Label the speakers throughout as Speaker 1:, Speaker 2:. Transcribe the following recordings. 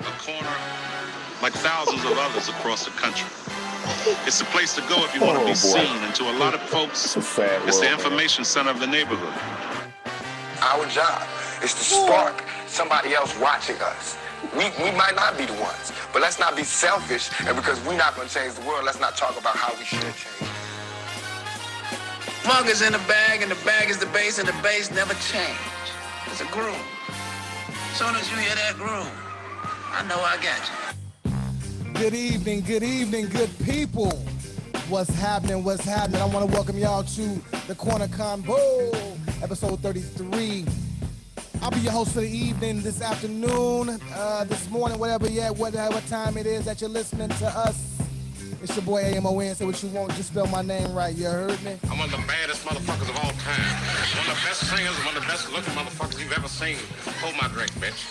Speaker 1: A corner, like thousands of others across the country. It's a place to go if you want to be seen, and to a lot of folks, it's the information center of the neighborhood.
Speaker 2: Our job is to spark somebody else watching us. We might not be the ones, but let's not be selfish, and because we're not going to change the world, let's not talk about how we should change.
Speaker 3: Funk is in the bag, and the bag is the bass, and the bass never change. It's a groove. As soon as you hear that groove, I know I got you.
Speaker 4: Good evening, good people. What's happening? I want to welcome y'all to the Corner Combo, episode 33. I'll be your host for the evening, this afternoon, this morning, whatever time it is that you're listening to us. It's your boy AMON. Say what you want, just spell my name right. You heard me?
Speaker 1: I'm one of the baddest motherfuckers of all time. One of the best singers, one of the best looking motherfuckers you've ever seen. Hold my drink, bitch.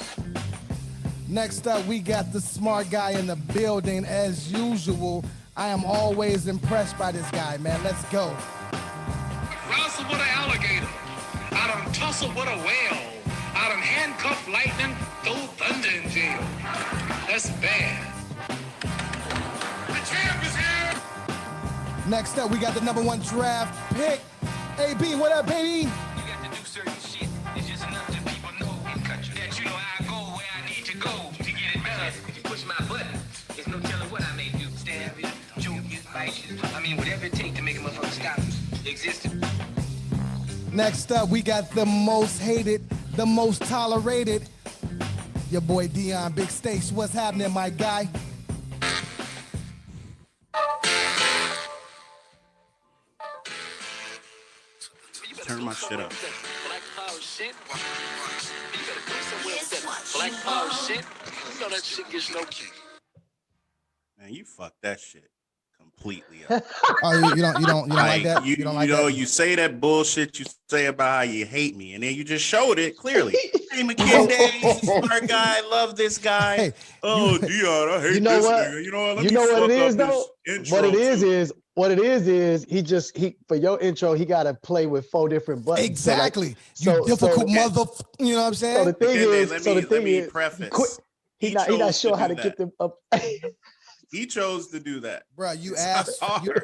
Speaker 4: Next up, we got the smart guy in the building as usual. I am always impressed by this guy, man. Let's go.
Speaker 5: Wrestle with an alligator. I done tussle with a whale. I done handcuff lightning, throw thunder in jail. That's bad. The champ is here.
Speaker 4: Next up, we got the #1 draft pick. AB, what up, baby?
Speaker 3: You got to do certain shit. It's just enough that people know that you know I go where I need to go to get it better. If you push my button, there's no telling what I may do. Stab you, choke you, bite you. I mean, whatever it takes to make a motherfucker stop existing.
Speaker 4: Next up, we got the most hated, the most tolerated. Your boy Dion Big Stakes. What's happening, my guy?
Speaker 6: Turn my shit up.
Speaker 5: Black power shit. You better go somewhere with that black power shit. You know that shit gets no key.
Speaker 6: Man, you fucked that shit completely up.
Speaker 4: Oh, you don't like that?
Speaker 6: You don't like that? You say that bullshit you say about how you hate me, and then you just showed it clearly. Hey, McKinday, smart guy, love this guy.
Speaker 4: Hey,
Speaker 6: Dion, I hate
Speaker 7: know
Speaker 6: this
Speaker 7: what?
Speaker 6: nigga. You know what?
Speaker 7: You know what it is though? What it is he for your intro, he got to play with 4 different buttons.
Speaker 4: Exactly. You difficult mother. You know what I'm saying?
Speaker 7: So the thing is,
Speaker 6: let me preface.
Speaker 7: He not sure how to get them up.
Speaker 6: He chose to do that.
Speaker 4: Bro, you asked.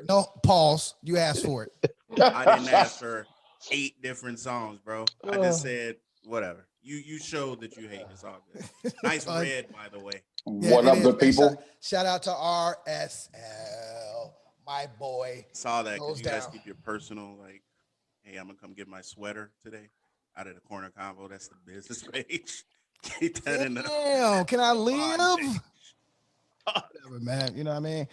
Speaker 4: No, pause. You asked for it.
Speaker 6: I didn't ask for 8 different songs, bro. I just said whatever. You showed that you hate. It's all good. Nice red, by the way.
Speaker 4: Yeah,
Speaker 2: what up, good people?
Speaker 4: Shout out to RSL, my boy.
Speaker 6: Saw that. Could you guys keep your personal, like, hey, I'm gonna come get my sweater today out of the Corner Combo. That's the business page. Keep that in the.
Speaker 4: Damn, can I live? Whatever, man. You know what I mean?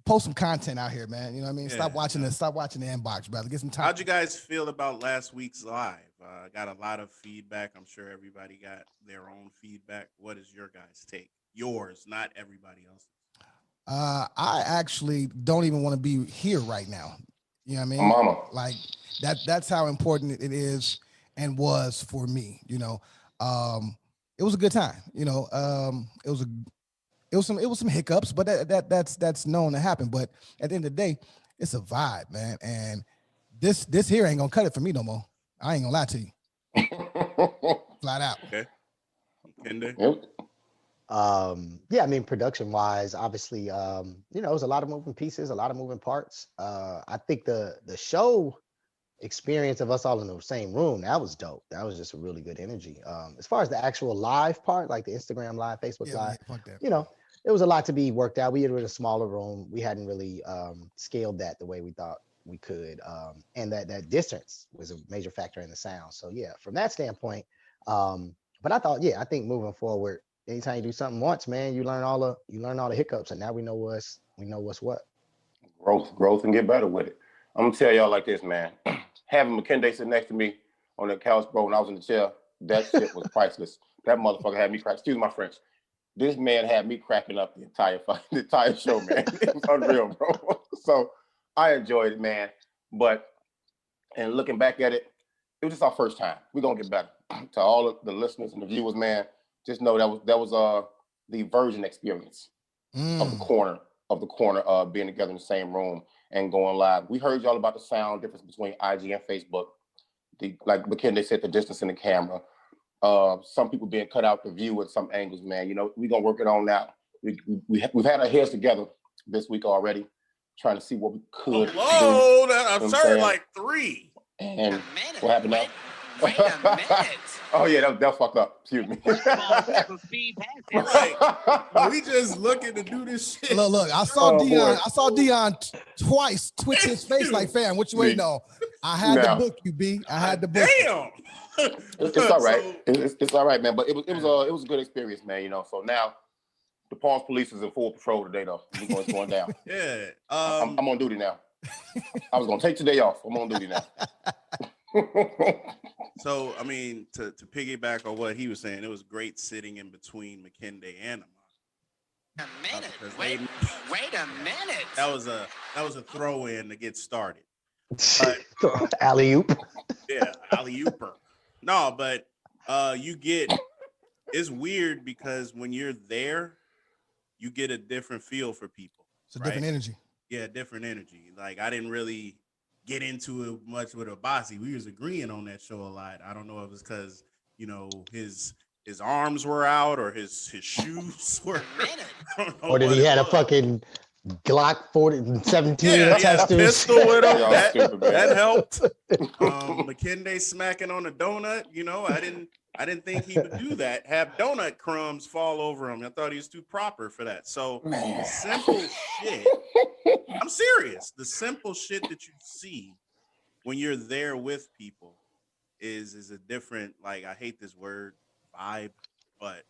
Speaker 4: Post some content out here, man. You know what I mean? Stop watching this. Stop watching the inbox, brother. Get some time.
Speaker 6: How'd you guys feel about last week's live? Got a lot of feedback. I'm sure everybody got their own feedback. What is your guys' take? Yours, not everybody else's.
Speaker 4: I actually don't even want to be here right now. You know what I mean?
Speaker 2: Mama.
Speaker 4: Like that's how important it is and was for me. You know, it was a good time. You know, it was some hiccups, but that's known to happen. But at the end of the day, it's a vibe, man. And this here ain't gonna cut it for me no more. I ain't gonna lie to you. Flat out.
Speaker 6: Okay.
Speaker 2: Yep.
Speaker 7: Yeah, I mean, production wise, obviously, it was a lot of moving pieces, a lot of moving parts. I think the show experience of us all in the same room, that was dope. That was just a really good energy. As far as the actual live part, like the Instagram live, Facebook live, it was a lot to be worked out. We were in a smaller room. We hadn't really scaled that the way we thought we could. And that distance was a major factor in the sound. So yeah, from that standpoint, but I think moving forward, anytime you do something once, man, you learn all the hiccups, and now we know what's what.
Speaker 2: Growth and get better with it. I'm gonna tell y'all like this, man. Having McKinday sit next to me on the couch, bro, when I was in the chair, that shit was priceless. That motherfucker had me crack. Excuse my French. This man had me cracking up the entire show, man. It was unreal, bro. So I enjoyed it, man. But and looking back at it, it was just our first time. We're gonna get better. To all of the listeners and the viewers, man, just know that was the version experience of the corner being together in the same room and going live. We heard y'all about the sound difference between IG and Facebook. like McKinley said, the distance in the camera. Some people being cut out the view at some angles, man. You know, we're gonna work it on now. We've had our heads together this week already, trying to see what we could do.
Speaker 6: I've heard like 3.
Speaker 2: And what happened now?
Speaker 3: Wait a minute.
Speaker 2: Oh yeah, that fucked up. Excuse me.
Speaker 6: Right. We just looking to do this shit.
Speaker 4: Look, I saw Dion. I saw Dion twice twitch his face like, fam, what you waiting on? I had the book, you B. I had the book.
Speaker 6: Damn.
Speaker 2: It's all right. It's all right, man. But it was a good experience, man. You know. So now the Palms Police is in full patrol today, though. It's going down.
Speaker 6: Yeah.
Speaker 2: I'm on duty now. I was gonna take today off. I'm on duty now.
Speaker 6: So, I mean, to piggyback on what he was saying, it was great sitting in between McKinday and Amon.
Speaker 3: A minute. Wait a minute.
Speaker 6: That was a throw in to get started.
Speaker 7: Alley-oop.
Speaker 6: Yeah, alley-ooper. No, but it's weird because when you're there, you get a different feel for people.
Speaker 4: It's a different energy.
Speaker 6: Yeah, different energy. Like, I didn't really get into it much with Abasi. We was agreeing on that show a lot. I don't know if it was because, you know, his arms were out or his shoes were.
Speaker 7: Or did he had a fucking Glock 17
Speaker 6: yeah,
Speaker 7: attached to his
Speaker 6: pistol with him. That helped. McKinday smacking on a donut. You know, I didn't think he would do that. Have donut crumbs fall over him. I thought he was too proper for that. So the simple shit. I'm serious. The simple shit that you see when you're there with people is a different, like, I hate this word, vibe, but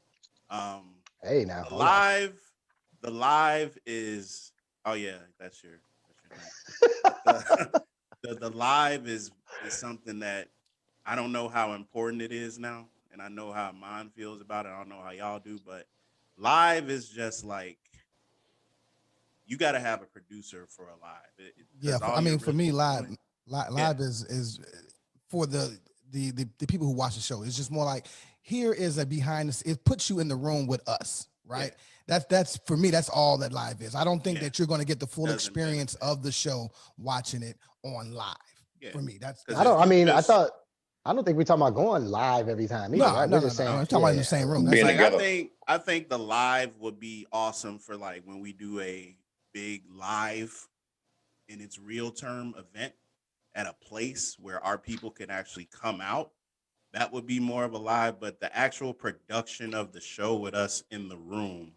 Speaker 7: hey now
Speaker 6: the live is, oh yeah, that's your name. the live is something that I don't know how important it is now, and I know how mine feels about it. I don't know how y'all do, but live is just like, you got to have a producer for a live.
Speaker 4: For me, live is for the people who watch the show. It's just more like, here is a behind the scenes. It puts you in the room with us, right? Yeah. That's for me. That's all that live is. I don't think that you're going to get the full experience of the show watching it on live. Yeah. For me,
Speaker 7: I don't think we're talking about going live every time either. Right?
Speaker 4: No. I'm talking about in the same room.
Speaker 6: That's like, I think the live would be awesome for, like, when we do a big live in its real term event at a place where our people can actually come out. That would be more of a live, but the actual production of the show with us in the room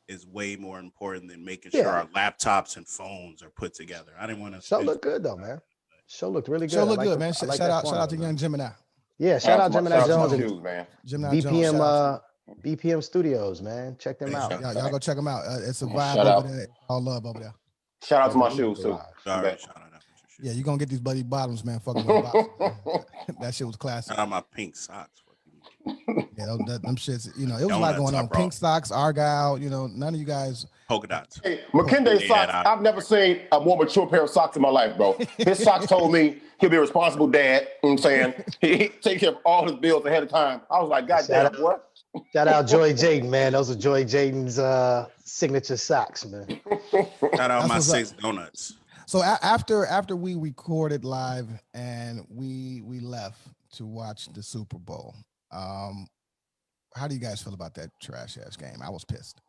Speaker 6: is way more important than making sure our laptops and phones are put together. I didn't want to.
Speaker 7: Show looked good though, man. Show looked really good.
Speaker 4: Show looked good, man. Shout out to Young Gemini.
Speaker 7: Yeah, shout out Gemini Jones
Speaker 2: and
Speaker 7: man.
Speaker 4: Gemini Jones.
Speaker 7: BPM Studios, man. Check them out.
Speaker 4: Y'all go check them out. It's a vibe over there. All love over there.
Speaker 2: Shout out to my shoes too.
Speaker 4: Yeah, you're gonna get these bloody bottoms, man. Fucking bottoms, man. That shit was classic.
Speaker 6: Shout out my pink socks.
Speaker 4: Yeah, them shits, you know, it was a lot going on. Pink socks, Argyle, you know, none of you guys.
Speaker 6: Polka dots.
Speaker 2: Hey, McKinday socks, I've never seen a more mature pair of socks in my life, bro. His socks told me he'll be a responsible dad. You know what I'm saying? He take care of all his bills ahead of time. I was like, God damn, what?
Speaker 7: Shout out Joy Jayden, man. Those are Joy Jayden's signature socks, man.
Speaker 6: Shout out my 6 donuts.
Speaker 4: So after we recorded live and we left to watch the Super Bowl, how do you guys feel about that trash ass game? I was pissed.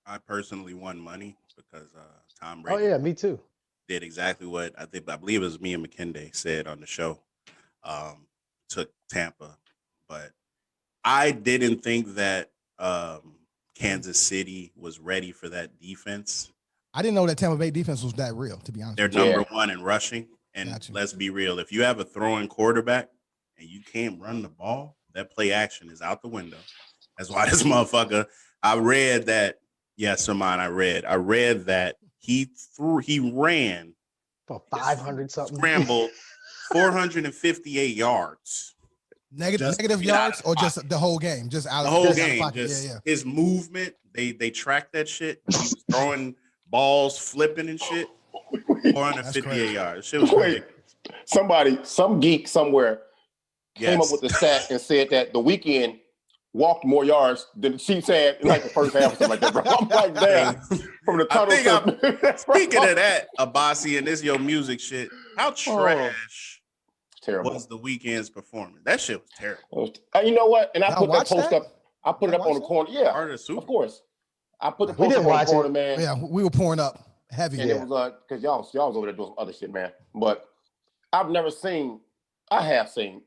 Speaker 6: I personally won money because Tom Brady.
Speaker 7: Oh yeah, me too.
Speaker 6: Did exactly what I believe it was me and McKinday said on the show. Took Tampa, but I didn't think that Kansas City was ready for that defense.
Speaker 4: I didn't know that Tampa Bay defense was that real, to be honest.
Speaker 6: They're number one in rushing. And let's be real. If you have a throwing quarterback and you can't run the ball, that play action is out the window. That's why this motherfucker, I read that. Yes, Saman, I read that he ran
Speaker 7: for 500 something.
Speaker 6: Scrambled 458 yards.
Speaker 4: Negative yards or just the whole game? Just out
Speaker 6: the whole game. His movement, they tracked that shit. He was throwing balls, flipping and shit. 458 yards. Shit was ridiculous.
Speaker 2: Some geek somewhere came up with the stat and said that the weekend walked more yards than the Chiefs had in like the first half or something like that, bro. I'm like, damn. From the tunnel.
Speaker 6: Speaking of that, Abasi, and this your music shit, how trash
Speaker 2: terrible.
Speaker 6: was the weekend's performance. That shit was terrible.
Speaker 2: You know what? And I
Speaker 4: Y'all
Speaker 2: put that
Speaker 4: watch
Speaker 2: post
Speaker 4: that?
Speaker 2: up. I put it
Speaker 4: Y'all
Speaker 2: up on the
Speaker 4: watch
Speaker 2: corner. Yeah,
Speaker 6: Part of the Super
Speaker 2: of course. I put the
Speaker 7: We
Speaker 2: post
Speaker 7: didn't
Speaker 2: up on the
Speaker 7: watch
Speaker 2: corner,
Speaker 7: it.
Speaker 2: man.
Speaker 4: Yeah, we were pouring up heavy.
Speaker 2: And it was because y'all was over there doing some other shit, man. But I have seen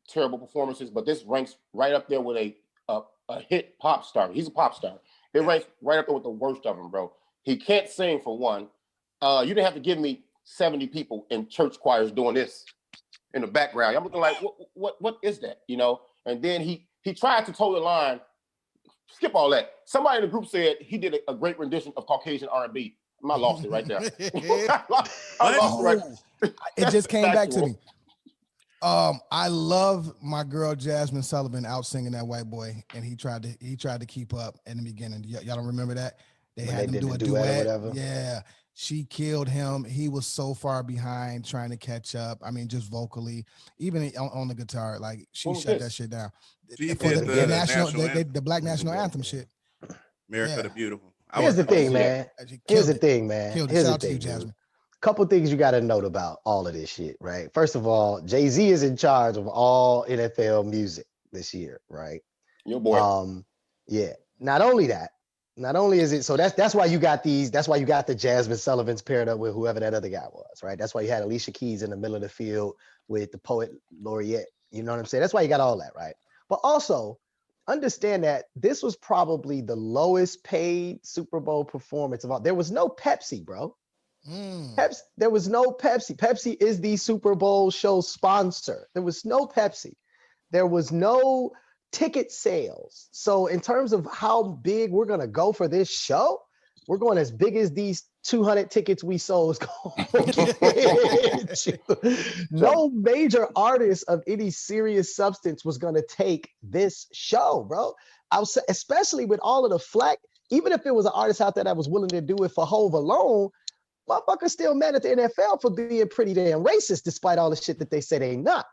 Speaker 2: terrible performances, but this ranks right up there with a hit pop star. He's a pop star. It ranks right up there with the worst of them, bro. He can't sing for one. You didn't have to give me 70 people in church choirs doing this in the background. I'm looking like, what is that? You know? And then he tried to toe the line. Skip all that. Somebody in the group said he did a great rendition of Caucasian R&B. I lost it right there. I lost it right there.
Speaker 4: It just came back to me. I love my girl Jasmine Sullivan out singing that white boy, and he tried to keep up in the beginning. Y'all don't remember that? They had them do a duet. Yeah, she killed him. He was so far behind trying to catch up. I mean, just vocally, even on the guitar, like she shut that shit down. For the Black National Anthem shit.
Speaker 6: America the Beautiful.
Speaker 7: Here's the thing, man. Here's the thing, man. Here's the thing,
Speaker 4: Jasmine.
Speaker 7: Couple things you got to note about all of this shit, right? First of all, Jay-Z is in charge of all NFL music this year, right?
Speaker 2: Your boy.
Speaker 7: Yeah. Not only is it so that's why you got the Jasmine Sullivans paired up with whoever that other guy was, right? That's why you had Alicia Keys in the middle of the field with the poet laureate. You know what I'm saying? That's why you got all that, right? But also understand that this was probably the lowest paid Super Bowl performance of all. There was no Pepsi, bro. There was no Pepsi. Pepsi is the Super Bowl show sponsor. There was no Pepsi. There was no ticket sales. So in terms of how big we're going to go for this show, we're going as big as these 200 tickets we sold. No major artist of any serious substance was going to take this show, bro. Especially with all of the flack, even if it was an artist out there that was willing to do it for Hove alone, motherfuckers still mad at the NFL for being pretty damn racist, despite all the shit that they say they not.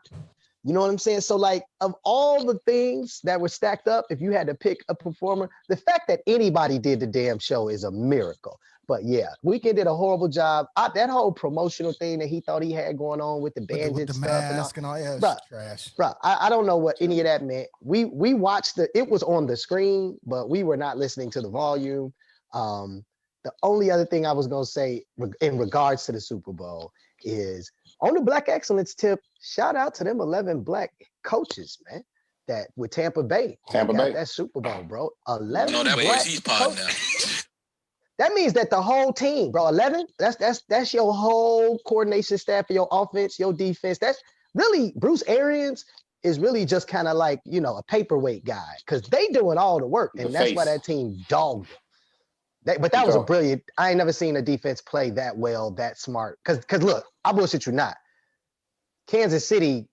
Speaker 7: You know what I'm saying? So like, of all the things that were stacked up, if you had to pick a performer, the fact that anybody did the damn show is a miracle. But yeah, Weeknd did a horrible job. That whole promotional thing that he thought he had going on with the bandit
Speaker 4: with the
Speaker 7: stuff
Speaker 4: mask and all that, trash.
Speaker 7: Bro, I don't know what any of that meant. We watched it was on the screen, but we were not listening to the volume. The only other thing I was going to say in regards to the Super Bowl is on the Black Excellence tip, shout out to them 11 Black coaches, man, that with Tampa Bay. That Super Bowl, bro. 11
Speaker 8: No, that
Speaker 7: Black
Speaker 8: was he's part now.
Speaker 7: That means that the whole team, bro, 11, that's your whole coordination staff for your offense, your defense. That's really, Bruce Arians is really just kind of like, a paperweight guy because they doing all the work. And that's why that team dogged him. But that was a brilliant. I ain't never seen a defense play that well, that smart. Because look, I bullshit you not. Kansas City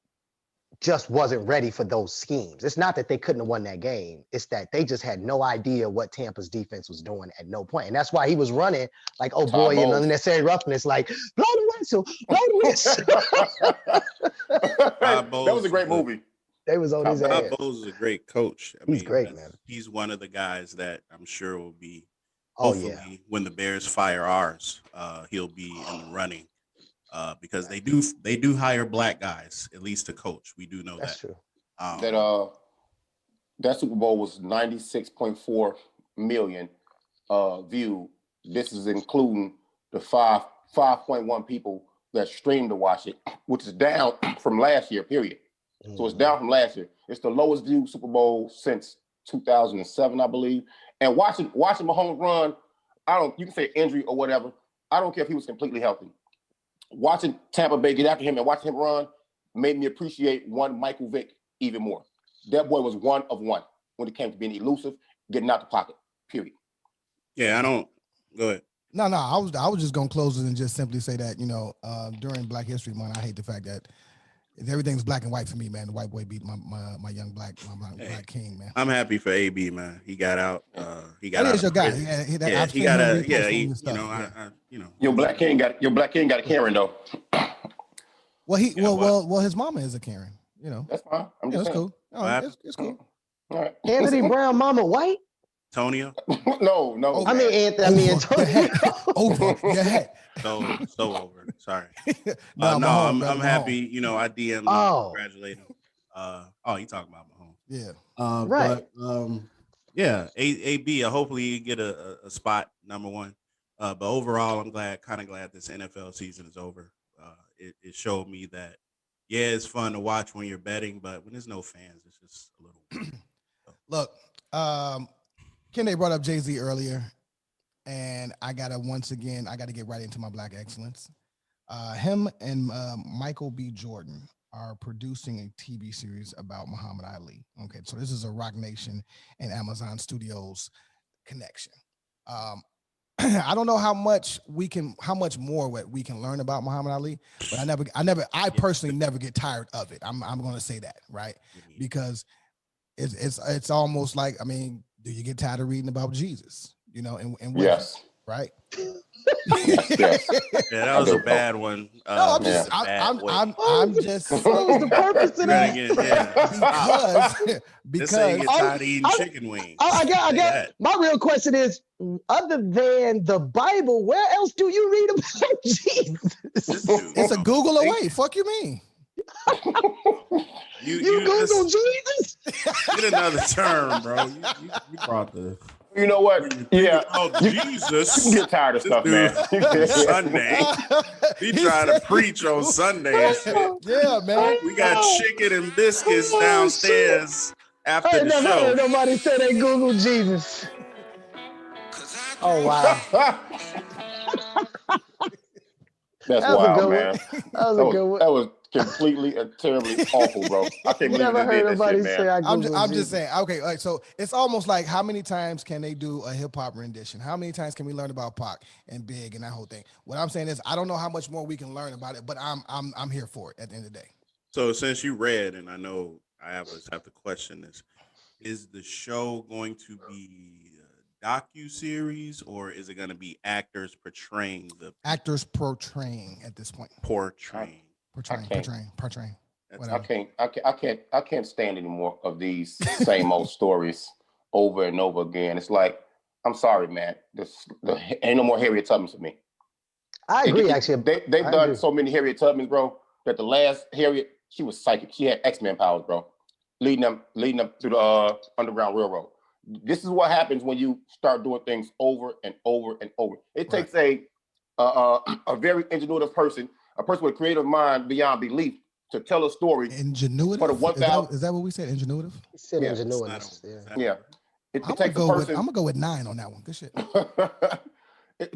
Speaker 7: just wasn't ready for those schemes. It's not that they couldn't have won that game. It's that they just had no idea what Tampa's defense was doing at no point. And that's why he was running like, oh boy, in unnecessary roughness, like, blow the whistle, blow the whistle.
Speaker 2: That was a great movie.
Speaker 7: They was on his ass.
Speaker 6: Bob Bowles is a great coach.
Speaker 7: He's great, man.
Speaker 6: He's one of the guys that I'm sure will be,
Speaker 7: hopefully,
Speaker 6: when the Bears fire ours, he'll be in the running. Because they do hire Black guys, at least to coach. We do know
Speaker 7: that's
Speaker 6: that.
Speaker 7: True.
Speaker 2: That Super Bowl was 96.4 million viewed. This is including the 5.1 people that streamed to watch it, which is down from last year, period. So it's down from last year. It's the lowest viewed Super Bowl since 2007, I believe. And watching Mahomes run, you can say injury or whatever. I don't care if he was completely healthy. Watching Tampa Bay get after him and watching him run made me appreciate one Michael Vick even more. That boy was one of one when it came to being elusive, getting out the pocket, period.
Speaker 6: Yeah, go ahead.
Speaker 4: No, I was just gonna close it and just simply say that, during Black History Month, I hate the fact that everything's black and white for me, man. The white boy beat my young black king, man.
Speaker 6: I'm happy for AB, man. He got out. He got
Speaker 4: that
Speaker 6: out.
Speaker 4: Is your guy.
Speaker 6: He got a.
Speaker 2: Your black king got a Karen though.
Speaker 4: Well, his mama is a Karen.
Speaker 2: That's fine. I'm just saying.
Speaker 4: Cool. It's cool.
Speaker 2: All right.
Speaker 7: Anthony Brown, mama white.
Speaker 6: Antonio.
Speaker 2: No.
Speaker 7: I mean, Anthony.
Speaker 4: Over your head.
Speaker 6: So over. Sorry.
Speaker 4: No,
Speaker 6: No,
Speaker 4: Mahomes,
Speaker 6: I'm
Speaker 4: Mahomes.
Speaker 6: happy. You know, I DM'd him, congratulate him. You talking about Mahomes?
Speaker 4: Yeah.
Speaker 7: Right.
Speaker 6: But yeah, AB. Hopefully you get a spot number one. But overall, I'm kind of glad this NFL season is over. It showed me that it's fun to watch when you're betting, but when there's no fans, it's just a little.
Speaker 4: Look, Kende brought up Jay-Z earlier, and I gotta get right into my Black excellence. Him and Michael B. Jordan are producing a TV series about Muhammad Ali. Okay, so this is a Rock Nation and Amazon Studios connection. I don't know how much more we can learn about Muhammad Ali, but I personally never get tired of it. I'm going to say that, right? Because it's almost like, I mean, do you get tired of reading about Jesus? You know, and
Speaker 2: yes,
Speaker 4: right.
Speaker 2: yes.
Speaker 6: Yeah, that was a bad one.
Speaker 4: No, I'm just what was the purpose of that? Because
Speaker 6: you get tired of eating chicken wings.
Speaker 7: I got my real question is, other than the Bible, where else do you read about Jesus?
Speaker 4: It's a Google away. Fuck you mean?
Speaker 7: You Google Jesus?
Speaker 6: Get another term, bro. You brought the.
Speaker 2: You know what? Yeah.
Speaker 6: Oh, Jesus.
Speaker 2: You get tired of stuff, man.
Speaker 6: Sunday. He trying to preach on Sunday and shit.
Speaker 4: Yeah, man.
Speaker 6: We got chicken and biscuits downstairs after the show.
Speaker 7: Heard nobody say they Google Jesus. Oh, wow.
Speaker 2: That's wild, man.
Speaker 7: That was a good one.
Speaker 2: That was completely and terribly awful, bro. I can't believe
Speaker 7: Never
Speaker 2: they
Speaker 7: heard
Speaker 2: did that
Speaker 7: nobody
Speaker 2: shit,
Speaker 7: say
Speaker 2: man.
Speaker 4: I'm just saying. Okay, like, so it's almost like, how many times can they do a hip hop rendition? How many times can we learn about Pac and Big and that whole thing? What I'm saying is, I don't know how much more we can learn about it, but I'm here for it at the end of the day.
Speaker 6: So since you read, and I know I have to question this, is the show going to be a docu-series, or is it going to be actors portraying at
Speaker 4: this point?
Speaker 6: Portraying.
Speaker 2: I can't stand any more of these same old stories over and over again. It's like, I'm sorry, man. Ain't no more Harriet Tubmans for me.
Speaker 7: I agree, actually.
Speaker 2: They've done so many Harriet Tubmans, bro, that the last Harriet, she was psychic. She had X-Men powers, bro, leading them through the Underground Railroad. This is what happens when you start doing things over and over and over. It takes a very ingenuitive person, a person with a creative mind beyond belief, to tell a story.
Speaker 4: Ingenuitive?
Speaker 2: For the 1,000.
Speaker 4: Is that what we said? Ingenuitive?
Speaker 7: He said ingenuitive.
Speaker 2: Yeah.
Speaker 4: I'm gonna go with 9 on that one. Good shit.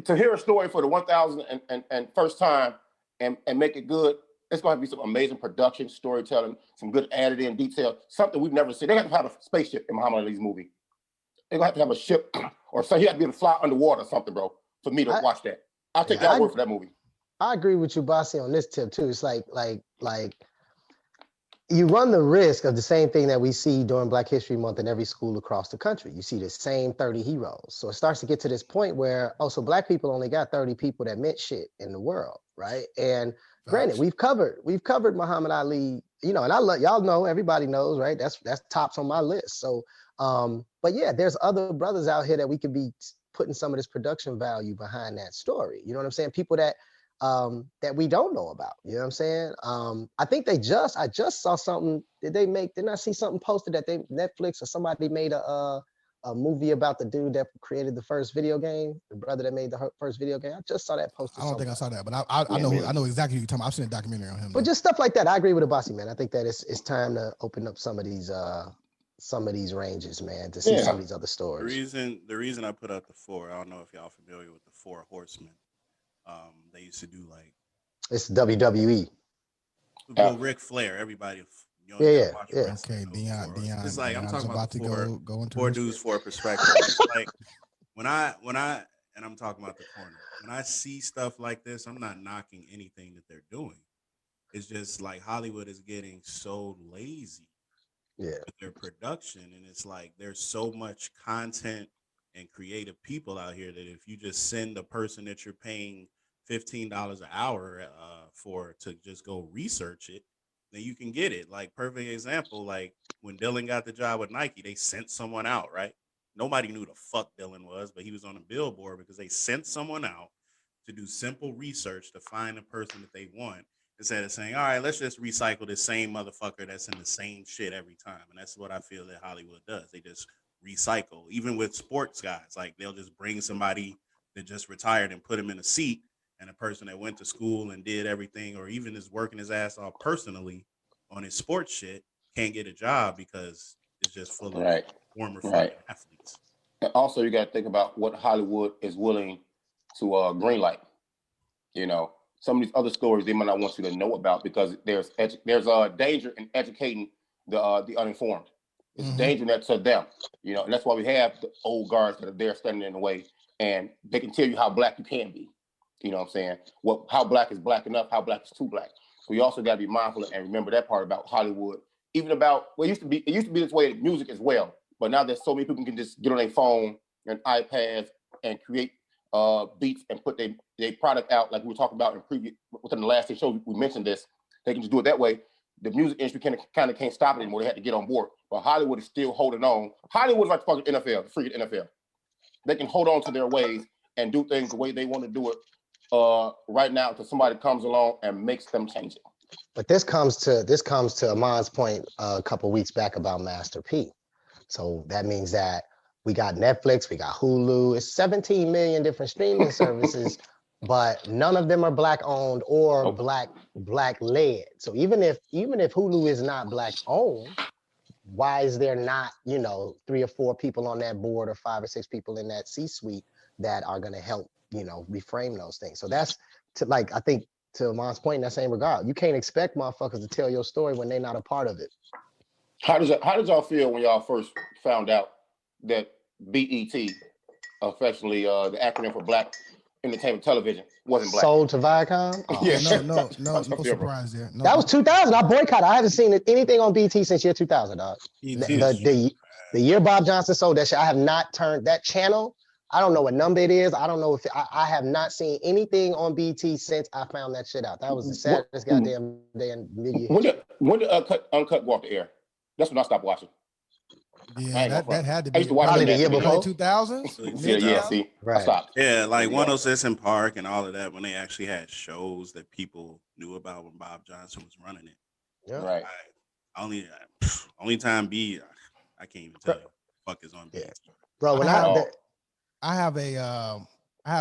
Speaker 2: To hear a story for the 1,000 and first time and make it good, it's going to be some amazing production, storytelling, some good editing, detail, something we've never seen. They have to have a spaceship in Muhammad Ali's movie. They're going to have a ship, or so he had to be able to fly underwater or something, bro, for me to watch that. I'll take that word for that movie.
Speaker 7: I agree with you, Bossy, on this tip too. It's like you run the risk of the same thing that we see during Black History Month in every school across the country. You see the same 30 heroes. So it starts to get to this point where, so Black people only got 30 people that meant shit in the world, right? And granted, we've covered Muhammad Ali, and y'all know, everybody knows, right? That's tops on my list. So, but yeah, there's other brothers out here that we could be putting some of this production value behind that story. You know what I'm saying? People that we don't know about. You know what I'm saying? I think I just saw something. Didn't I see something posted that Netflix or somebody made a movie about the dude that created the first video game, the brother that made the first video game? I just saw that posted.
Speaker 4: I don't think I saw that, but I know exactly what you're talking about. I've seen a documentary on him.
Speaker 7: But just stuff like that. I agree with the Bossy, man. I think that it's time to open up some of these ranges, man, to see some of these other stories.
Speaker 6: The reason I put out the 4, I don't know if y'all familiar with the 4 Horsemen. They used to do like
Speaker 7: it's WWE.
Speaker 6: Well, Ric Flair, everybody.
Speaker 7: Yeah.
Speaker 4: Okay, Dion.
Speaker 6: It's like I'm talking about
Speaker 4: go into
Speaker 6: 4 dudes for a perspective. It's like when I and I'm talking about the corner. When I see stuff like this, I'm not knocking anything that they're doing. It's just like Hollywood is getting so lazy with their production, and it's like there's so much content and creative people out here that if you just send a person that you're paying $15 an hour for to just go research it, then you can get it. Like, perfect example, like when Dylan got the job with Nike, they sent someone out, right? nobody knew the fuck Dylan was, but he was on a billboard because they sent someone out to do simple research to find the person that they want, instead of saying, all right, let's just recycle the same motherfucker that's in the same shit every time. And that's what I feel that Hollywood does. They just recycle. Even with sports guys, like they'll just bring somebody that just retired and put him in a seat, and a person that went to school and did everything, or even is working his ass off personally on his sports shit, can't get a job because it's just full of former fucking athletes.
Speaker 2: And also, you got to think about what Hollywood is willing to greenlight. You know, some of these other stories they might not want you to know about because there's danger in educating the uninformed. It's danger to them, you know, and that's why we have the old guards that are there standing in the way, and they can tell you how black you can be. You know what I'm saying? How black is black enough, how black is too black. So you also got to be mindful and remember that part about Hollywood. Even about, well, it used to be this way with music as well, but now there's so many people can just get on their phone and iPads and create beats and put their product out, like we were talking about within the last show. We mentioned this. They can just do it that way. The music industry kind of can't stop it anymore. They had to get on board, but Hollywood is still holding on. Hollywood is like the fucking NFL, the freaking NFL. They can hold on to their ways and do things the way they want to do it right now until somebody comes along and makes them change it.
Speaker 7: But this comes to Amon's point a couple weeks back about Master P. So that means that we got Netflix, we got Hulu. It's 17 million different streaming services, but none of them are black owned or black led. So even if Hulu is not black owned, why is there not, 3 or 4 people on that board or 5 or 6 people in that C-suite that are going to help, reframe those things? So that's I think to Amon's point in that same regard, you can't expect motherfuckers to tell your story when they're not a part of it.
Speaker 2: How did y'all feel when y'all first found out that BET, affectionately the acronym for Black Entertainment Television, wasn't black?
Speaker 7: Sold to Viacom?
Speaker 2: Oh. Yeah.
Speaker 4: No surprise there. No,
Speaker 7: that was 2000. I boycotted. I haven't seen anything on BT since year 2000, dog. The year Bob Johnson sold that shit, I have not turned that channel. I don't know what number it is. I don't know if I have not seen anything on BT since I found that shit out. That was the saddest goddamn day in media.
Speaker 2: When did Uncut go off the air? That's when I stopped watching.
Speaker 4: Yeah, that had to be.
Speaker 2: I used to watch
Speaker 7: probably the year before.
Speaker 4: 2000s?
Speaker 2: Yeah, see, right. I stopped.
Speaker 6: Yeah, like 106 in Park and all of that, when they actually had shows that people knew about when Bob Johnson was running it.
Speaker 7: Yeah.
Speaker 2: Right.
Speaker 6: Only time I can't even tell you. Fuck is on BT.
Speaker 7: Yeah. Bro, when
Speaker 4: I have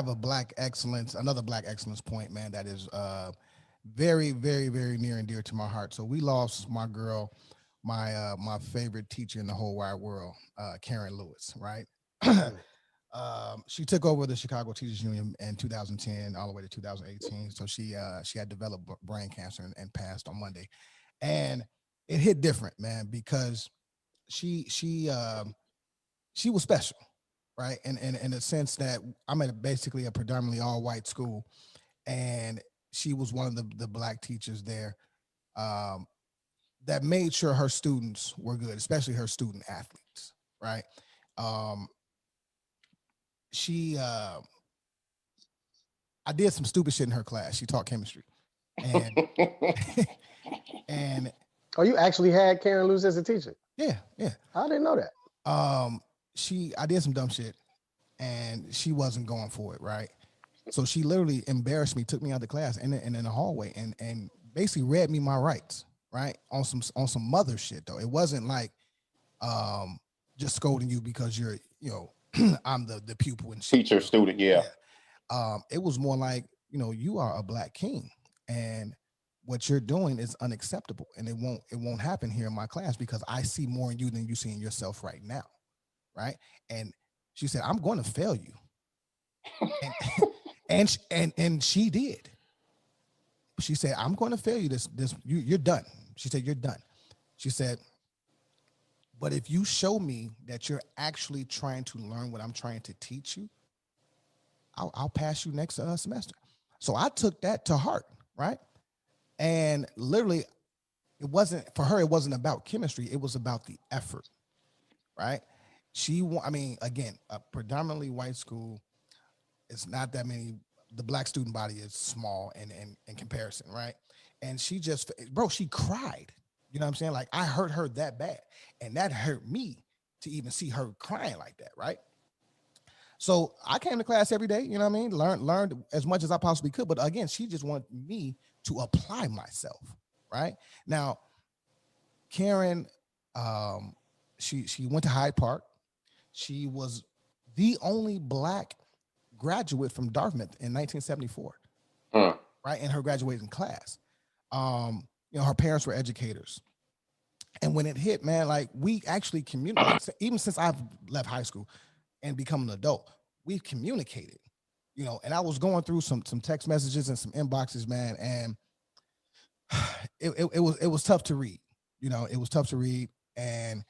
Speaker 4: a black excellence, another black excellence point, man, that is very, very, very near and dear to my heart. So we lost my girl, my favorite teacher in the whole wide world, Karen Lewis, right? She took over the Chicago Teachers Union in 2010 all the way to 2018. So she had developed brain cancer and passed on Monday. And it hit different, man, because she was special, right? And in the sense that I'm at basically a predominantly all white school, and she was one of the black teachers there that made sure her students were good, especially her student athletes, right? I did some stupid shit in her class. She taught chemistry. And
Speaker 7: oh, you actually had Karen Lewis as a teacher?
Speaker 4: Yeah.
Speaker 7: I didn't know that.
Speaker 4: I did some dumb shit and she wasn't going for it, right? So she literally embarrassed me, took me out of the class and in the hallway and basically read me my rights, right? On some mother shit though. It wasn't like just scolding you because you're, I'm the pupil and shit.
Speaker 2: Teacher, student, yeah.
Speaker 4: It was more like, you are a black king and what you're doing is unacceptable and it won't happen here in my class because I see more in you than you see in yourself right now, right? And she said, I'm going to fail you. and she did. She said, I'm going to fail you you're done. She said, you're done. She said, but if you show me that you're actually trying to learn what I'm trying to teach you, I'll pass you next semester. So I took that to heart, right? And literally, it wasn't about chemistry. It was about the effort, right? Again, a predominantly white school, it's not that many. The black student body is small in comparison, right? And she cried. You know what I'm saying? Like I hurt her that bad, and that hurt me to even see her crying like that, right? So I came to class every day, you know what I mean? Learned as much as I possibly could. But again, she just wanted me to apply myself, right? Now, Karen, she went to Hyde Park. She was the only Black graduate from Dartmouth in 1974, right? In her graduating class. Her parents were educators. And when it hit, man, like we actually communicate. Even since I've left high school and become an adult, we've communicated, and I was going through some text messages and some inboxes, man. And it was tough to read, it was tough to read. And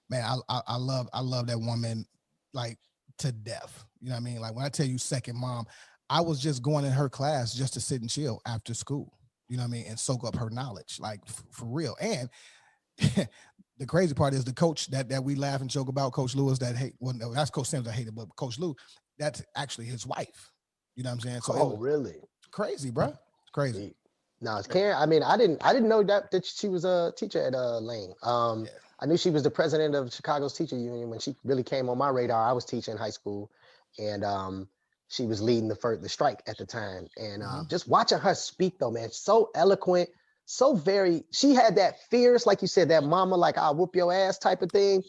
Speaker 4: man, I love that woman like to death. You know what I mean? Like when I tell you second mom, I was just going in her class just to sit and chill after school, you know what I mean? And soak up her knowledge, like for real. And the crazy part is the coach that we laugh and joke about, Coach Lewis, no, that's Coach Sims I hated, but Coach Lou, that's actually his wife. You know what I'm saying? So
Speaker 7: really?
Speaker 4: Crazy, bro. Crazy.
Speaker 7: No, it's Karen. I mean, I didn't know that she was a teacher at Lane. I knew she was the president of Chicago's teacher union when she really came on my radar. I was teaching in high school, and she was leading the strike at the time. And just watching her speak though, man, so eloquent, she had that fierce, like you said, that mama, like I'll whoop your ass type of thing,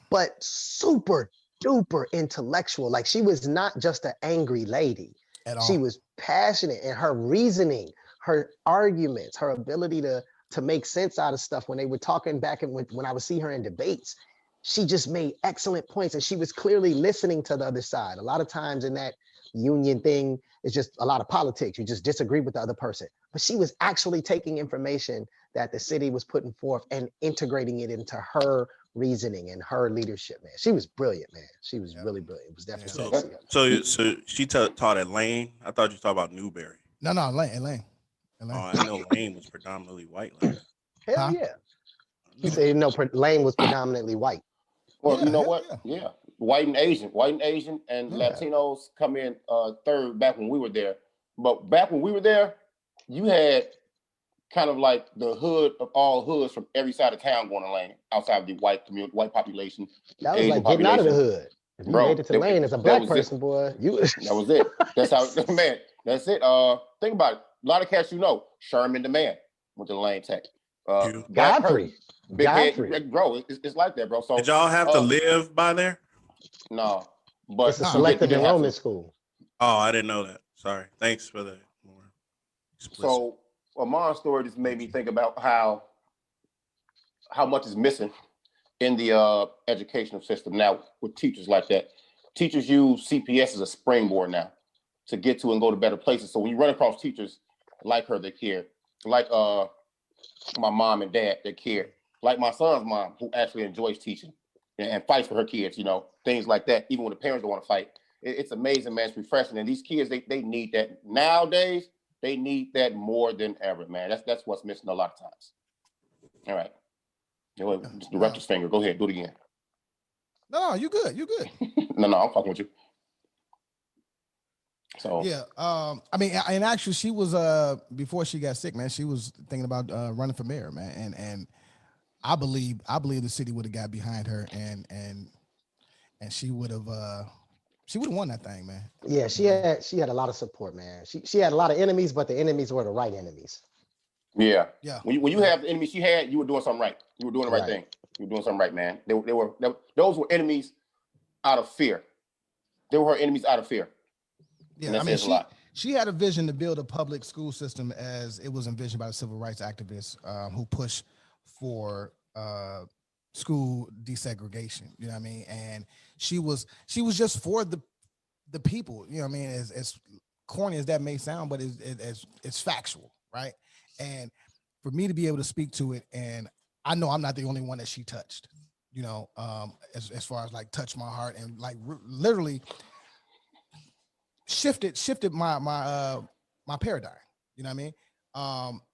Speaker 7: but super duper intellectual. Like she was not just an angry lady. At all. She was passionate, and her reasoning, her arguments, her ability to make sense out of stuff when they were talking back and when I would see her in debates, she just made excellent points, and she was clearly listening to the other side. A lot of times in that union thing, it's just a lot of politics. You just disagree with the other person. But she was actually taking information that the city was putting forth and integrating it into her reasoning and her leadership, man. She was brilliant, man. She was really brilliant. It was definitely
Speaker 6: So she taught at Lane. I thought you talked about Newberry.
Speaker 4: No, Lane.
Speaker 6: Oh, I know Lane was predominantly white.
Speaker 7: Hell yeah. He said, Lane was predominantly white.
Speaker 2: Well, you know what? Yeah. White and Asian, and Latinos come in third back when we were there. But back when we were there, you had kind of like the hood of all hoods from every side of town going to Lane, outside of the white community, white population.
Speaker 7: That was like getting out of the hood. If you made it to Lane as a Black person, boy,
Speaker 2: that was it. That's how, man, that's it. Think about it. A lot of cats, Sherman the man went to Lane Tech.
Speaker 7: Godfrey.
Speaker 2: Big head, bro, it's like that, bro. So
Speaker 6: did y'all have to live by there?
Speaker 2: No, but
Speaker 7: it's a selective enrollment school.
Speaker 6: Oh, I didn't know that. Sorry. Thanks for the more explicit.
Speaker 2: So Amon's story just made me think about how much is missing in the educational system now with teachers like that. Teachers use CPS as a springboard now to get to and go to better places. So when you run across teachers like her, they care. Like my mom and dad, they care. Like my son's mom, who actually enjoys teaching and fights for her kids, things like that, even when the parents don't want to fight. It's amazing, man. It's refreshing. And these kids, they need that. Nowadays, they need that more than ever, man. That's what's missing a lot of times. All right. Just direct his finger. Go ahead. Do it again.
Speaker 4: No, you good.
Speaker 2: No, I'm fucking with you. So
Speaker 4: yeah, I mean, and actually, she was before she got sick, man. She was thinking about running for mayor, man, and I believe the city would have got behind her, and she would have won that thing, man.
Speaker 7: Yeah, she had a lot of support, man. She had a lot of enemies, but the enemies were the right enemies.
Speaker 2: Yeah. When you have the enemies she had, you were doing something right. You were doing the right thing. You were doing something right, man. Those were enemies out of fear. They were her enemies out of fear.
Speaker 4: Yeah, I mean, she had a vision to build a public school system as it was envisioned by the civil rights activists who pushed for school desegregation. You know what I mean? And she was just for the people. You know what I mean? As corny as that may sound, but it's factual, right? And for me to be able to speak to it, and I know I'm not the only one that she touched. As far as like touch my heart and like literally shifted my paradigm. You know what I mean?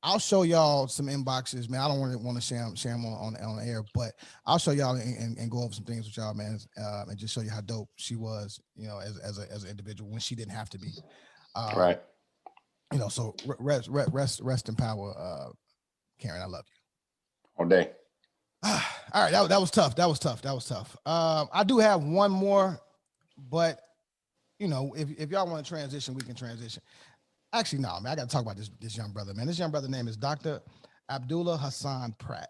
Speaker 4: I'll show y'all some inboxes, man. I don't want to share them on the air, but I'll show y'all and go over some things with y'all, man, and just show you how dope she was, as an individual when she didn't have to be.
Speaker 2: Right.
Speaker 4: So rest in power, Karen. I love you
Speaker 2: all day.
Speaker 4: All right, that was tough. That was tough. I do have one more, but if y'all want to transition, we can transition. Actually, no, man, I got to talk about this young brother, man. This young brother name is Dr. Abdullah Hassan Pratt.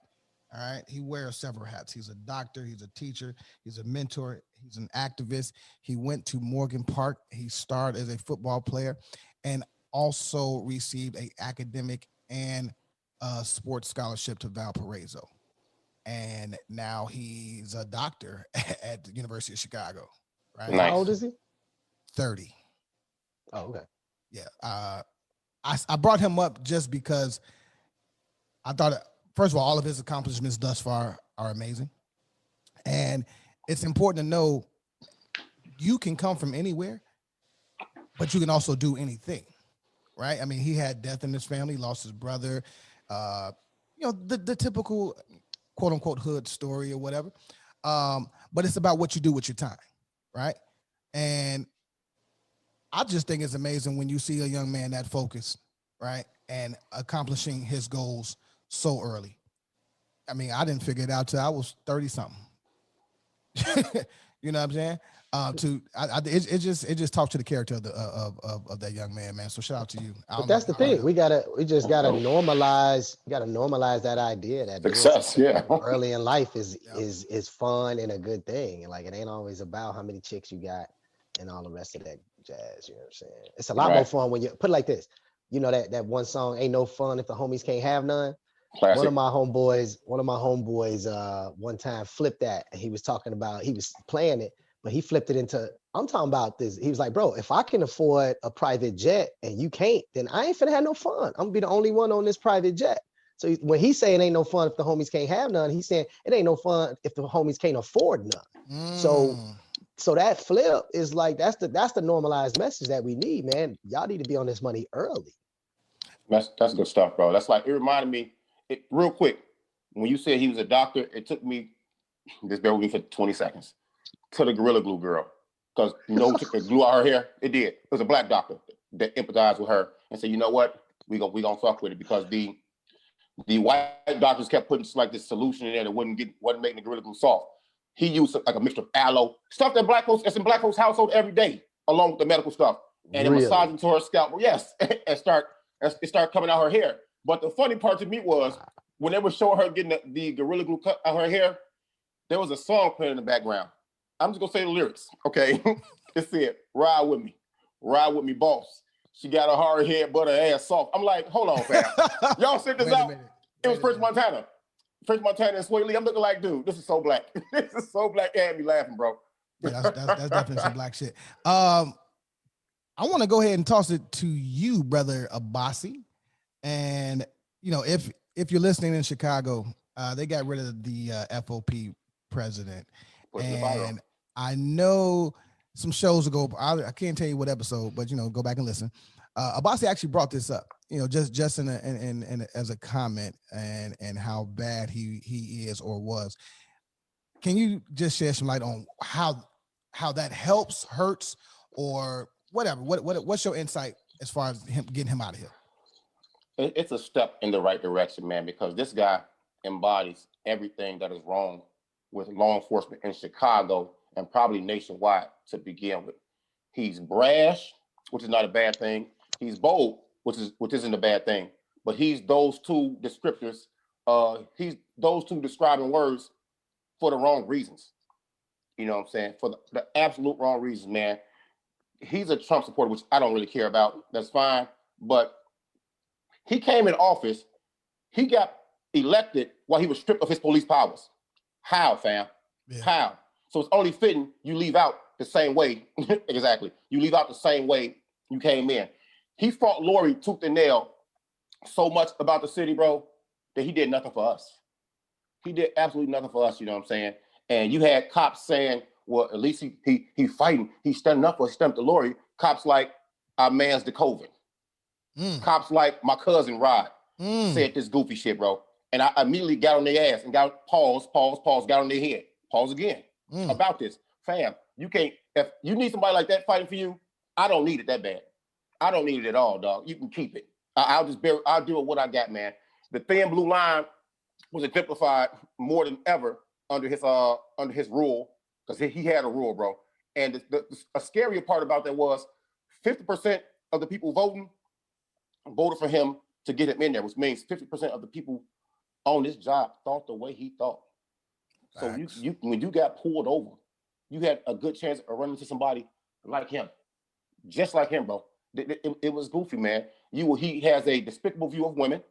Speaker 4: All right, he wears several hats. He's a doctor, he's a teacher, he's a mentor, he's an activist. He went to Morgan Park. He starred as a football player, and also received a academic and sports scholarship to Valparaiso. And now he's a doctor at the University of Chicago. Right?
Speaker 2: Nice.
Speaker 7: How old is he?
Speaker 4: 30.
Speaker 7: Oh, okay.
Speaker 4: Yeah. I brought him up just because I thought, first of all of his accomplishments thus far are amazing. And it's important to know you can come from anywhere, but you can also do anything, right? I mean, he had death in his family, lost his brother, the typical quote unquote hood story or whatever. But it's about what you do with your time, right? And I just think it's amazing when you see a young man that focused, right, and accomplishing his goals so early. I mean, I didn't figure it out till I was 30 something. You know what I'm saying? It just talks to the character of that young man. So shout out to you.
Speaker 7: But that's the thing. We just gotta normalize. You gotta normalize that idea that
Speaker 2: success,
Speaker 7: early in life is fun and a good thing. And like it ain't always about how many chicks you got and all the rest of that jazz. You know what I'm saying? It's a lot more fun when you put it like this. You know that one song, "Ain't No Fun If the Homies Can't Have None."
Speaker 2: Classic.
Speaker 7: One of my homeboys one time flipped that, and he was talking about, he was playing it, but he flipped it into, I'm talking about this. He was like, bro, if I can afford a private jet and you can't, then I ain't finna have no fun. I'm gonna be the only one on this private jet. So when he's saying ain't no fun if the homies can't have none, he's saying it ain't no fun if the homies can't afford none. So that flip is like, that's the normalized message that we need, man. Y'all need to be on this money early.
Speaker 2: That's good stuff, bro. That's like, it reminded me, real quick, when you said he was a doctor, it took me, just bear with me for 20 seconds, to the Gorilla Glue girl. Because who took the glue out her hair? It did. It was a black doctor that empathized with her and said, you know what? We gonna fuck with it, because the white doctors kept putting like this solution in there that wasn't making the Gorilla Glue soft. He used like a mixture of aloe, stuff that that's in black folks' household every day, along with the medical stuff. And
Speaker 7: Really?
Speaker 2: it massaged into her scalp. Yes, and it started coming out her hair. But the funny part to me was when they were showing her getting the Gorilla Glue cut out her hair, there was a song playing in the background. I'm just gonna say the lyrics, okay? It said, ride with me, boss. She got a hard head, but her ass soft. I'm like, hold on, fam. Y'all sent this out. It was French Montana. French Montana and Sway Lee. I'm looking like, dude, this is so black. This is so black. It had me laughing, bro.
Speaker 4: Yeah, that's definitely some black shit. I want to go ahead and toss it to you, brother Abasi. And if you're listening in Chicago, they got rid of the FOP president, and I know some shows ago. I can't tell you what episode, but go back and listen. Abasi actually brought this up, just in as a comment and how bad he is or was. Can you just shed some light on how that helps, hurts, or whatever? What's your insight as far as getting him out of here?
Speaker 2: It's a step in the right direction, man, because this guy embodies everything that is wrong with law enforcement in Chicago and probably nationwide to begin with. He's brash, which is not a bad thing. He's bold, which isn't a bad thing. But he's those two descriptors. He's those two describing words for the wrong reasons. You know what I'm saying? For the absolute wrong reasons, man. He's a Trump supporter, which I don't really care about. That's fine. But he came in office. He got elected while he was stripped of his police powers. How, fam? Yeah. How? So it's only fitting you leave out the same way. Exactly. You leave out the same way you came in. He fought Lori tooth and nail so much about the city, bro, that he did nothing for us. He did absolutely nothing for us, you know what I'm saying? And you had cops saying, well, at least he fighting. He's standing up for to Lori. Cops like, our man's the COVID. Cops like, my cousin Rod said this goofy shit, bro. And I immediately got on their ass and got pause, got on their head. Pause again about this. Fam, you can't, if you need somebody like that fighting for you, I don't need it that bad. I don't need it at all, dog. You can keep it. I'll deal with what I got, man. The thin blue line was exemplified more than ever under his rule, because he had a rule, bro. And a scarier part about that was 50% of the people voted for him to get him in there, which means 50% of the people on this job thought the way he thought. So you when you got pulled over, you had a good chance of running into somebody like him, just like him, bro. It was goofy, man. He has a despicable view of women.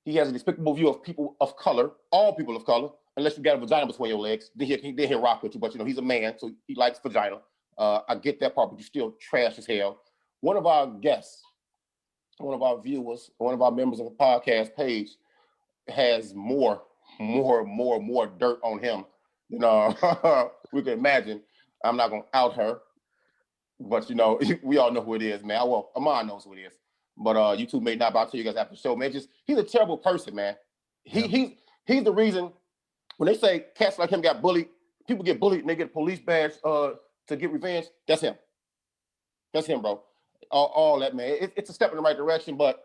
Speaker 2: He has a despicable view of people of color, all people of color, unless you got a vagina between your legs. Then he'll rock with you, but he's a man, so he likes vagina. I get that part, but you still trash as hell. One of our guests, one of our viewers, one of our members of the podcast page has more dirt on him than we can imagine. I'm not gonna out her, but we all know who it is, man. Well, Amon knows who it is, but you two may not. But I'll tell you guys after the show, man. He's a terrible person, man. He's the reason when they say cats like him got bullied, people get bullied and they get a police badge to get revenge. That's him. That's him, bro. All that, man. It's a step in the right direction, but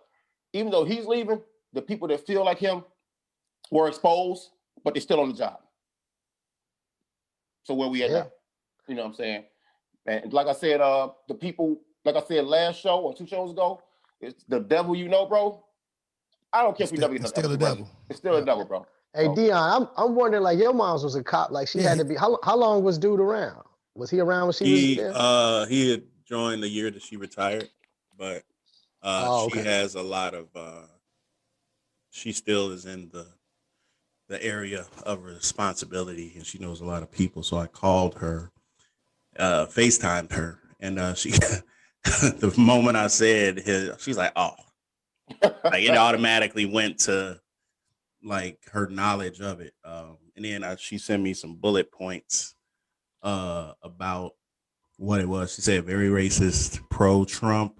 Speaker 2: even though he's leaving, the people that feel like him were exposed, but they're still on the job. So where we at now? You know what I'm saying? And like I said, the people, like I said last show or 2 shows ago, it's the devil, bro. I don't care if we never get
Speaker 4: still the devil.
Speaker 2: It's still the devil, bro.
Speaker 7: Hey, Dion, I'm wondering, like, your mom's was a cop, like she had to be. How long was dude around? Was he around when she was there?
Speaker 6: He had joined the year that she retired, but she has a lot of. She still is in the area of responsibility, and she knows a lot of people. So I called her, FaceTimed her, and she. The moment I said she's like, oh, like it automatically went to like her knowledge of it. And then she sent me some bullet points about what it was. She said very racist, pro-Trump,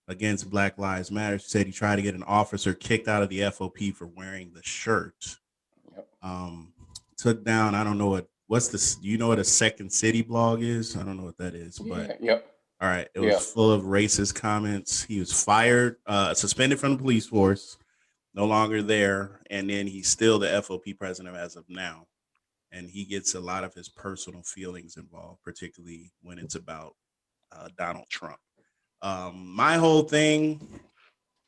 Speaker 6: against Black Lives Matter. She said he tried to get an officer kicked out of the FOP for wearing the shirt. Took down, I don't know what's this, do you know what a Second City blog is? I don't know what that is, but all right. It was full of racist comments. He was fired, suspended from the police force, no longer there. And then he's still the FOP president as of now. And he gets a lot of his personal feelings involved, particularly when it's about Donald Trump. My whole thing,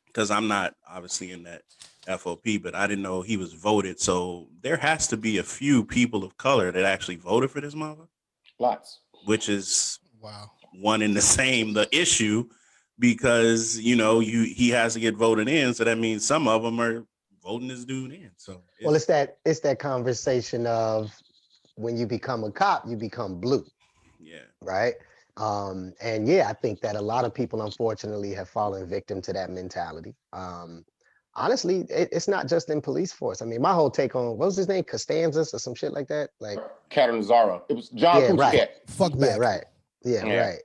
Speaker 6: because I'm not obviously in that FOP, but I didn't know he was voted. So there has to be a few people of color that actually voted for this mother.
Speaker 2: Lots.
Speaker 6: Which is one and the same, the issue, because, he has to get voted in. So that means some of them are voting this dude in. So
Speaker 7: it's that conversation of when you become a cop, you become blue.
Speaker 6: Yeah.
Speaker 7: Right. And I think that a lot of people, unfortunately, have fallen victim to that mentality. Honestly, it's not just in police force. I mean, my whole take on, what was his name? Costanzas or some shit like that? Like
Speaker 2: Catanzaro. It was John Pussycat.
Speaker 4: Fuck back.
Speaker 7: Right. Right.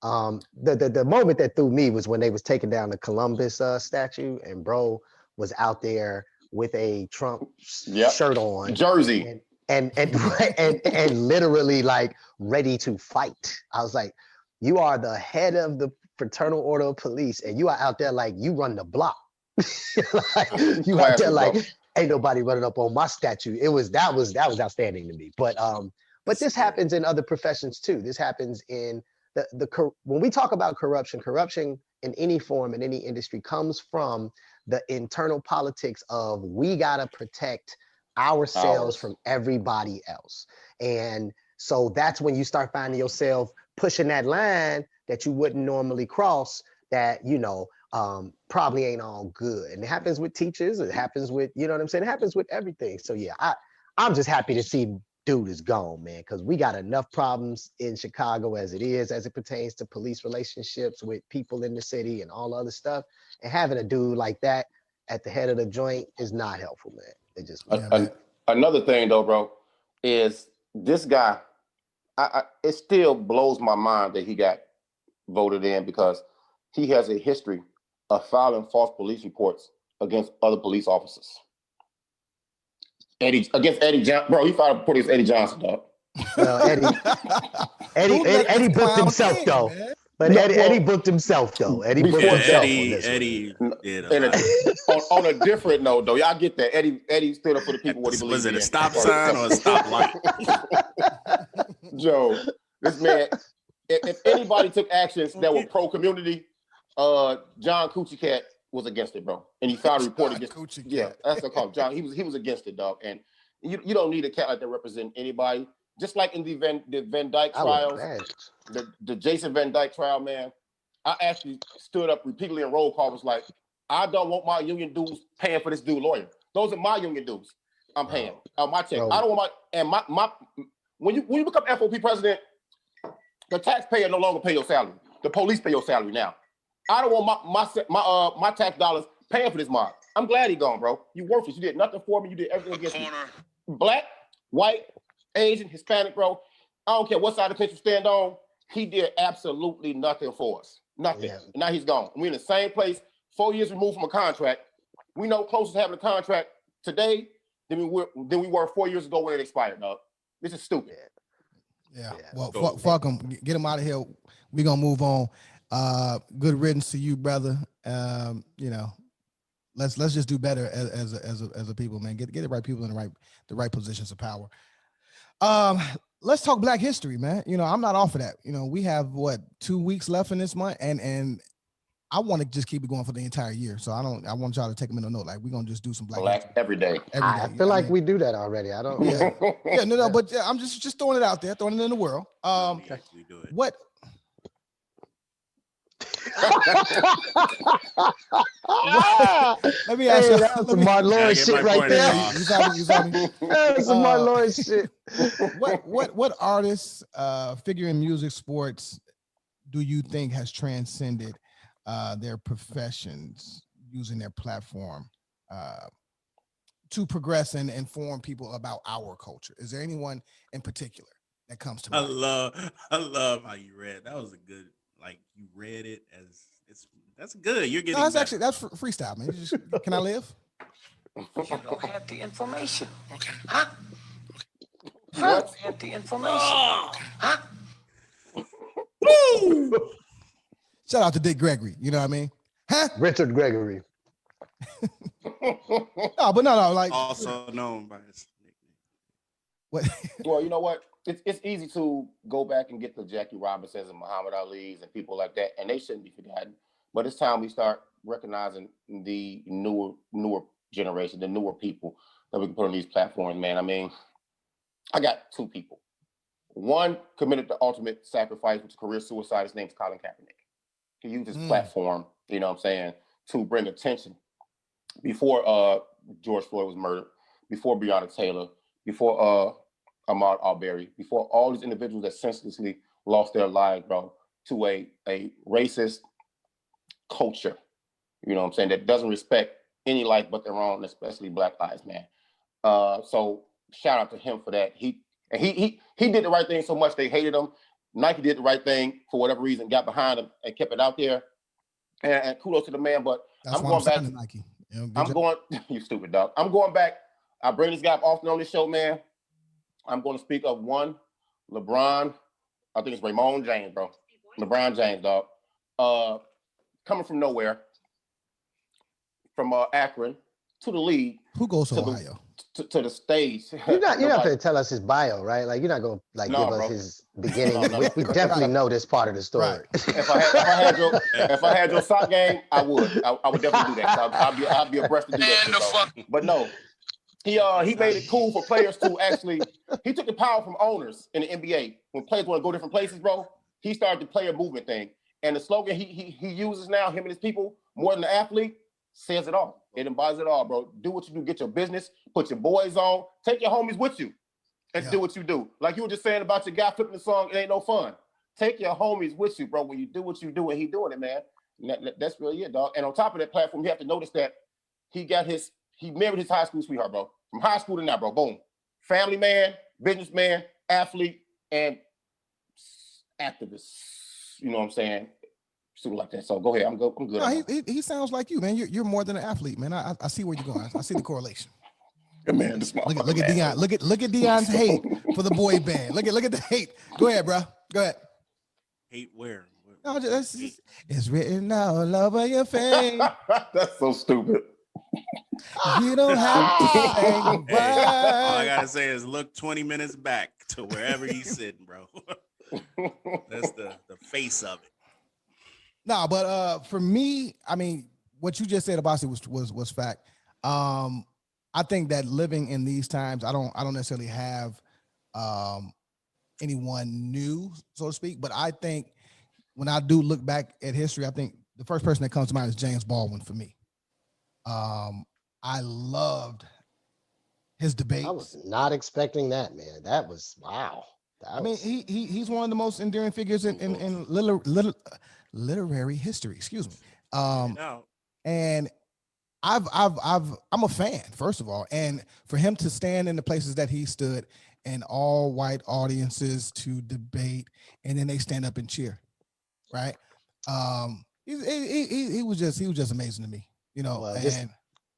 Speaker 7: The moment that threw me was when they was taking down the Columbus statue, and bro was out there with a Trump shirt on,
Speaker 2: jersey,
Speaker 7: and literally like ready to fight. I was like, you are the head of the Fraternal Order of Police, and you are out there like you run the block. Like, you out there like ain't nobody running up on my statue. That was outstanding to me. But this happens in other professions too. This happens in when we talk about corruption in any form, in any industry, comes from the internal politics of we gotta protect ourselves from everybody else. And so that's when you start finding yourself pushing that line that you wouldn't normally cross, that probably ain't all good. And it happens with teachers, it happens with, you know what I'm saying? It happens with everything. So I'm just happy to see dude is gone, man, because we got enough problems in Chicago as it is, as it pertains to police relationships with people in the city and all other stuff. And having a dude like that at the head of the joint is not helpful, man. It just
Speaker 2: another thing though, bro, is this guy. It still blows my mind that he got voted in, because he has a history of filing false police reports against other police officers. Eddie Johnson, bro. He filed a report against Eddie Johnson, dog.
Speaker 7: Eddie booked himself though. Man. But Eddie booked himself though. Eddie booked himself.
Speaker 6: Eddie did
Speaker 2: on a different note though. Y'all get that. Eddie stood up for the people. What he believes in.
Speaker 6: Was it a stop sign or a stop light?
Speaker 2: Joe, this man. If anybody took actions that were pro community, John Coochie Cat was against it, bro. And he filed a report against. Yeah, that's what I call him. John. He was against it, dog. And you don't need a cat like that represent anybody. Just like in the Van Dyke trials, the Jason Van Dyke trial, man. I actually stood up repeatedly in roll call, was like, I don't want my union dues paying for this dude lawyer. Those are my union dues. I'm paying my check. I don't want my when you become FOP president, the taxpayer no longer pay your salary. The police pay your salary now. I don't want my tax dollars paying for this mob. I'm glad he gone, bro. You worthless. You did nothing for me. You did everything against me. Black, white, Asian, Hispanic, bro. I don't care what side of the fence you stand on. He did absolutely nothing for us. Nothing. Yeah. And now he's gone. We're in the same place, 4 years removed from a contract. We know closest having a contract today than we were 4 years ago when it expired, dog. This is stupid.
Speaker 4: Yeah. Well, fuck him. Get him out of here. We're gonna move on. Good riddance to you, brother. Let's just do better as a people, man. Get the right people in the right positions of power. Let's talk Black history, man. I'm not off of that. We have 2 weeks left in this month, and I want to just keep it going for the entire year. So I want y'all to take a mental note. Like, we're gonna just do some Black
Speaker 2: every day.
Speaker 7: I feel like we do that already. I don't.
Speaker 4: Yeah. No. But I'm just throwing it out there, throwing it in the world. What? Let me ask you.
Speaker 7: That was some Martin Lawrence shit right there.
Speaker 4: You saw me.
Speaker 7: That was some Martin Lawrence shit.
Speaker 4: What artists, figure in music, sports, do you think has transcended their professions, using their platform to progress and inform people about our culture? Is there anyone in particular that comes to mind?
Speaker 6: I love how you read. That was a good. Like, you read it as that's good. You're getting.
Speaker 4: No, that's freestyle, man. Can I live?
Speaker 3: You don't have the information.
Speaker 5: Okay.
Speaker 3: Huh? You don't have the information. Huh?
Speaker 4: Shout out to Dick Gregory. You know what I mean? Huh?
Speaker 7: Richard Gregory.
Speaker 4: No. Like,
Speaker 6: also known by his nickname.
Speaker 4: What?
Speaker 2: Well, you know what? It's easy to go back and get the Jackie Robinsons and Muhammad Ali's and people like that, and they shouldn't be forgotten. But it's time we start recognizing the newer generation, the newer people that we can put on these platforms, man. I mean, I got two people. One committed the ultimate sacrifice, which is career suicide. His name's Colin Kaepernick. He used his platform, to bring attention before George Floyd was murdered, before Breonna Taylor, before Ahmaud Arbery, before all these individuals that senselessly lost their lives, bro, to a racist culture, that doesn't respect any life but their own, especially Black lives, man. So shout out to him for that. He did the right thing so much they hated him. Nike did the right thing for whatever reason, got behind him and kept it out there. And kudos to the man, but I'm going back to Nike. You stupid dog. I'm going back. I bring this guy up often on this show, man. I'm going to speak of one, LeBron. I think it's Raymond James, bro. LeBron James, dog. Coming from nowhere, from Akron to the league.
Speaker 4: Who goes to Ohio?
Speaker 2: To the stage.
Speaker 7: You're not going to tell us his bio, right? Like, you're not going to give us his beginning. We definitely know this part of the story.
Speaker 2: Right. If I had your sock game, I would. I would definitely do that. So I'll be abreast to do that. But no. He made it cool for players to actually. He took the power from owners in the NBA. When players want to go different places, bro, he started the player movement thing. And the slogan he uses now, him and his people, more than the athlete, says it all. It embodies it all, bro. Do what you do. Get your business. Put your boys on. Take your homies with you, and do what you do. Like you were just saying about your guy flipping the song. It ain't no fun. Take your homies with you, bro. When you do what you do, and he doing it, man. That's really it, dog. And on top of that platform, you have to notice that he married his high school sweetheart, bro. From high school to now, bro. Boom. Family man, businessman, athlete, and activist. You know what I'm saying? Something like that. So go ahead. I'm good.
Speaker 4: No, he sounds like you, man. You're more than an athlete, man. I see where you're going. I see the correlation.
Speaker 2: Good man. This
Speaker 4: look at Dion. Look at Dion's hate for the boy band. Look at the hate. Go ahead, bro. Go ahead.
Speaker 6: Hate where?
Speaker 4: No, it's written all over your face.
Speaker 2: That's so stupid.
Speaker 4: You don't have to say a word.
Speaker 6: All I gotta say is look 20 minutes back to wherever he's sitting, bro. That's the face of it.
Speaker 4: No, but for me, I mean, what you just said about it was fact. I think that living in these times, I don't necessarily have anyone new, so to speak, but I think when I do look back at history, I think the first person that comes to mind is James Baldwin for me. I loved his debates.
Speaker 7: I was not expecting that, man. That was wow.
Speaker 4: He's one of the most enduring figures in literary history. Excuse me. And I'm a fan, first of all, and for him to stand in the places that he stood and all white audiences to debate, and then they stand up and cheer, right? He was just amazing to me, you know.
Speaker 7: Well,
Speaker 4: and
Speaker 7: just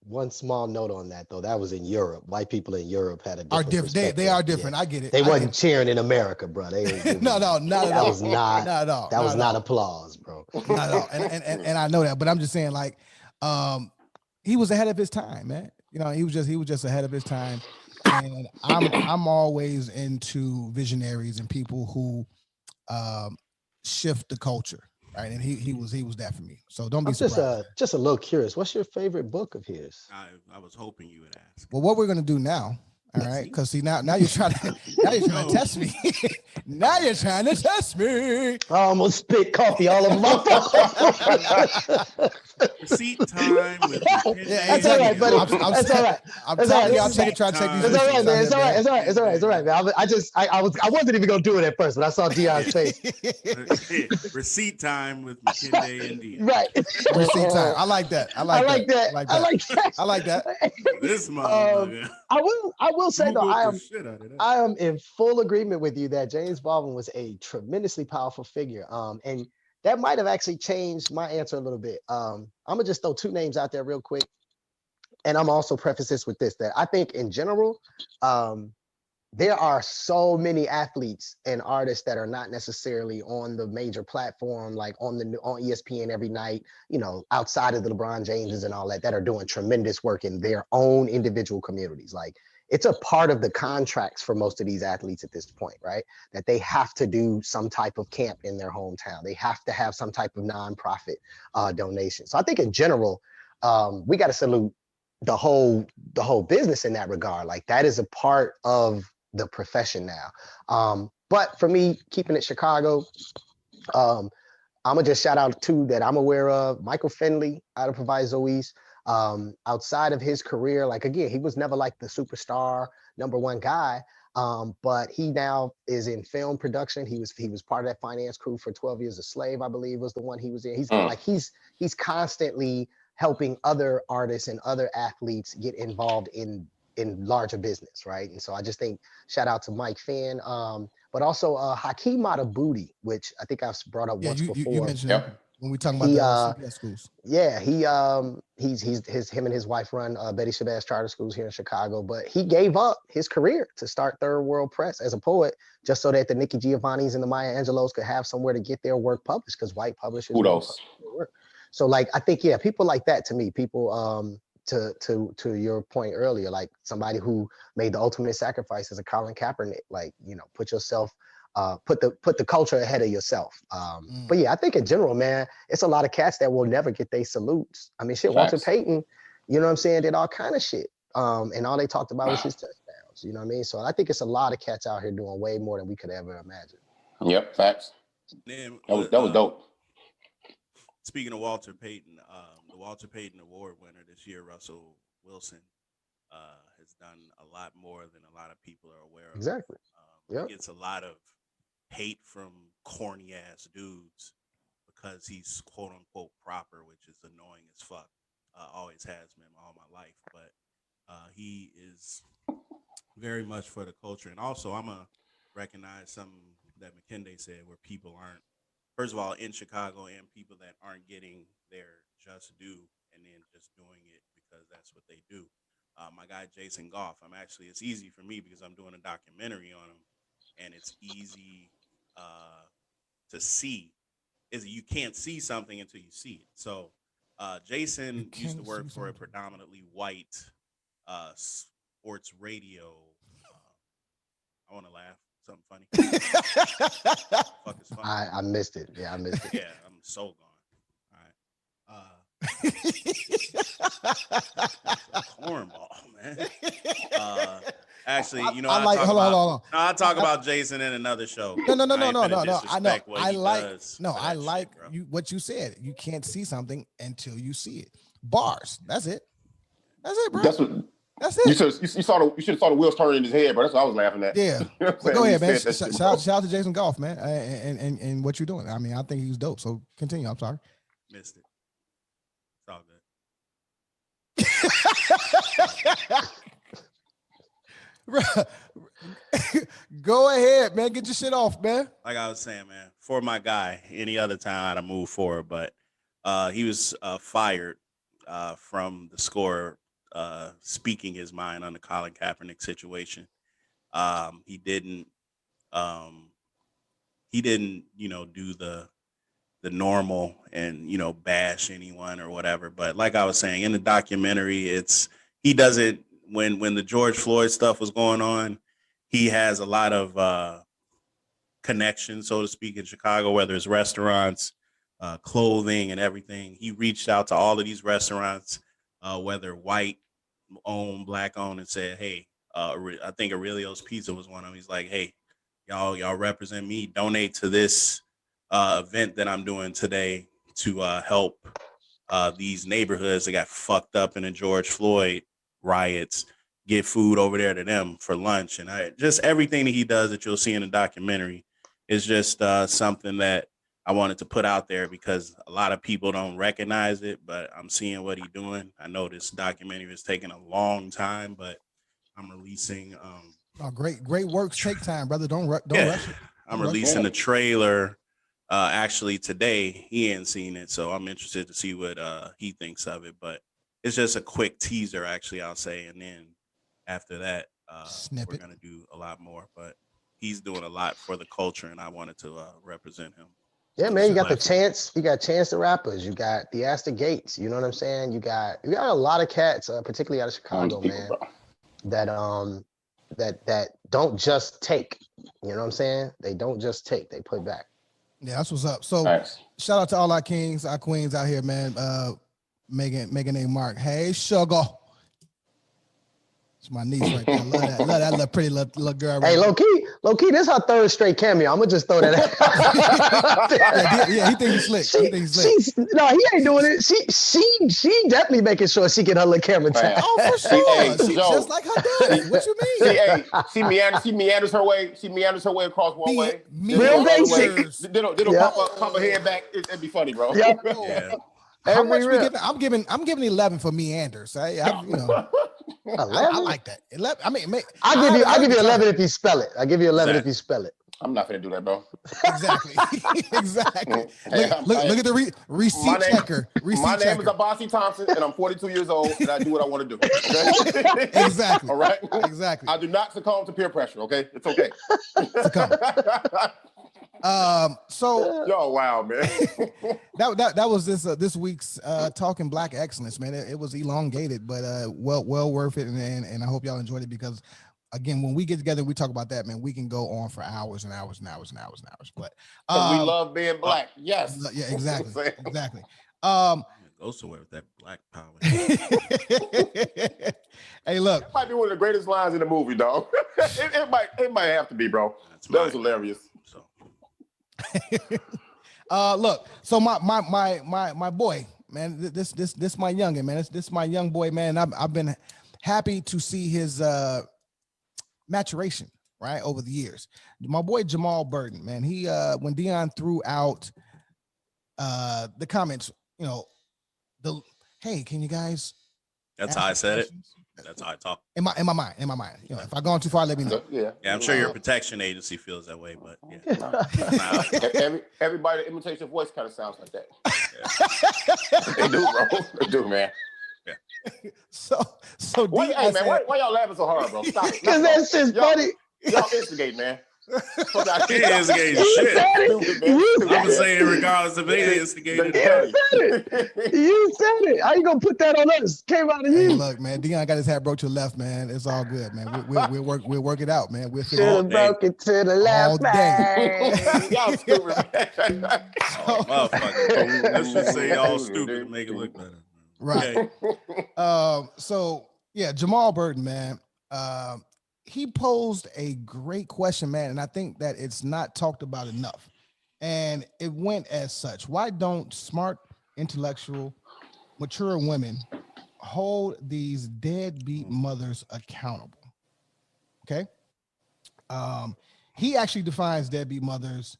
Speaker 7: one small note on that though, that was in Europe. White people in Europe had a
Speaker 4: are
Speaker 7: different
Speaker 4: different. They are different.
Speaker 7: Yeah.
Speaker 4: I get it.
Speaker 7: They wasn't cheering in America, bro. They
Speaker 4: no, not at all.
Speaker 7: That was not applause, bro.
Speaker 4: Not at all. And I know that, but I'm just saying, like, he was ahead of his time, man. You know, he was just ahead of his time. And I'm always into visionaries and people who shift the culture, right? And he was that for me. So don't be surprised.
Speaker 7: Just a little curious. What's your favorite book of his?
Speaker 6: I was hoping you would ask.
Speaker 4: Well, what we're gonna do now, all right? Because see now you're trying to test me. Now you're trying to test me.
Speaker 7: I almost spit coffee all over my phone.
Speaker 6: Receipt time with
Speaker 7: That's all right, buddy. That's all right.
Speaker 4: I'm telling y'all, try to take these.
Speaker 7: It's all right, man. It's all right, man. I wasn't even gonna do it at first, but I saw Dion's face.
Speaker 6: Receipt time with McKinday and Dion.
Speaker 7: Right.
Speaker 4: Receipt time. I like that. I like that.
Speaker 6: This motherfucker.
Speaker 7: I will say though, I am in full agreement with you that James Baldwin was a tremendously powerful figure. And that might have actually changed my answer a little bit. I'm gonna just throw two names out there real quick. And I'm also preface this with this, that I think in general, there are so many athletes and artists that are not necessarily on the major platform, like on ESPN every night, you know, outside of the LeBron Jameses and all that are doing tremendous work in their own individual communities. Like, it's a part of the contracts for most of these athletes at this point, right? That they have to do some type of camp in their hometown. They have to have some type of nonprofit donation. So I think in general, we got to salute the whole business in that regard. Like, that is a part of the profession now. But for me, keeping it Chicago, I'm gonna just shout out two that I'm aware of. Michael Finley out of Proviso East. Outside of his career, like, again, he was never like the superstar #1 guy, but he now is in film production. He was part of that finance crew for 12 Years a Slave, I believe was the one he was in. He's constantly helping other artists and other athletes get involved in larger business, right? And so I just think shout out to Mike Finn, but also Hakeem Matabuti, which I think I've brought up once before.
Speaker 4: You mentioned him when we talking about the CPS schools.
Speaker 7: Yeah, him and his wife run Betty Shabazz charter schools here in Chicago, but he gave up his career to start Third World Press as a poet, just so that the Nikki Giovannis and the Maya Angelos could have somewhere to get their work published, because white publishers.
Speaker 2: Kudos.
Speaker 7: So, like, I think, yeah, people like that, to me, people to your point earlier, like somebody who made the ultimate sacrifice as a Colin Kaepernick, like, you know, put the culture ahead of yourself. But yeah, I think in general, man, it's a lot of cats that will never get their salutes. I mean, shit, Walter Payton, you know what I'm saying, did all kind of shit. And all they talked about was his touchdowns, you know what I mean? So I think it's a lot of cats out here doing way more than we could ever imagine.
Speaker 2: Yep, facts.
Speaker 6: Man,
Speaker 2: that was dope.
Speaker 6: Speaking of Walter Payton, the Walter Payton Award winner this year, Russell Wilson, has done a lot more than a lot of people are aware of.
Speaker 7: Exactly.
Speaker 6: He gets a lot of hate from corny ass dudes because he's quote unquote proper, which is annoying as fuck. Always has been all my life, but he is very much for the culture. And also, I'm gonna recognize something that McKinday said, where people aren't, first of all, in Chicago, and people that aren't getting their just due and then just doing it because that's what they do. My guy Jason Goff, it's easy for me because I'm doing a documentary on him, and it's easy to see is you can't see something until you see it. So Jason used to work for a predominantly white sports radio. I want to laugh. Something funny. Fuck is funny.
Speaker 7: I missed it. Yeah, I missed it.
Speaker 6: Yeah, I'm so gone. Cornball, man. Actually, you know, I'll talk about Jason in another show.
Speaker 4: No. I know. I like you. What you said. You can't see something until you see it. Bars. That's it. That's it, bro. That's it.
Speaker 2: You should have saw the wheels turning in his head, bro. That's what I was laughing at.
Speaker 4: Yeah. Go ahead, man. Shout out to Jason Goff, man, and what you're doing. I mean, I think he's dope. So continue. I'm sorry.
Speaker 6: Missed it. It's all
Speaker 4: good. Go ahead, man. Get your shit off, man.
Speaker 6: Like I was saying, man, for my guy, any other time I'd have moved forward, but he was fired from the score, speaking his mind on the Colin Kaepernick situation. He didn't, you know, do the normal and, you know, bash anyone or whatever. But like I was saying in the documentary, he doesn't, when the George Floyd stuff was going on, he has a lot of connections, so to speak, in Chicago, whether it's restaurants, clothing and everything. He reached out to all of these restaurants, whether white owned, black owned, and said, hey, I think Aurelio's Pizza was one of them. He's like, hey, y'all represent me, donate to this event that I'm doing today to help these neighborhoods that got fucked up in the George Floyd riots, get food over there to them for lunch. And just everything that he does that you'll see in the documentary is just something that I wanted to put out there because a lot of people don't recognize it, but I'm seeing what he's doing. I know this documentary is taking a long time, but I'm releasing.
Speaker 4: Great works take time, brother. Don't rush it.
Speaker 6: I'm releasing the trailer actually today. He ain't seen it, so I'm interested to see what he thinks of it. But it's just a quick teaser, actually, I'll say, and then after that, we're gonna do a lot more. But he's doing a lot for the culture, and I wanted to represent him.
Speaker 7: Yeah, man, you got Chance the Rappers, you got the Astor Gates, you know what I'm saying? You got a lot of cats, particularly out of Chicago, man, that don't just take, you know what I'm saying? They don't just take, they put back.
Speaker 4: Yeah, that's what's up. So shout out to all our kings, our queens out here, man. Megan A. Mark. Hey, sugar. It's my niece right there. Love that little pretty little girl. Right
Speaker 7: hey, low key, this her third straight cameo. I'm gonna just throw that out.
Speaker 4: yeah, he thinks he's slick.
Speaker 7: No, he ain't doing it. She definitely making sure she get her little camera time.
Speaker 4: Oh, for sure. She just like her daddy. What you mean?
Speaker 2: She meanders her way. She meanders her way across one way.
Speaker 7: Real basic.
Speaker 2: They don't pop her head back. It'd be funny, bro.
Speaker 7: Yeah.
Speaker 4: How much we giving? I'm giving 11 for meanders. I like that. 11. I mean,
Speaker 7: I'll give you 11 if you spell it. I'll give you 11 if you spell it.
Speaker 2: I'm not gonna do that, bro.
Speaker 4: Exactly. Look at the receipt checker.
Speaker 2: My name is Abasi Thompson, and I'm 42 years old, and I do what I want to do. Okay?
Speaker 4: Exactly.
Speaker 2: All right.
Speaker 4: Exactly.
Speaker 2: I do not succumb to peer pressure. Okay, it's okay.
Speaker 4: So
Speaker 2: yo, wow, man.
Speaker 4: that was this week's Talking Black Excellence, man. It was elongated, but well worth it, and I hope y'all enjoyed it because again, when we get together, we talk about that, man. We can go on for hours and hours and hours and hours and hours. But
Speaker 2: we love being black. Yes.
Speaker 4: Yeah, exactly.
Speaker 6: Go somewhere with that black power.
Speaker 4: Hey, look.
Speaker 2: That might be one of the greatest lines in the movie, dog. it might have to be, bro. That was hilarious.
Speaker 6: So.
Speaker 4: Look. So my boy, man. This my youngin, man. This my young boy, man. I've been happy to see his maturation, right, over the years. My boy Jamal Burton, man. He when Dion threw out the comments, you know, hey, can you guys?
Speaker 6: That's how I said it. That's how I talk.
Speaker 4: In my mind. You know, if I gone too far, let me know.
Speaker 6: Yeah, I'm sure your protection agency feels that way, but yeah.
Speaker 2: Everybody that imitates your voice kind of sounds like that. Yeah. They do, bro. They do, man.
Speaker 4: Yeah. So
Speaker 2: why y'all laughing so hard, bro? Stop it.
Speaker 7: Because that's just funny.
Speaker 2: Y'all instigate, man. Fuck out
Speaker 6: He
Speaker 2: here.
Speaker 6: ain't instigating
Speaker 7: You
Speaker 6: shit.
Speaker 7: said it.
Speaker 2: Stupid, man.
Speaker 7: You
Speaker 2: Stupid,
Speaker 6: I'm
Speaker 2: man.
Speaker 6: saying regardless if they instigated it.
Speaker 7: You said it. You said it. How you gonna put that on us? Came out of
Speaker 4: Hey,
Speaker 7: you.
Speaker 4: look, man. Dion got his hat broke to the left, man. It's all good, man. We'll work it out, man. We'll figure it
Speaker 7: Should
Speaker 4: out.
Speaker 7: have broke it to the
Speaker 4: All
Speaker 7: left,
Speaker 4: day.
Speaker 7: man.
Speaker 2: Y'all stupid, man.
Speaker 6: Oh, motherfucker. Let's just say y'all stupid to make it look better.
Speaker 4: Right.
Speaker 6: Okay.
Speaker 4: So yeah, Jamal Burton, man. He posed a great question, man, and I think that it's not talked about enough. And it went as such: why don't smart, intellectual, mature women hold these deadbeat mothers accountable? Okay. He actually defines deadbeat mothers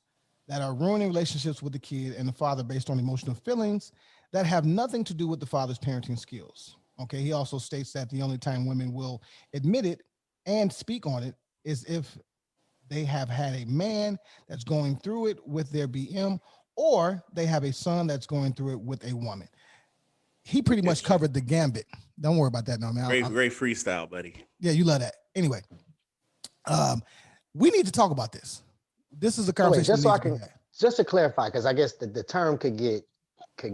Speaker 4: that are ruining relationships with the kid and the father based on emotional feelings that have nothing to do with the father's parenting skills. Okay. He also states that the only time women will admit it and speak on it is if they have had a man that's going through it with their BM, or they have a son that's going through it with a woman. He pretty much covered the gambit. Don't worry about that, no, man.
Speaker 6: Great freestyle, buddy.
Speaker 4: Yeah, you love that. Anyway, we need to talk about this. This is a conversation.
Speaker 7: Just to clarify, because I guess the term could get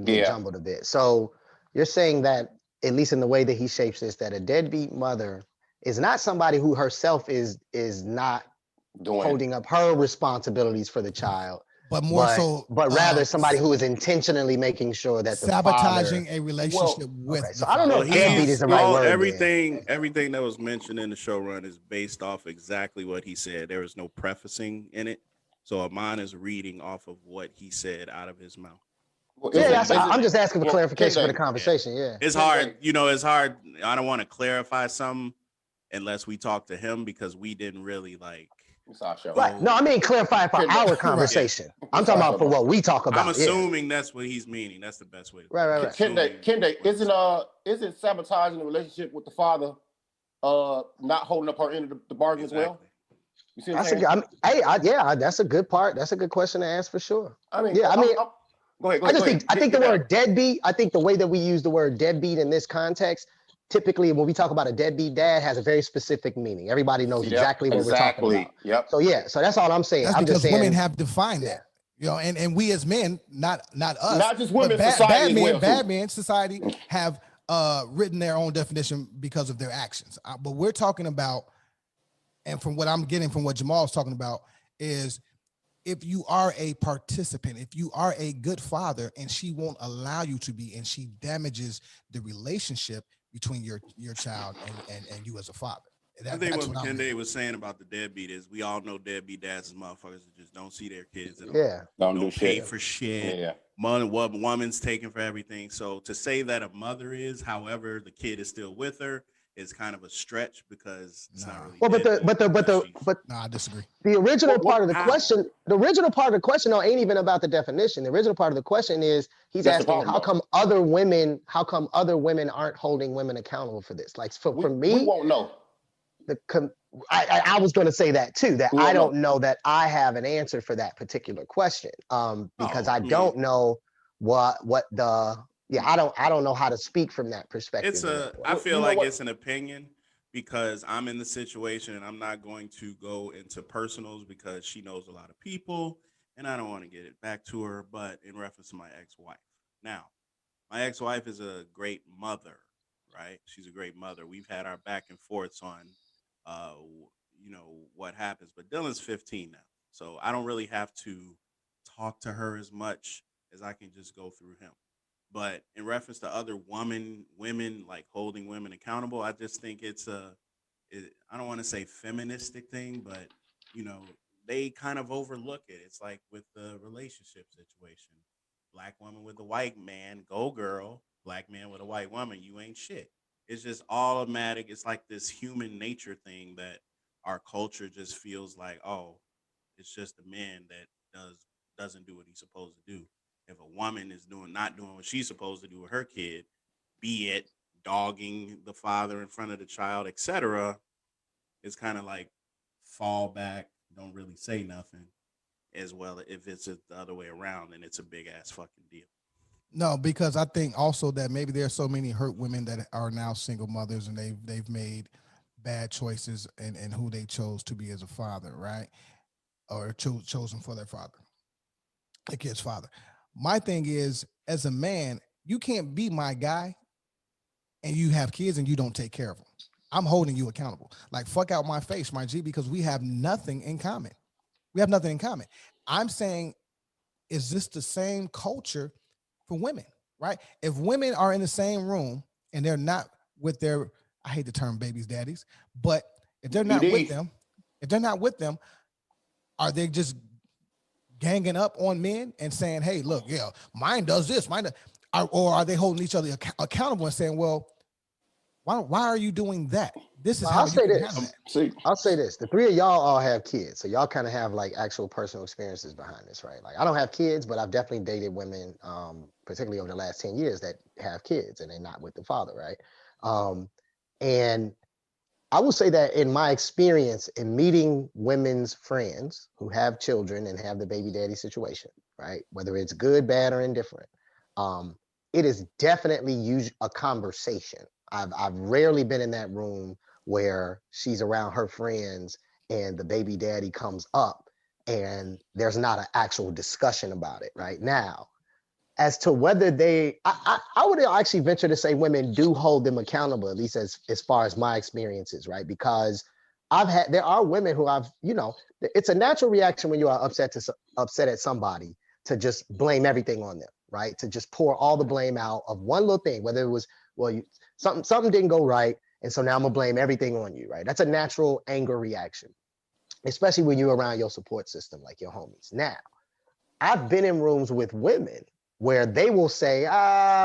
Speaker 7: jumbled a bit. So you're saying that, at least in the way that he shapes this, that a deadbeat mother is not somebody who herself is not holding up her responsibilities for the child, but rather somebody who is intentionally making sure that
Speaker 4: sabotaging a relationship with.
Speaker 7: Okay, so I don't know if deadbeat is the right word.
Speaker 6: Everything that was mentioned in the show run is based off exactly what he said. There is no prefacing in it, so mine is reading off of what he said out of his mouth.
Speaker 7: Well, I'm just asking for clarification for the conversation. Yeah,
Speaker 6: it's hard. It's hard. I don't want to clarify something unless we talk to him, because we didn't really like.
Speaker 2: It's our show.
Speaker 7: Right. No, I mean clarify for our conversation. I'm talking about for what we talk about.
Speaker 6: I'm assuming that's what he's meaning. That's the best way.
Speaker 7: Right.
Speaker 2: Kende, isn't sabotaging the relationship with the father not holding up her end of the bargain as well? You see what I'm saying?
Speaker 7: That's a good part. That's a good question to ask for sure.
Speaker 2: I mean,
Speaker 7: go ahead. I think the word deadbeat, I think the way that we use the word deadbeat in this context, typically when we talk about a deadbeat dad, has a very specific meaning. Everybody knows exactly what we're talking about.
Speaker 2: Yep.
Speaker 7: So that's all I'm saying.
Speaker 4: That's because women have defined that. You know, and we as men, not us,
Speaker 2: not just women, bad
Speaker 4: men society have written their own definition because of their actions. But we're talking about, and from what I'm getting from what Jamal's talking about, is if you are a participant, if you are a good father and she won't allow you to be, and she damages the relationship between your child and you as a father.
Speaker 6: I think what Kende was saying about the deadbeat is we all know deadbeat dads is motherfuckers that just don't see their kids at all.
Speaker 7: Yeah.
Speaker 6: Don't pay for shit. Yeah. Woman's taking for everything. So to say that a mother is, however, the kid is still with her, is kind of a stretch, because it's not really.
Speaker 7: Well,
Speaker 4: I disagree.
Speaker 7: The original part of the question, though, ain't even about the definition. The original part of the question is he's asking how come other women aren't holding women accountable for this? Like for me,
Speaker 2: we won't know.
Speaker 7: I was going to say that too. That I don't know that I have an answer for that particular question, because I don't know what the. Yeah, I don't know how to speak from that perspective.
Speaker 6: I feel like it's an opinion, because I'm in the situation and I'm not going to go into personals because she knows a lot of people and I don't want to get it back to her. But in reference to my ex-wife, now my ex-wife is a great mother, right? She's a great mother. We've had our back and forths on, what happens. But Dylan's 15 now, so I don't really have to talk to her as much as I can just go through him. But in reference to other women like holding women accountable, I just think I don't want to say feministic thing, but they kind of overlook it. It's like with the relationship situation, black woman with a white man, go girl. Black man with a white woman, you ain't shit. It's just automatic. It's like this human nature thing that our culture just feels like, oh, it's just a man that doesn't do what he's supposed to do. If a woman is not doing what she's supposed to do with her kid, be it dogging the father in front of the child, etc., it's kind of like fall back, don't really say nothing. As well, if it's the other way around, then it's a big ass fucking deal.
Speaker 4: No, because I think also that maybe there are so many hurt women that are now single mothers and they've made bad choices in who they chose to be as a father, right? or chosen for their father, the kid's father. My thing is, as a man, you can't be my guy and you have kids and you don't take care of them. I'm holding you accountable. Like, fuck out my face, my G, because we have nothing in common. We have nothing in common. I'm saying, is this the same culture for women, right? If women are in the same room and they're not with their, I hate the term babies, daddies, but if they're not with them, are they just ganging up on men and saying, hey, look, yeah, mine does this, or are they holding each other accountable and saying, well, why are you doing that? This is how you can handle that.
Speaker 7: I'll say this. The three of y'all all have kids. So y'all kind of have like actual personal experiences behind this, right? Like, I don't have kids, but I've definitely dated women, particularly over the last 10 years, that have kids and they're not with the father, right? And I will say that in my experience in meeting women's friends who have children and have the baby daddy situation, right? Whether it's good, bad, or indifferent, it is definitely a conversation. I've rarely been in that room where she's around her friends and the baby daddy comes up and there's not an actual discussion about it right now. As to whether I would actually venture to say women do hold them accountable, at least as far as my experiences, right? Because there are women who it's a natural reaction when you are upset at somebody to just blame everything on them, right? To just pour all the blame out of one little thing, whether it was, something didn't go right, and so now I'm gonna blame everything on you, right? That's a natural anger reaction, especially when you're around your support system, like your homies. Now, I've been in rooms with women where they will say,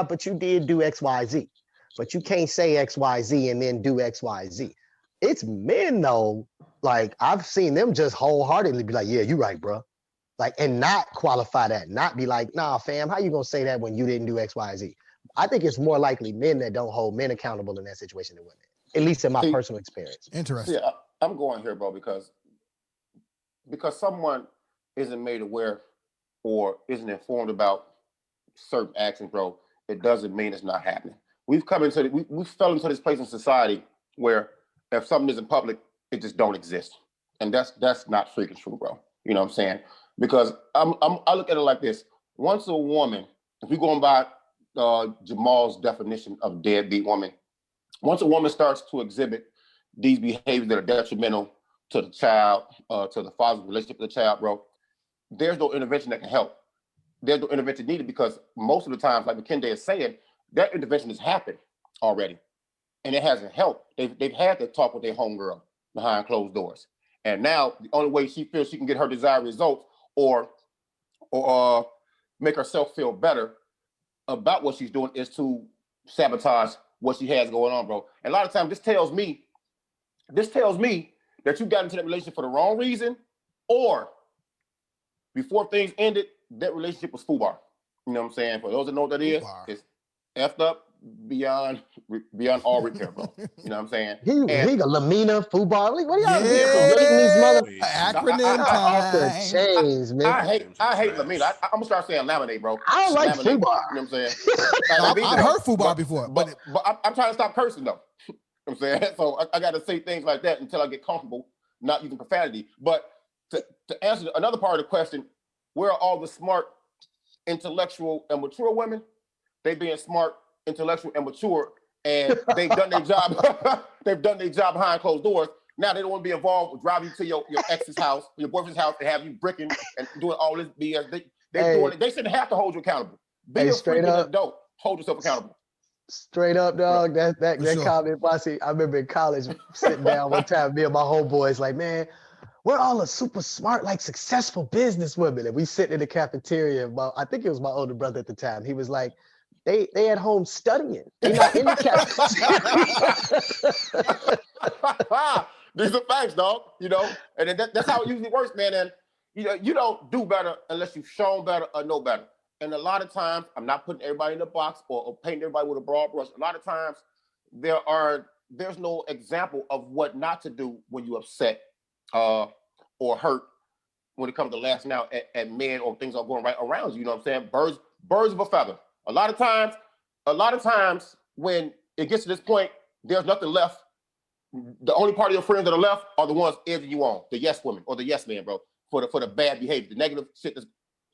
Speaker 7: but you did do X, Y, Z, but you can't say X, Y, Z and then do X, Y, Z. It's men though, like I've seen them just wholeheartedly be like, yeah, you're right, bro. Like, and not qualify that, not be like, nah, fam, how you gonna say that when you didn't do X, Y, Z? I think it's more likely men that don't hold men accountable in that situation than women, at least in my personal experience.
Speaker 4: Interesting.
Speaker 2: Yeah, I'm going here, bro, because someone isn't made aware or isn't informed about certain actions, bro, it doesn't mean it's not happening. We fell into this place in society where if something isn't public, it just don't exist. And that's not freaking true, bro. You know what I'm saying? Because I look at it like this. Once a woman, if we're going by Jamal's definition of deadbeat woman, once a woman starts to exhibit these behaviors that are detrimental to the child, to the father's relationship with the child, bro, there's no intervention that can help. There's no intervention needed because most of the times, like McKenday is saying, that intervention has happened already, and it hasn't helped. They've had to talk with their homegirl behind closed doors, and now the only way she feels she can get her desired results or make herself feel better about what she's doing is to sabotage what she has going on, bro. And a lot of times, this tells me that you got into that relationship for the wrong reason, or before things ended, that relationship was FOOBAR. You know what I'm saying? For those that know what that is, it's effed up beyond all repair, bro. You know what I'm saying?
Speaker 7: He got Lamina, FOOBAR. What are y'all getting these mother
Speaker 4: acronym time?
Speaker 7: Change, man.
Speaker 2: I hate Lamina. I'm gonna start saying laminate, bro.
Speaker 7: I don't like
Speaker 2: laminate,
Speaker 7: FOOBAR.
Speaker 2: You know what I'm saying?
Speaker 4: I've heard FOOBAR before,
Speaker 2: but I'm trying to stop cursing though. You know what I'm saying? So I got to say things like that until I get comfortable not using profanity. But to answer another part of the question, where are all the smart, intellectual, and mature women? They being smart, intellectual, and mature, and they've done their job. They've done their job behind closed doors. Now they don't want to be involved with driving you to your ex's house, your boyfriend's house, and have you bricking and doing all this BS. They shouldn't have to hold you accountable. Be a freaking adult. Hold yourself accountable.
Speaker 7: Straight up, dog.
Speaker 2: Right.
Speaker 7: That comment, Bossy. I remember in college sitting down one time, me and my homeboys like, man, we're all a super smart, like successful business women. And we sit in the cafeteria. I think it was my older brother at the time. He was like, they at home studying. They're not in the cafeteria.
Speaker 2: These are facts, dog. You know, and that's how it usually works, man. And you don't do better unless you've shown better or know better. And a lot of times, I'm not putting everybody in a box or painting everybody with a broad brush. A lot of times, there's no example of what not to do when you're upset or hurt when it comes to lashing out at men or things are going right around you. You know what I'm saying? Birds of a feather. A lot of times when it gets to this point, there's nothing left. The only part of your friends that are left are the ones edging you on, the yes women or the yes man, bro. for the bad behavior, the negative shit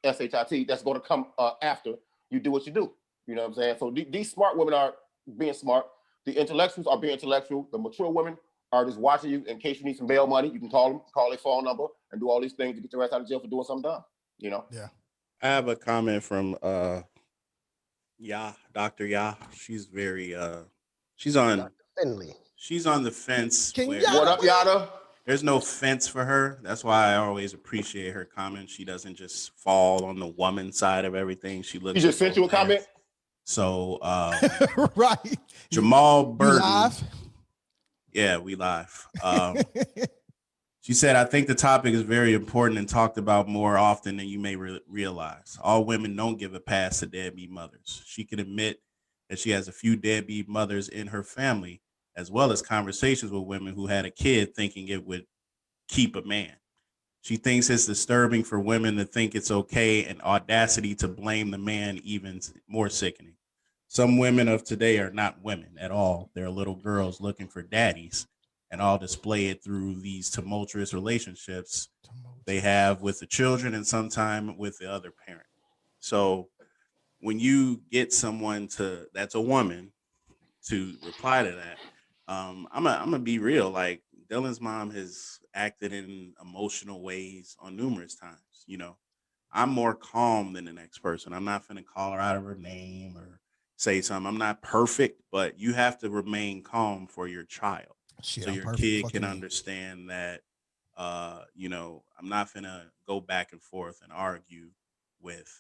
Speaker 2: that's SHIT that's going to come after you do what you do. You know what I'm saying? So these smart women are being smart. The intellectuals are being intellectual. The mature women are just watching you in case you need some bail money. You can call them, call their phone number, and do all these things to get your ass out of jail for doing something dumb. You know?
Speaker 4: Yeah.
Speaker 6: I have a comment from Dr. Ya. She's very she's on
Speaker 7: Finley.
Speaker 6: she's on the fence.
Speaker 4: Can
Speaker 6: where
Speaker 2: What up, Yada?
Speaker 6: There's no fence for her. That's why I always appreciate her comments. She doesn't just fall on the woman side of everything. She looks.
Speaker 2: She just sent you a comment?
Speaker 6: So
Speaker 4: Right.
Speaker 6: Jamal Burton.
Speaker 4: Live?
Speaker 6: Yeah, we live. She said, I think the topic is very important and talked about more often than you may realize. All women don't give a pass to deadbeat mothers. She can admit that she has a few deadbeat mothers in her family, as well as conversations with women who had a kid thinking it would keep a man. She thinks it's disturbing for women to think it's okay, and audacity to blame the man even more sickening. Some women of today are not women at all. They're little girls looking for daddies, and all display it through these tumultuous relationships they have with the children and sometimes with the other parent. So when you get someone that's a woman to reply to that, I'm gonna be real. Like, Dylan's mom has acted in emotional ways on numerous times. You know, I'm more calm than the next person. I'm not finna call her out of her name or say something. I'm not perfect, but you have to remain calm for your child.
Speaker 4: Shit,
Speaker 6: so
Speaker 4: I'm
Speaker 6: your
Speaker 4: perfect.
Speaker 6: kid
Speaker 4: Fuck
Speaker 6: can
Speaker 4: you.
Speaker 6: understand that, I'm not finna go back and forth and argue with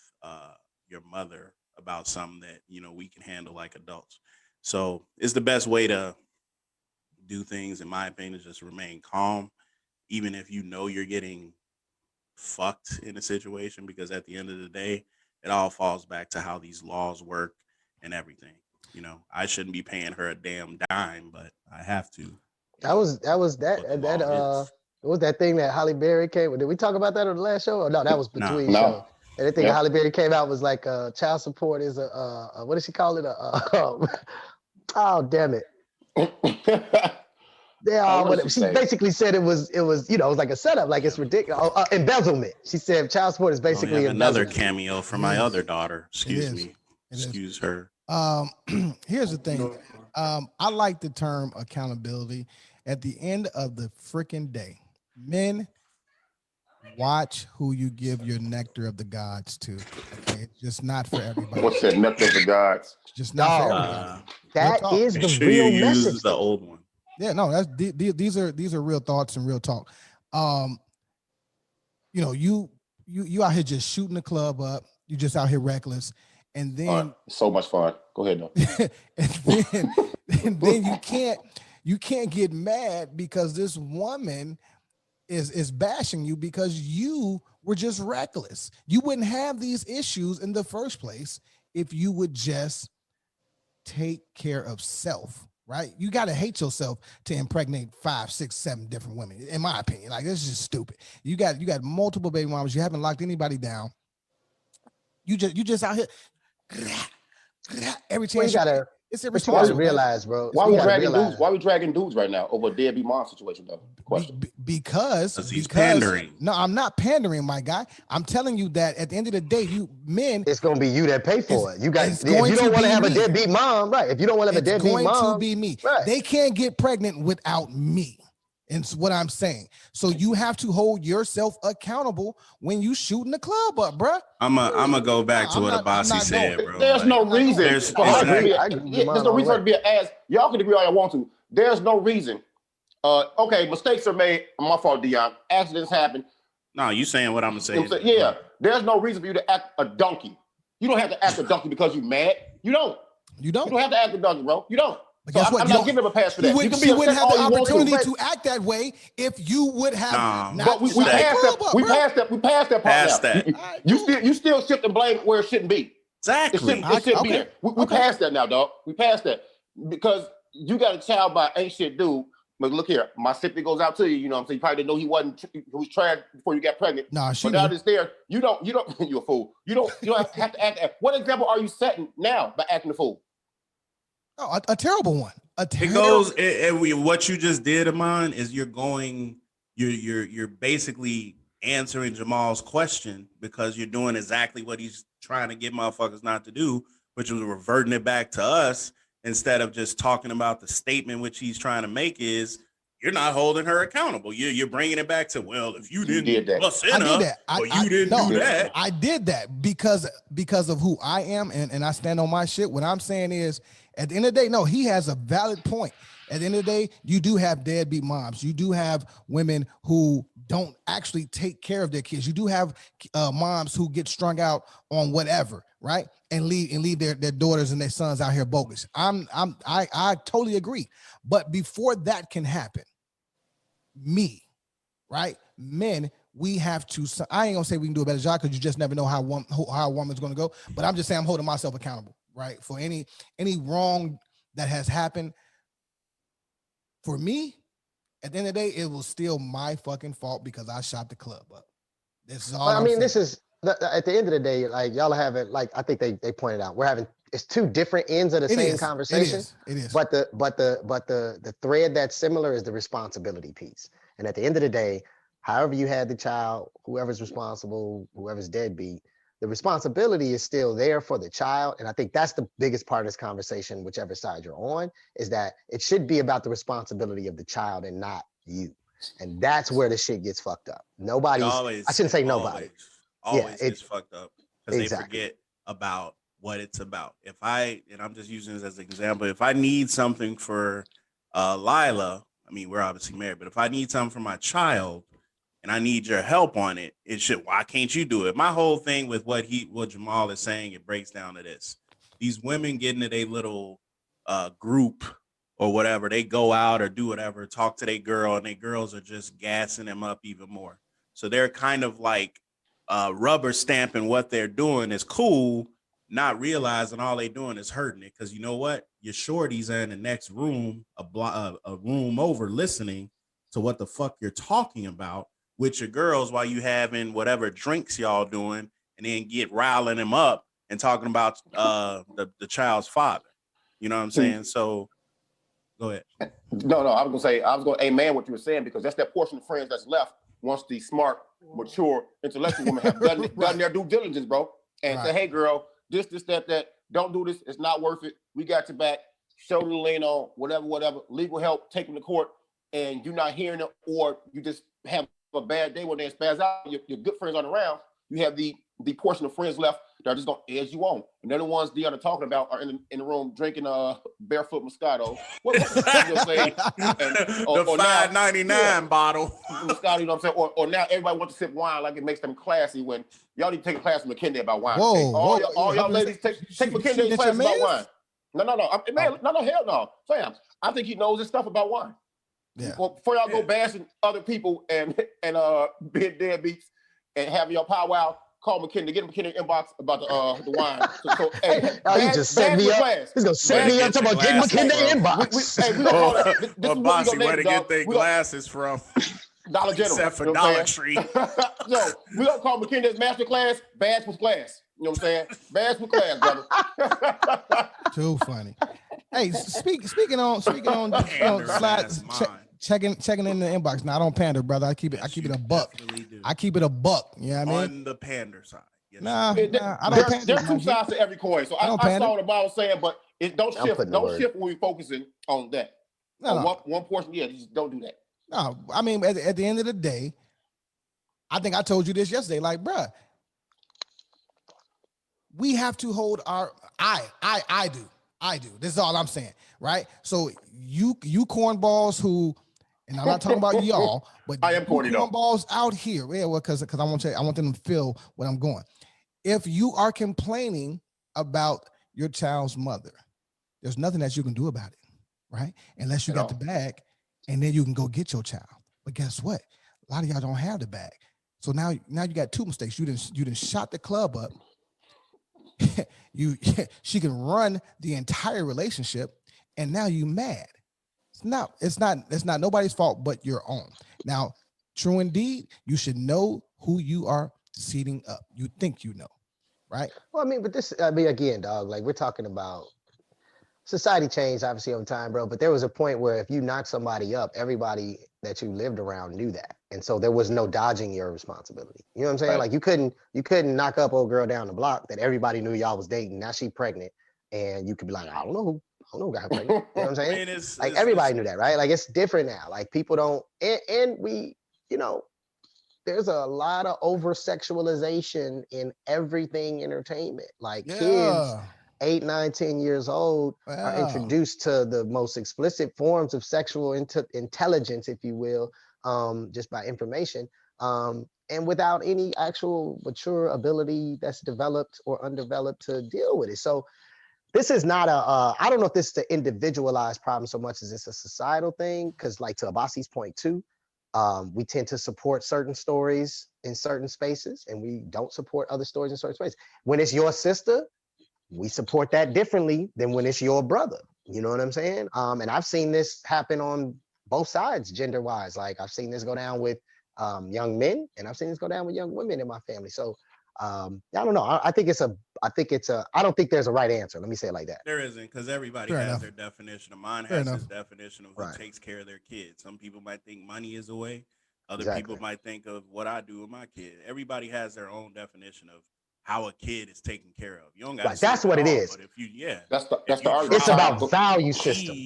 Speaker 6: your mother about something that, we can handle like adults. So it's the best way to do things, in my opinion, is just remain calm, even if you're getting fucked in a situation, because at the end of the day, it all falls back to how these laws work and everything. I shouldn't be paying her a damn dime, but I have to.
Speaker 7: That was
Speaker 6: what the
Speaker 7: that
Speaker 6: law is.
Speaker 7: what was that thing that Holly Berry came with? Did we talk about that on the last show? Or no, that was
Speaker 6: No.
Speaker 7: between
Speaker 2: No.
Speaker 7: shows. And the thing
Speaker 2: Yep.
Speaker 7: Holly Berry came out was like child support is what does she call it? Oh damn it. Yeah,
Speaker 2: what did
Speaker 7: she
Speaker 2: she say?
Speaker 7: basically said it was it was like a setup, like it's ridiculous. Embezzlement. She said child support is
Speaker 6: We
Speaker 7: basically
Speaker 6: have another
Speaker 7: embezzlement.
Speaker 6: cameo from
Speaker 4: It
Speaker 6: my
Speaker 4: is.
Speaker 6: other daughter.
Speaker 4: It
Speaker 6: Excuse
Speaker 4: is.
Speaker 6: me.
Speaker 4: It is.
Speaker 6: Excuse her.
Speaker 4: Here's the thing. I like the term accountability. At the end of the freaking day, men, watch who you give your nectar of the gods to. Okay, it's just not for everybody.
Speaker 2: What's that? Nectar of the gods.
Speaker 4: It's just not for
Speaker 7: Dog.
Speaker 4: everybody.
Speaker 7: That
Speaker 4: talk.
Speaker 7: is
Speaker 6: Make
Speaker 7: the
Speaker 6: sure
Speaker 7: real
Speaker 6: you use
Speaker 7: message.
Speaker 6: the
Speaker 7: though.
Speaker 6: old one.
Speaker 4: Yeah, no, that's these are real thoughts and real talk. You out here just shooting the club up. You just out here reckless, and then
Speaker 2: So much fun. Go ahead, though.
Speaker 4: and then you can't get mad because this woman is bashing you because you were just reckless. You wouldn't have these issues in the first place if you would just take care of self, right? You got to hate yourself to impregnate 5, 6, 7 different women, in my opinion. Like, this is just stupid. You got multiple baby mamas. You haven't locked anybody down. You just out here every chance it's
Speaker 7: But you gotta
Speaker 4: irresponsible.
Speaker 7: realize, bro.
Speaker 2: Why
Speaker 7: you
Speaker 2: we
Speaker 7: gotta
Speaker 2: dragging
Speaker 7: realize.
Speaker 2: dudes? Why we dragging dudes right now over a deadbeat mom situation, though? Question.
Speaker 4: Because
Speaker 6: he's pandering.
Speaker 4: No, I'm not pandering, my guy. I'm telling you that at the end of the day, you men,
Speaker 7: It's gonna be you that pay for it. You got
Speaker 4: it's
Speaker 7: if you
Speaker 4: going
Speaker 7: don't
Speaker 4: to
Speaker 7: want to
Speaker 4: be
Speaker 7: have a
Speaker 4: me.
Speaker 7: deadbeat mom, right? If you don't want to have a
Speaker 4: it's
Speaker 7: deadbeat
Speaker 4: going
Speaker 7: mom,
Speaker 4: to be me.
Speaker 7: right?
Speaker 4: They can't get pregnant without me. And it's what I'm saying. So you have to hold yourself accountable when you shooting the club up, bruh.
Speaker 6: I'm gonna go back to what Abasi said, bro.
Speaker 2: There's no reason
Speaker 6: there's-
Speaker 2: for her to
Speaker 6: exactly.
Speaker 2: be.
Speaker 7: I agree with your
Speaker 2: There's
Speaker 7: mom
Speaker 2: no
Speaker 7: all
Speaker 2: reason for her
Speaker 7: the
Speaker 2: to be an ass. Y'all can agree all you want to. There's no reason. Okay, mistakes are made. My fault, Dion. Accidents happen.
Speaker 6: No, you saying what I'm gonna say?
Speaker 2: You know what I'm saying? Yeah. There's no reason for you to act a donkey. You don't have to act a donkey because you're mad. You don't. You don't have to act a donkey, bro. You don't.
Speaker 4: But
Speaker 2: So
Speaker 4: guess what?
Speaker 2: I'm
Speaker 4: You
Speaker 2: not
Speaker 4: don't-
Speaker 2: giving him a pass for that.
Speaker 4: You
Speaker 2: You can
Speaker 4: wouldn't,
Speaker 2: be
Speaker 4: she wouldn't
Speaker 2: upset
Speaker 4: have the
Speaker 2: all you want
Speaker 4: opportunity
Speaker 2: to.
Speaker 4: to act that way if you would have not.
Speaker 2: But we
Speaker 4: shot the
Speaker 2: passed
Speaker 4: club
Speaker 2: that.
Speaker 4: up,
Speaker 2: We
Speaker 4: bruh.
Speaker 2: passed that. We passed that part
Speaker 6: Past
Speaker 2: now.
Speaker 6: that.
Speaker 2: You still shifting blame where it shouldn't be.
Speaker 6: Exactly.
Speaker 2: It shouldn't be
Speaker 4: Okay.
Speaker 2: there. We passed that now, dog. We passed that because you got a child by ain't shit dude. But look here, my sympathy goes out to you. You know what I'm saying? You probably didn't know he was trash before you got pregnant.
Speaker 4: Nah, she
Speaker 2: but now
Speaker 4: knew.
Speaker 2: it's there. You don't. You're a fool. You don't have to act. What example are you setting now by acting a fool?
Speaker 4: Oh, a terrible one.
Speaker 6: It goes. What you just did, Amon, is you're basically answering Jamal's question because you're doing exactly what he's trying to get motherfuckers not to do, which was reverting it back to us instead of just talking about the statement which he's trying to make is you're not holding her accountable. You're bringing it back to, well, if you did bust in her, or you didn't do that.
Speaker 4: I did that because of who I am, and I stand on my shit. What I'm saying is, at the end of the day, no, he has a valid point. At the end of the day, you do have deadbeat moms. You do have women who don't actually take care of their kids. You do have moms who get strung out on whatever, right? And leave their daughters and their sons out here bogus. I totally agree. But before that can happen, right? Men, we have to, I ain't gonna say we can do a better job because you just never know how a woman's gonna go. But I'm just saying I'm holding myself accountable, right? For any wrong that has happened. For me, at the end of the day, it was still my fucking fault because I shot the club up. This is all.
Speaker 7: I mean, this is at the end of the day, like y'all have it. Like I think they pointed out, it's two different ends of the same conversation.
Speaker 4: It is.
Speaker 7: But the thread that's similar is the responsibility piece. And at the end of the day, however you had the child, whoever's responsible, whoever's deadbeat, the responsibility is still there for the child. And I think that's the biggest part of this conversation, whichever side you're on, is that it should be about the responsibility of the child and not you. And that's where the shit gets fucked up. I shouldn't say nobody.
Speaker 6: Always gets fucked up because they forget about what it's about. And I'm just using this as an example, if I need something for Lila, I mean, we're obviously married, but if I need something for my child, and I need your help on it, why can't you do it? My whole thing with what Jamal is saying, it breaks down to this. These women get into their little group or whatever, they go out or do whatever, talk to their girl, and their girls are just gassing them up even more. So they're kind of like rubber stamping what they're doing is cool, not realizing all they're doing is hurting it. Because you know what? Your shorties are in the next room, a room over, listening to what the fuck you're talking about with your girls while you having whatever drinks y'all doing, and then get riling them up and talking about the child's father. You know what I'm saying? So go ahead.
Speaker 2: No, I was gonna amen what you were saying, because that's that portion of friends that's left once the smart, mature, intellectual women have done their due diligence, bro. And say, hey girl, this, that, don't do this, it's not worth it. We got your back, shoulder to lean on, whatever, legal help, take them to court, and you're not hearing it, or you just have a bad day when they spaz out, your good friends aren't around, you have the portion of friends left that are just gonna edge you on. And they're the ones Deanna talking about are in the room drinking barefoot Moscato. What you know saying?
Speaker 6: The $5.99 bottle.
Speaker 2: Moscato, you know what I'm saying? Or now everybody wants to sip wine like it makes them classy, when y'all need to take a class from McKinney about wine. All y'all ladies take McKinney class about wine. No, hell no. Sam, I think he knows his stuff about wine. Yeah. Well, before y'all go bashing other people and being deadbeats and having your powwow, call McKinney, get McKinney inbox about the wine. So hey,
Speaker 7: you just set me up. He's gonna set me up about getting McKinney inbox.
Speaker 6: Well, Bossy, where to get their glasses from?
Speaker 2: Dollar General.
Speaker 6: Except for Dollar Tree.
Speaker 2: So we don't call McKinney's master class Bass with class. You know what I'm saying? Bass with class, brother.
Speaker 4: Too funny. Hey, speaking on slides, checking in the inbox. Now I don't pander, brother. I keep it a buck. I keep it a buck. You know what I mean?
Speaker 6: On the pander side. Yes,
Speaker 4: I don't pander.
Speaker 2: There's two sides to every coin. So I saw what the Bible saying, but don't shift when we're focusing on that. No. One portion, just don't do that.
Speaker 4: No, I mean, at the end of the day, I think I told you this yesterday. Like, bruh, we have to hold our. I do. This is all I'm saying, right? So you cornballs who, and I'm not talking about y'all, but
Speaker 2: I am corny
Speaker 4: cornballs out here. Yeah, well, because I want them to feel what I'm going. If you are complaining about your child's mother, there's nothing that you can do about it, right? Unless you got the bag, and then you can go get your child. But guess what? A lot of y'all don't have the bag. So now you got two mistakes. You didn't shot the club up. She can run the entire relationship, and now you mad. It's not nobody's fault but your own. Now, true indeed, you should know who you are seating up. You think you know, right?
Speaker 7: Well, again, dog, like we're talking about society changed obviously over time, bro. But there was a point where if you knocked somebody up, everybody that you lived around knew that. And so there was no dodging your responsibility. You know what I'm saying?
Speaker 2: Right.
Speaker 7: Like you couldn't knock up old girl down the block that everybody knew y'all was dating. Now she pregnant, and you could be like, I don't know who got her pregnant. You know what I'm saying?
Speaker 6: Man,
Speaker 7: Like everybody knew that, right? Like it's different now. Like people don't, and we, you know, there's a lot of over sexualization in everything entertainment. Like kids 8, 9, 10 years old are introduced to the most explicit forms of sexual intelligence, if you will, just by information, and without any actual mature ability that's developed or undeveloped to deal with it. So this is not I don't know if this is an individualized problem so much as it's a societal thing, because like to Abasi's point too, we tend to support certain stories in certain spaces and we don't support other stories in certain spaces. When it's your sister, we support that differently than when it's your brother. You know what I'm saying? And I've seen this happen on both sides, gender-wise. Like I've seen this go down with young men, and I've seen this go down with young women in my family. So I don't know. I think I don't think there's a right answer. Let me say it like that.
Speaker 6: There isn't, because everybody has their definition. Mine has his definition of who takes care of their kids. Some people might think money is a way. Other people might think of what I do with my kid. Everybody has their own definition of how a kid is taken care of. You don't got to
Speaker 7: that's what it is.
Speaker 6: But if you,
Speaker 2: that's the argument.
Speaker 7: It's about value system.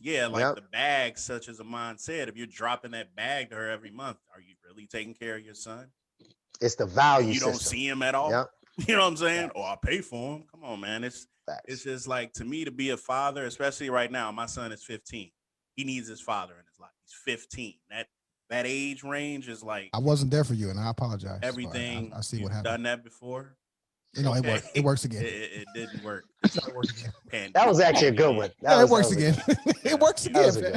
Speaker 6: Yeah, like the bag, such as Amon said, if you're dropping that bag to her every month, are you really taking care of your son?
Speaker 7: It's the value
Speaker 6: you
Speaker 7: system.
Speaker 6: don't see him at all.
Speaker 7: Yep.
Speaker 6: You know what I'm saying? Oh, I pay for him. Come on, man. It's just like, to me, to be a father, especially right now, my son is 15. He needs his father in his life. He's 15. That age range is like,
Speaker 4: I wasn't there for you, and I apologize.
Speaker 6: Everything.
Speaker 4: I see what happened.
Speaker 6: Done that before.
Speaker 4: You know, it works again.
Speaker 6: It didn't work.
Speaker 4: It works again.
Speaker 7: That was actually a good one.
Speaker 4: It works again. It works again.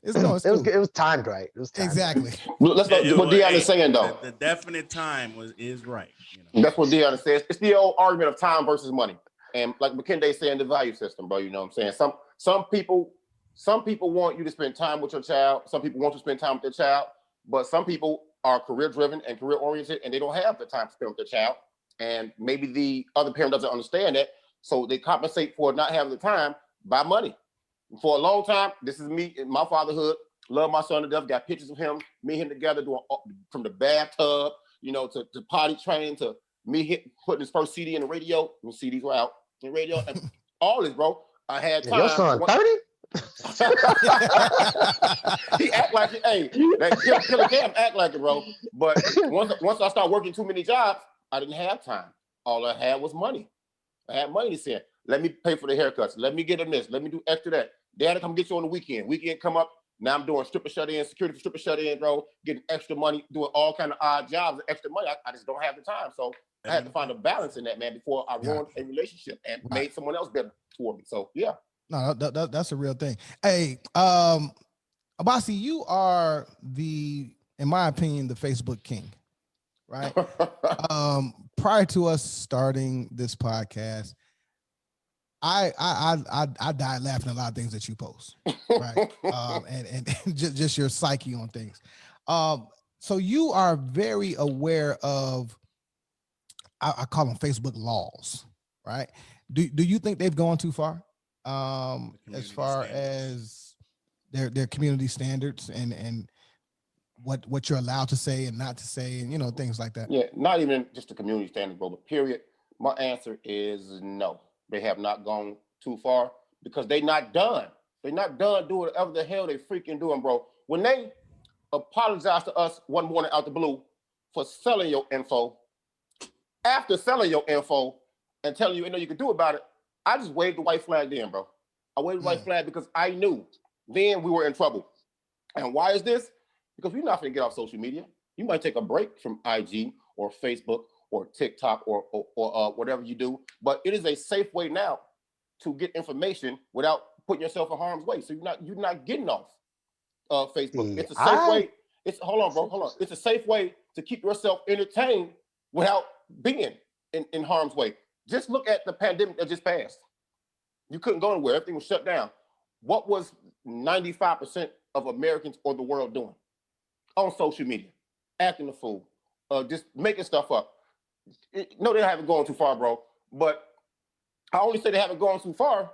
Speaker 4: It
Speaker 7: was timed right. It was timed
Speaker 4: exactly.
Speaker 7: Right.
Speaker 2: That's what Deanna is saying, though.
Speaker 6: The definite time is right.
Speaker 2: You know? That's what Deanna says. It's the old argument of time versus money, and like McKinney saying, the value system, bro. You know what I'm saying? Some people want you to spend time with your child. Some people want to spend time with their child, but some people are career driven and career oriented, and they don't have the time to spend with their child. And maybe the other parent doesn't understand that, so they compensate for not having the time by money. For a long time, this is me in my fatherhood. Love my son to death. Got pictures of him, me and him together, doing from the bathtub, you know, to potty training, to me putting his first CD in the radio. The CDs were out in the radio, and all this, bro. I had time.
Speaker 7: Your son 30?
Speaker 2: He act like it. Hey, that Killer Cam act like it, bro. But once I start working too many jobs, I didn't have time. All I had was money. I had money to send. Let me pay for the haircuts. Let me get them this. Let me do extra that. Dad, come get you on the weekend. Weekend come up. Now I'm doing stripper shut-in, security for stripper shut-in, bro. Getting extra money, doing all kind of odd jobs, extra money. I just don't have the time. So I had to find a balance in that, man, before I ruined a relationship and made someone else better toward me. So yeah.
Speaker 4: No, that's a real thing. Hey, Abasi, you are in my opinion, the Facebook king, right? Prior to us starting this podcast, I died laughing at a lot of things that you post, right? And just your psyche on things. So you are very aware of, I call them Facebook laws, right? Do you think they've gone too far? As far as their community standards and what you're allowed to say and not to say, and, you know, things like that.
Speaker 2: Yeah, not even just the community standards, bro, but period. My answer is no. They have not gone too far because they're not done. They're not done doing whatever the hell they freaking doing, bro. When they apologized to us one morning out the blue for selling your info, after selling your info and telling you, you could do about it, I just waved the white flag then, bro. I waved the white flag because I knew then we were in trouble. And why is this? Because we're not going to get off social media. You might take a break from IG or Facebook or TikTok or whatever you do, but it is a safe way now to get information without putting yourself in harm's way. So you're not getting off Facebook. It's a safe way. Hold on, bro. It's a safe way to keep yourself entertained without being in harm's way. Just look at the pandemic that just passed. You couldn't go anywhere. Everything was shut down. What was 95% of Americans or the world doing? On social media, acting a fool, just making stuff up. No, they haven't gone too far, bro. But I only say they haven't gone too far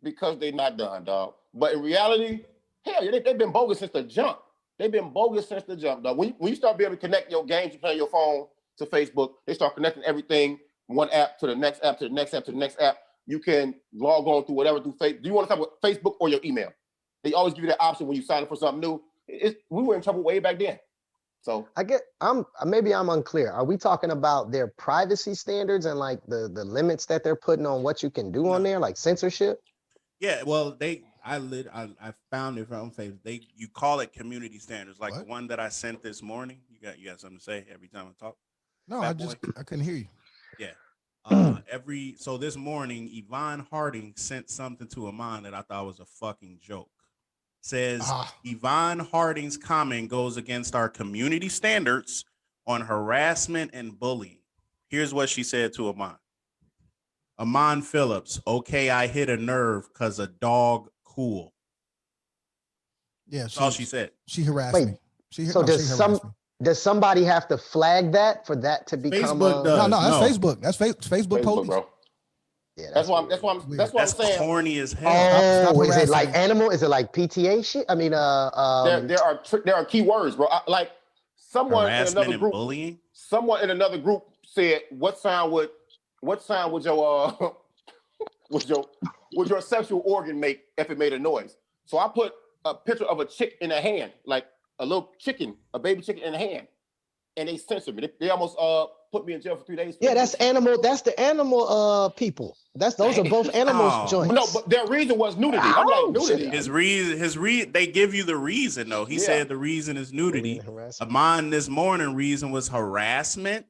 Speaker 2: because they're not done, dog. But in reality, hell, they've been bogus since the jump. They've been bogus since the jump, though. When you start being able to connect your games you play on your phone to Facebook, they start connecting everything, one app to the next app, to the next app, to the next app. You can log on through whatever through Facebook. Do you want to talk about Facebook or your email? They always give you that option when you sign up for something new. We were in trouble way back then. So
Speaker 7: maybe I'm unclear. Are we talking about their privacy standards and like the limits that they're putting on what you can do on there, like censorship?
Speaker 6: Yeah, well, I found it on Facebook. You call it community standards, like the one that I sent this morning. You got something to say every time I talk?
Speaker 4: No, I couldn't hear you.
Speaker 6: Yeah. So this morning, Yvonne Harding sent something to Amon that I thought was a fucking joke. Says Yvonne Harding's comment goes against our community standards on harassment and bullying. Here's what she said to Amon. Amon Phillips, okay, I hit a nerve because a dog cool.
Speaker 4: Yeah,
Speaker 6: that's all she said.
Speaker 4: She harassed me.
Speaker 7: Does somebody have to flag that for that to become
Speaker 6: Facebook does.
Speaker 4: No, that's Facebook. That's Facebook police.
Speaker 2: Bro.
Speaker 7: Yeah,
Speaker 2: that's why I'm saying
Speaker 6: corny as hell.
Speaker 7: Oh, is it like animal? Is it like PTA shit? I mean,
Speaker 2: there are key words, bro. Like someone in another group,
Speaker 6: bullying.
Speaker 2: Someone in another group said, "What sound would your would your sexual organ make if it made a noise?" So I put a picture of a chick in a hand, like a little chicken, a baby chicken in a hand, and they censored me. They almost put me in jail for 3 days.
Speaker 7: Yeah, that's animal. That's the animal people. Those are both animals joints.
Speaker 2: No, but their reason was nudity. I'm like, nudity.
Speaker 6: His reason. They give you the reason though. He said the reason is nudity. Amon this morning reason was harassment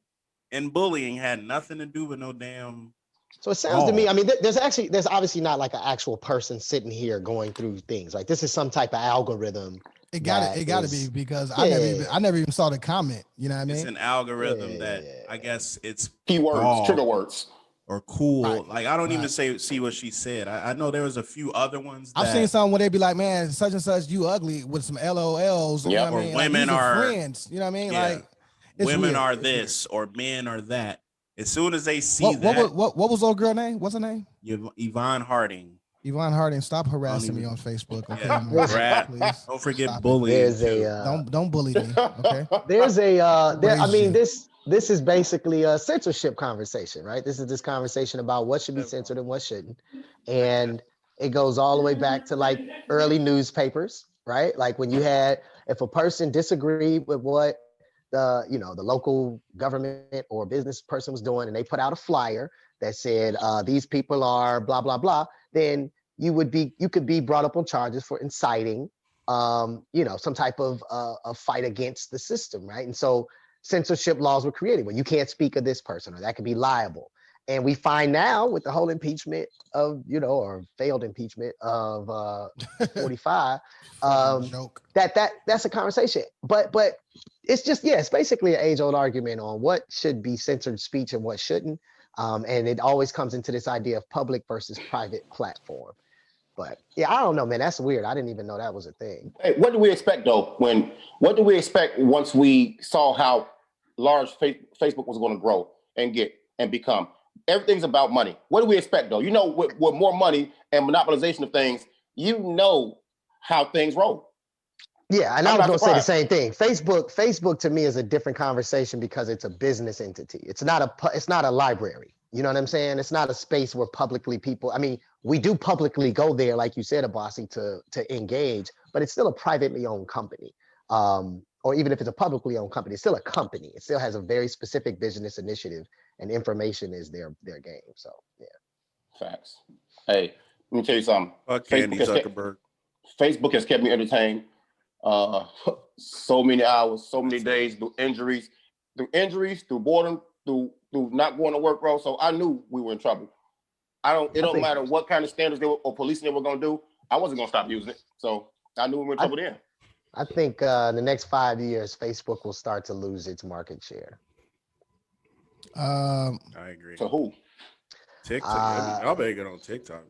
Speaker 6: and bullying, had nothing to do with no damn.
Speaker 7: So it sounds to me, I mean, there's obviously not like an actual person sitting here going through things. Like this is some type of algorithm.
Speaker 4: It got to be because I never even saw the comment. You know what I mean?
Speaker 6: It's an algorithm that I guess it's
Speaker 2: keywords, trigger words,
Speaker 6: or cool. Right. Like I don't even see what she said. I know there was a few other ones.
Speaker 4: I've seen some where they be like, "Man, such and such, you ugly," with some LOLs. You know what I mean?
Speaker 6: Women
Speaker 4: like,
Speaker 6: are
Speaker 4: friends. You know what I mean?
Speaker 6: Yeah.
Speaker 4: Like
Speaker 6: women
Speaker 4: weird.
Speaker 6: are this or men are that. As soon as they see that,
Speaker 4: what was old girl name? What's her name?
Speaker 6: Yvonne Harding.
Speaker 4: Yvonne Harding, stop harassing me on Facebook, okay?
Speaker 6: Yeah. Please. Don't forget bullying.
Speaker 4: Don't bully me, okay?
Speaker 7: This is basically a censorship conversation, right? This is this conversation about what should be censored and what shouldn't, and it goes all the way back to like early newspapers, right? Like when if a person disagreed with what the local government or business person was doing, and they put out a flyer that said these people are blah blah blah, then you could be brought up on charges for inciting some type of fight against the system, right? And so censorship laws were created where you can't speak of this person, or that could be liable. And we find now with the whole impeachment of or failed impeachment of 45 that's a conversation, but it's just it's basically an age-old argument on what should be censored speech and what shouldn't. And it always comes into this idea of public versus private platform. But yeah, I don't know, man. That's weird. I didn't even know that was a thing.
Speaker 2: Hey, what do we expect though? What do we expect once we saw how large Facebook was going to grow and get and become? Everything's about money. What do we expect though? With more money and monopolization of things, how things roll.
Speaker 7: Yeah, and I was going to say the same thing. Facebook to me is a different conversation because it's a business entity. It's not a library. You know what I'm saying? It's not a space where publicly people. I mean, we do publicly go there, like you said, Abasi, to engage, but it's still a privately owned company. Or even if it's a publicly owned company, it's still a company. It still has a very specific business initiative, and information is their game. So yeah.
Speaker 2: Facts. Hey, let me tell you something. Facebook has kept me entertained. So many hours, so many days, through injuries, through boredom, through not going to work, bro. So I knew we were in trouble. It don't matter what kind of standards or policing they were gonna do. I wasn't gonna stop using it. So I knew we were in trouble then.
Speaker 7: I think in the next 5 years, Facebook will start to lose its market share.
Speaker 6: I agree.
Speaker 2: To who?
Speaker 6: TikTok. Y'all better get on TikTok.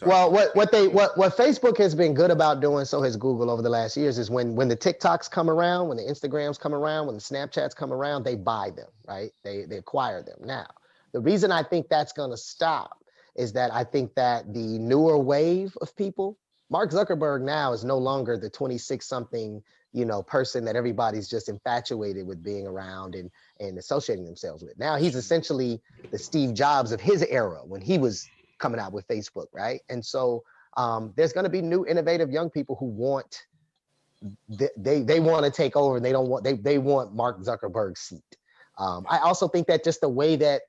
Speaker 7: Well, what Facebook has been good about doing, so has Google over the last years, is when the TikToks come around, when the Instagrams come around, when the Snapchats come around, they buy them, right? They acquire them. Now, the reason I think that's going to stop is that I think that the newer wave of people Mark Zuckerberg now is no longer the 26-something, person that everybody's just infatuated with being around and associating themselves with. Now he's essentially the Steve Jobs of his era when he was coming out with Facebook, right? And so there's going to be new, innovative young people who want they want to take over, and they want Mark Zuckerberg's seat. I also think that just the way that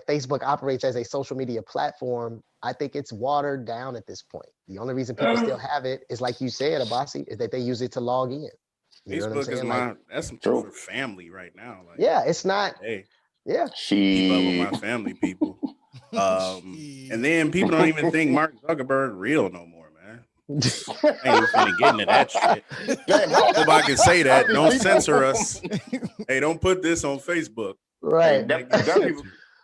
Speaker 7: Facebook operates as a social media platform, I think it's watered down at this point. The only reason people still have it is, like you said, Abasi, is that they use it to log in.
Speaker 6: Facebook is that's some true for family right now. Like,
Speaker 7: yeah, it's not.
Speaker 6: Hey,
Speaker 7: yeah,
Speaker 6: keep up with my family, people. And then people don't even think Mark Zuckerberg real no more, man. I ain't even finna get into that shit. I hope I can say that. Don't censor us. Hey, don't put this on Facebook.
Speaker 7: Right.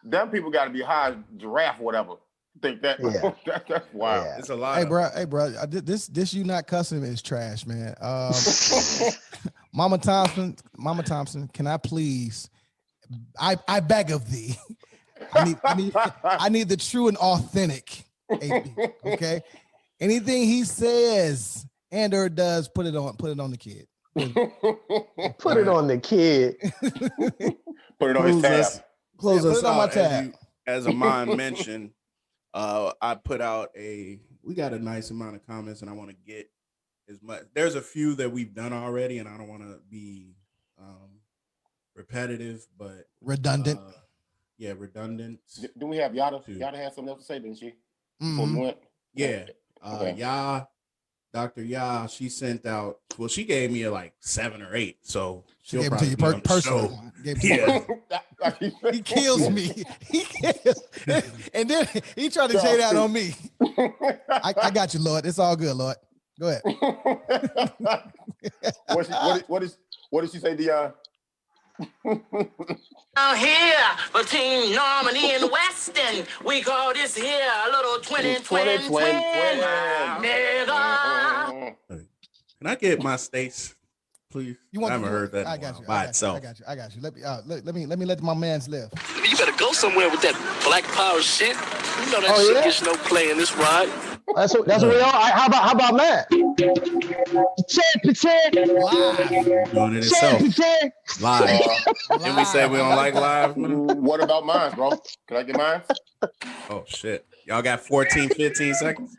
Speaker 2: Them people got to be high as giraffe, whatever. Think that.
Speaker 7: Yeah.
Speaker 2: That's wild.
Speaker 7: Yeah.
Speaker 6: It's a lot.
Speaker 4: Hey, bro. This you not cussing is trash, man. Mama Thompson, can I please? I beg of thee. I need the true and authentic AP, okay? Anything he says and or does, put it on the kid.
Speaker 7: Put it on the kid.
Speaker 2: Put it on his tab.
Speaker 4: Put it on my tab.
Speaker 6: As Amon mentioned, I put out we got a nice amount of comments, and I want to get as much. There's a few that we've done already, and I don't want to be repetitive, but
Speaker 4: redundant.
Speaker 6: Yeah, redundant.
Speaker 2: Do we have Yada? Yada had something else to say, didn't she?
Speaker 4: Mm-hmm.
Speaker 6: Yeah.
Speaker 2: Okay.
Speaker 6: Dr. Ya, she sent out, well, she gave me like 7 or 8. So
Speaker 4: she gave it to you personally.
Speaker 6: Yeah.
Speaker 4: He kills me. And then he tried to say that on me. I got you, Lord. It's all good, Lord. Go ahead.
Speaker 2: What did she say, Dion?
Speaker 3: Out here between Normandy and Weston, we call this here a little twin. Nigga.
Speaker 6: Can I get my Stace, please?
Speaker 4: I
Speaker 6: haven't heard that.
Speaker 4: I got you.
Speaker 6: By
Speaker 4: I
Speaker 6: itself.
Speaker 4: got you. Let me let my man's live.
Speaker 8: You better go somewhere with that black power shit. You know that shit gets no play in this ride.
Speaker 7: That's what we all. How about Matt? Pretend.
Speaker 4: Live.
Speaker 6: Doing it itself. Live. Can we say we don't like live?
Speaker 2: What about mine, bro? Can I get mine?
Speaker 6: Oh shit. Y'all got 14, 15 seconds?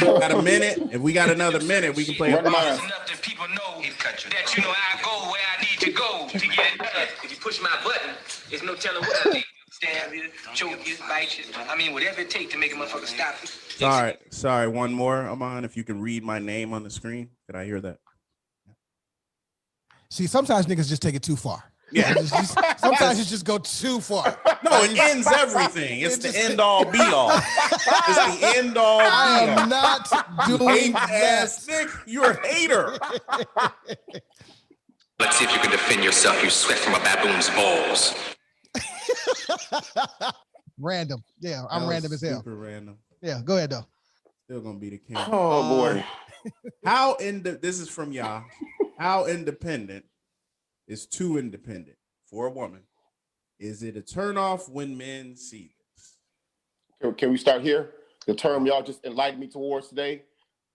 Speaker 6: Got a minute. If we got another minute, we can play a
Speaker 3: enough that people know that I go where I need to go to get it done. If you push my button, there's no telling what I need. Stab you, choke you, bite you. I mean, whatever it takes to make a motherfucker stop.
Speaker 6: Sorry. One more, Amon. If you can read my name on the screen, could I hear that?
Speaker 4: See, sometimes niggas just take it too far.
Speaker 6: Yeah.
Speaker 4: Sometimes you just go too far.
Speaker 6: No, it ends everything. It's the end all be all. It's the end all be all.
Speaker 4: I am not doing that.
Speaker 6: Nick, you're a hater.
Speaker 8: Let's see if you can defend yourself. You sweat from a baboon's balls.
Speaker 4: Random. Yeah, I'm random as hell.
Speaker 6: Super random.
Speaker 4: Yeah, go ahead though.
Speaker 6: Still gonna be the king.
Speaker 2: Oh boy.
Speaker 6: This is from y'all. How independent is too independent for a woman? Is it a turnoff when men see this?
Speaker 2: Can we start here? The term y'all just enlightened me towards today,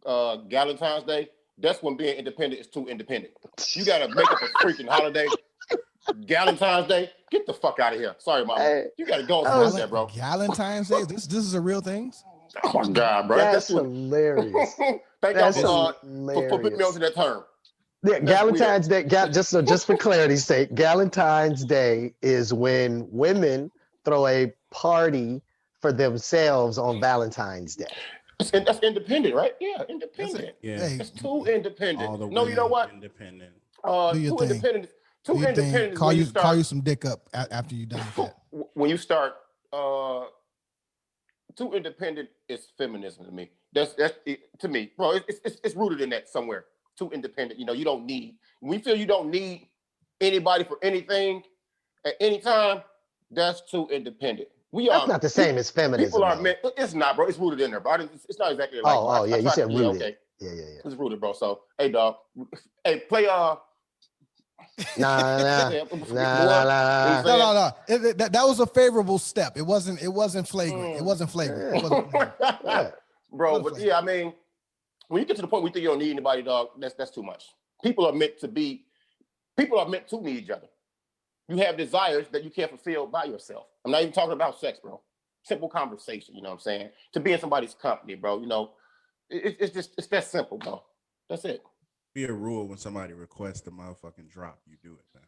Speaker 2: Valentine's Day. That's when being independent is too independent. You gotta make up a freaking holiday. Valentine's Day, get the fuck out of here. Sorry, mama.
Speaker 7: Hey,
Speaker 2: you gotta go and that, bro.
Speaker 4: Valentine's Day. This is a real thing.
Speaker 2: Oh my god, bro.
Speaker 7: That's hilarious.
Speaker 2: Thank y'all for putting me onto that term.
Speaker 7: Yeah, Valentine's Day. Just for clarity's sake, Valentine's Day is when women throw a party for themselves on Valentine's Day.
Speaker 2: That's independent, right? Yeah, independent.
Speaker 6: Yeah,
Speaker 2: it's too independent.
Speaker 6: No,
Speaker 2: you know what?
Speaker 6: Independent.
Speaker 2: Too independent. Too independent.
Speaker 4: Call you some dick up after you done with that.
Speaker 2: When you start, too independent is feminism to me. That's it, to me, bro. It's rooted in that somewhere. Too independent. You don't need. When you feel you don't need anybody for anything at any time, that's too independent.
Speaker 7: That's not the same as feminism.
Speaker 2: People are meant. It's not, bro. It's rooted in there, bro. It's not exactly like.
Speaker 7: Yeah. You said rooted.
Speaker 2: Okay.
Speaker 7: Yeah.
Speaker 2: It's rooted, bro. So, hey, dog. Hey, play
Speaker 7: Nah.
Speaker 4: That was a favorable step. It wasn't flagrant. It wasn't flagrant. It wasn't flagrant.
Speaker 2: Bro, but yeah, I mean, when you get to the point where you think you don't need anybody, dog, that's too much. People are meant to need each other. You have desires that you can't fulfill by yourself. I'm not even talking about sex, bro. Simple conversation, you know what I'm saying? To be in somebody's company, bro, you know, it's that simple, bro. That's it.
Speaker 6: Be a rule when somebody requests a motherfucking drop, you do it, man.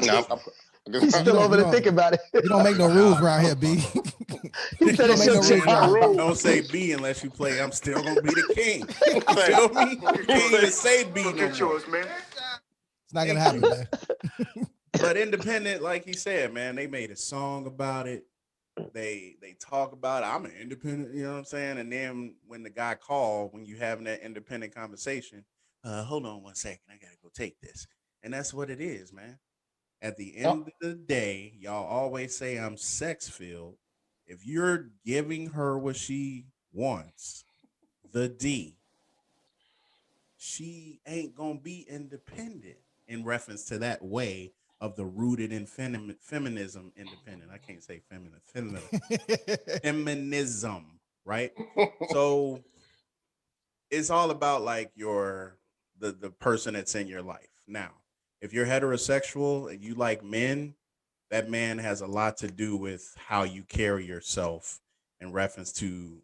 Speaker 2: No,
Speaker 7: He's still over to think about it.
Speaker 4: You don't make no rules around here, B.
Speaker 7: He said
Speaker 6: Don't say B unless you play. I'm still gonna be the king. You feel me? You can't even say B no more.
Speaker 2: Man.
Speaker 4: It's not gonna happen, man.
Speaker 6: But independent, like he said, man, they made a song about it. They talk about it. I'm an independent, you know what I'm saying? And then when the guy called, when you having that independent conversation, hold on 1 second, I gotta go take this. And that's what it is, man. At the end of the day, y'all always say I'm sex filled. If you're giving her what she wants, the D, she ain't gonna be independent in reference to that way of the rooted in feminism independent. I can't say feminism, right? So it's all about like the person that's in your life. Now, if you're heterosexual and you like men, that man has a lot to do with how you carry yourself in reference to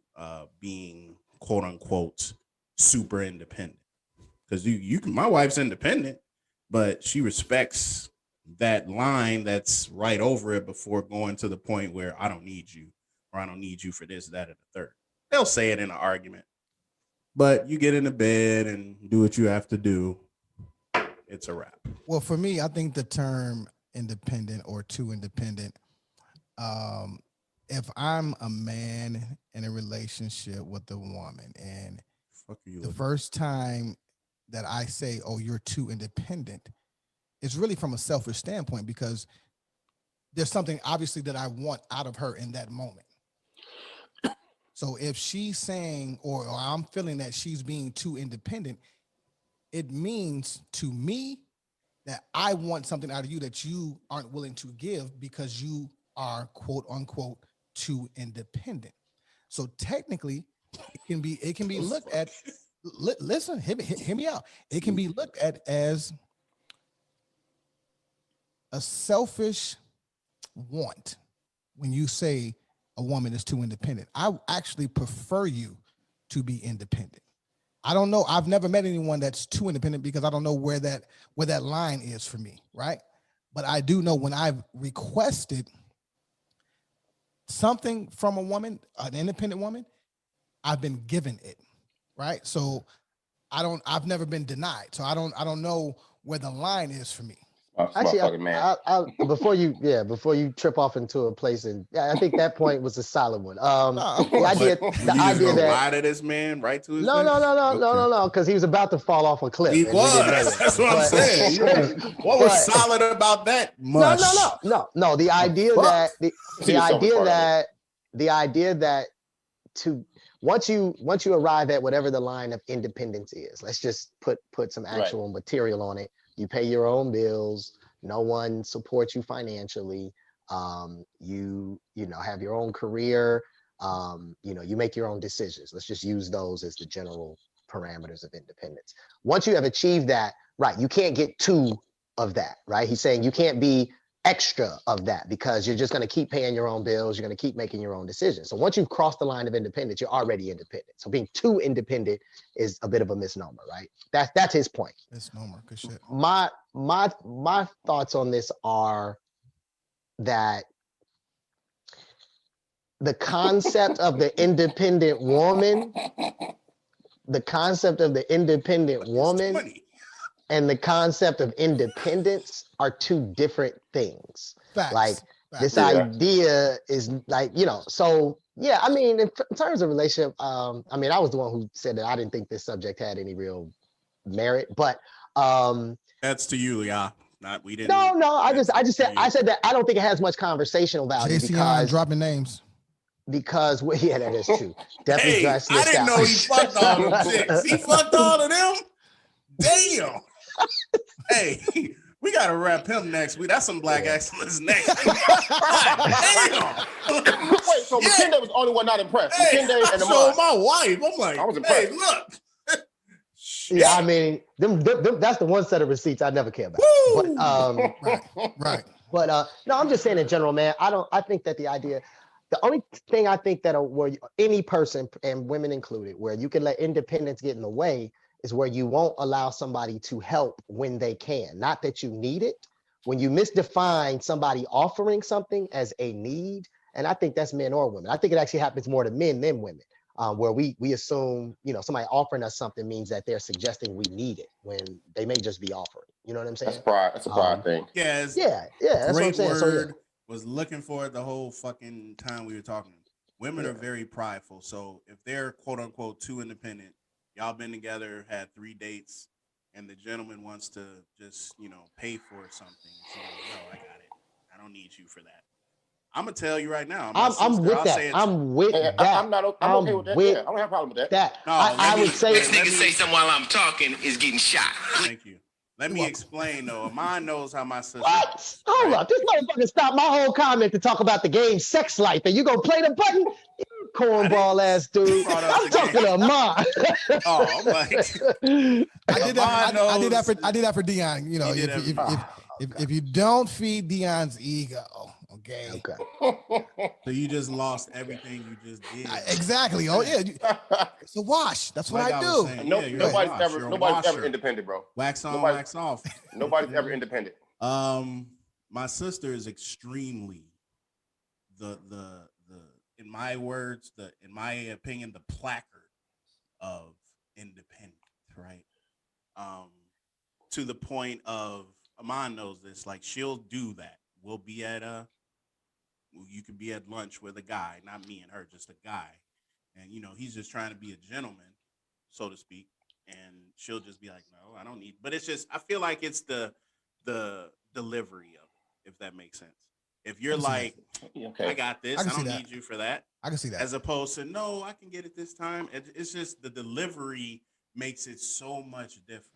Speaker 6: being quote unquote super independent. Because my wife's independent, but she respects that line that's right over it before going to the point where I don't need you, or I don't need you for this, that, and the third. They'll say it in an argument, but you get into bed and do what you have to do. It's a wrap.
Speaker 4: Well, for me, I think the term independent or too independent, if I'm a man in a relationship with a woman and the first time that I say, oh, you're too independent, it's really from a selfish standpoint because there's something obviously that I want out of her in that moment. So if she's saying, or I'm feeling that she's being too independent, it means to me that I want something out of you that you aren't willing to give because you are quote unquote too independent. So technically it can be looked at, listen, hear me out. It can be looked at as a selfish want when you say a woman is too independent. I actually prefer you to be independent. I don't know. I've never met anyone that's too independent because I don't know where that line is for me, right? But I do know when I've requested something from a woman, an independent woman, I've been given it, right? So I've never been denied. So I don't know where the line is for me.
Speaker 7: Actually, before you trip off into a place, and I think that point was a solid one. The idea that
Speaker 6: lie to this man right to his
Speaker 7: no, because he was about to fall off a cliff.
Speaker 6: He was. That's what I'm saying. What was solid about that? Much?
Speaker 7: No. The idea that to once you arrive at whatever the line of independence is, let's just put some actual material on it. You pay your own bills. No one supports you financially. You have your own career. You make your own decisions. Let's just use those as the general parameters of independence. Once you have achieved that, right, you can't get two of that, right? He's saying you can't be extra of that because you're just going to keep paying your own bills. You're going to keep making your own decisions. So once you've crossed the line of independence, you're already independent. So being too independent is a bit of a misnomer, right? That's his point.
Speaker 4: Misnomer, good shit.
Speaker 7: My thoughts on this are that the concept of the independent woman, and the concept of independence are two different things.
Speaker 4: Facts.
Speaker 7: This idea is like, so yeah, I mean, in terms of relationship, I was the one who said that I didn't think this subject had any real merit, but
Speaker 6: that's to you, yeah. Not we didn't.
Speaker 7: No, I said that I don't think it has much conversational value
Speaker 4: because dropping names.
Speaker 7: Because that is true. Definitely.
Speaker 6: Hey, I didn't know he fucked all them chicks. He fucked all of them. Damn. Hey, We gotta wrap him next week. That's some black excellence next week. Damn.
Speaker 2: Wait, so McKinney was the only one not impressed.
Speaker 6: Hey,
Speaker 2: McKinney
Speaker 6: I
Speaker 2: and
Speaker 6: showed
Speaker 2: Amon.
Speaker 6: my wife. I'm like,
Speaker 2: I was impressed.
Speaker 6: hey, look.
Speaker 7: Yeah, I mean, them, that's the one set of receipts I never care about.
Speaker 6: Woo!
Speaker 7: But
Speaker 4: Right.
Speaker 7: But no, I'm just saying in general, man. I think that the only thing I think that where any person and women included, where you can let independence get in the way is where you won't allow somebody to help when they can. Not that you need it. When you misdefine somebody offering something as a need, and I think that's men or women. I think it actually happens more to men than women. Where we assume, somebody offering us something means that they're suggesting we need it when they may just be offering. You know what I'm saying?
Speaker 2: That's pride. That's a pride thing.
Speaker 6: Yeah,
Speaker 7: That's what I'm saying.
Speaker 6: Word. Was looking for it the whole fucking time we were talking. Women are very prideful. So if they're quote unquote too independent, y'all been together, had 3 dates, and the gentleman wants to just, pay for something. She goes, no, I got it. I don't need you for that. I'm gonna tell you right now.
Speaker 7: I'm with that. I'm with that.
Speaker 2: I'm okay with that. Yeah, I don't have a problem with that.
Speaker 6: No,
Speaker 7: I would say
Speaker 3: This nigga say something while I'm talking is getting shot.
Speaker 6: Thank you. Let me explain though. Amon knows how my sister.
Speaker 7: What? Hold up. This motherfucker stopped my whole comment to talk about the game sex life, and you gonna play the button? You cornball ass dude. I'm talking to Amon.
Speaker 6: Oh, I'm like,
Speaker 4: I did that for Dion. If you don't feed Dion's ego, okay.
Speaker 6: So you just lost everything you just did.
Speaker 4: Exactly. Oh yeah. It's a wash. That's what I do.
Speaker 2: Nobody's ever independent, bro.
Speaker 6: Wax on, wax off.
Speaker 2: Nobody's ever independent.
Speaker 6: My sister is extremely the in my words, in my opinion, the placard of independence, right? To the point of Amon knows this, like she'll do that. You could be at lunch with a guy, not me and her, just a guy. And, he's just trying to be a gentleman, so to speak. And she'll just be like, no, I don't need, but it's just, I feel like it's the delivery of it, if that makes sense. If you're like, I got this, I don't need you for that.
Speaker 4: I can see that.
Speaker 6: As opposed to, no, I can get it this time. It's just the delivery makes it so much different.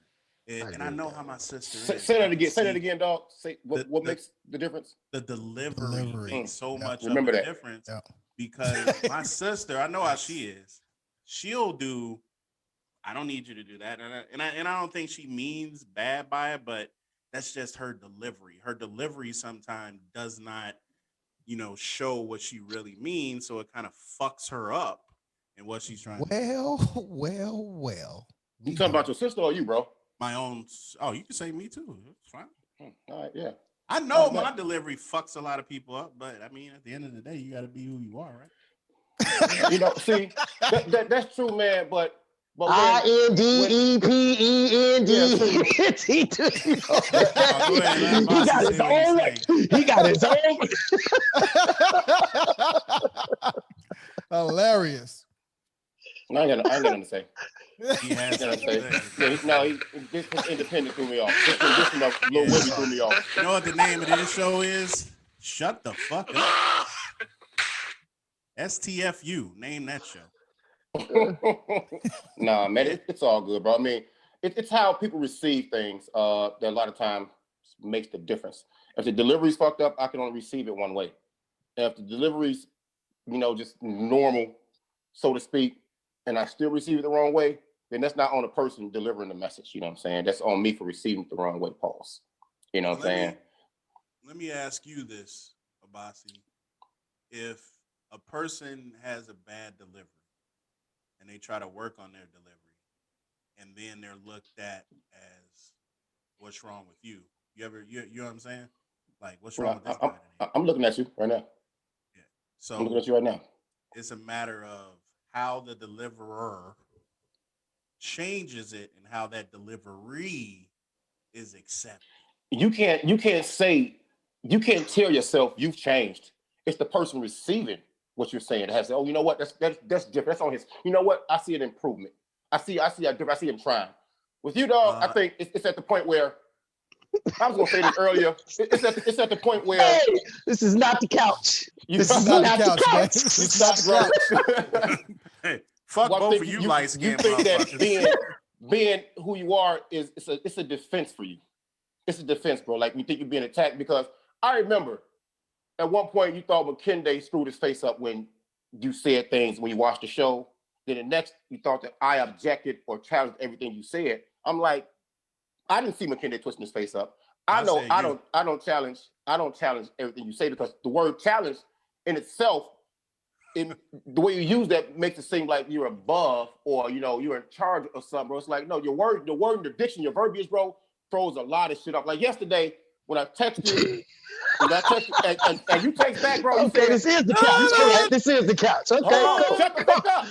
Speaker 6: And I know how my sister is.
Speaker 2: Say that again, dog. Say what makes the difference?
Speaker 6: The delivery makes so much
Speaker 2: of a
Speaker 6: difference because my sister, I know how she is. She'll do. I don't need you to do that, and I don't think she means bad by it, but that's just her delivery. Her delivery sometimes does not, show what she really means, so it kind of fucks her up in what she's trying to do.
Speaker 4: Well.
Speaker 2: You talking about your sister or you, bro?
Speaker 6: My own. Oh, you can say me too. It's fine.
Speaker 2: All right, yeah.
Speaker 6: I know my delivery fucks a lot of people up, but I mean, at the end of the day, you got to be who you are, right?
Speaker 2: See, that's true, man. But
Speaker 7: INDEPENDENT. He got his own. He got his own.
Speaker 4: Hilarious.
Speaker 2: I ain't got nothing to say.
Speaker 6: He has
Speaker 2: his independent threw me off. This little Willie threw me off.
Speaker 6: You know what the name of this show is? Shut the fuck up. STFU. Name that show.
Speaker 2: Nah, man, it's all good, bro. I mean, it's how people receive things that a lot of times makes the difference. If the delivery's fucked up, I can only receive it one way. And if the delivery's, just normal, so to speak, and I still receive it the wrong way, then that's not on the person delivering the message. You know what I'm saying? That's on me for receiving it the wrong way, pause. You know what I'm saying?
Speaker 6: Let me ask you this, Abasi. If a person has a bad delivery and they try to work on their delivery and then they're looked at as what's wrong with you? You know what I'm saying? Like, what's wrong with this guy?
Speaker 2: I'm looking at you right now.
Speaker 6: Yeah. So
Speaker 2: I'm looking at you right now.
Speaker 6: It's a matter of how the deliverer changes it and how that delivery is accepted.
Speaker 2: You can't tell yourself you've changed. It's the person receiving what you're saying. It has, oh, you know what? That's different. That's on his. You know what? I see an improvement. I see him trying. With you, dog, I think it's at the point where I was gonna say this earlier. It's at the point where
Speaker 7: this is not the couch.
Speaker 4: This is not the couch, man.
Speaker 2: It's not the couch.
Speaker 6: Hey, fuck both of you light skinned
Speaker 2: motherfuckers. You think that being who you are it's a defense for you. it's a defense, bro. Like you think you're being attacked because I remember at one point you thought McKinday screwed his face up when you said things when you watched the show. Then the next you thought that I objected or challenged everything you said. I'm like, I didn't see McKinday twisting his face up. I know I don't challenge everything you say because the word challenge in itself, the way you use that makes it seem like you're above or you're in charge of something, bro. It's like no, the word in the diction, your verbiage, bro, throws a lot of shit up. Like yesterday when I texted you, and you text back, bro.
Speaker 7: Okay, this is the couch. All right, this is the couch. Okay, cool.
Speaker 2: Shut the fuck up.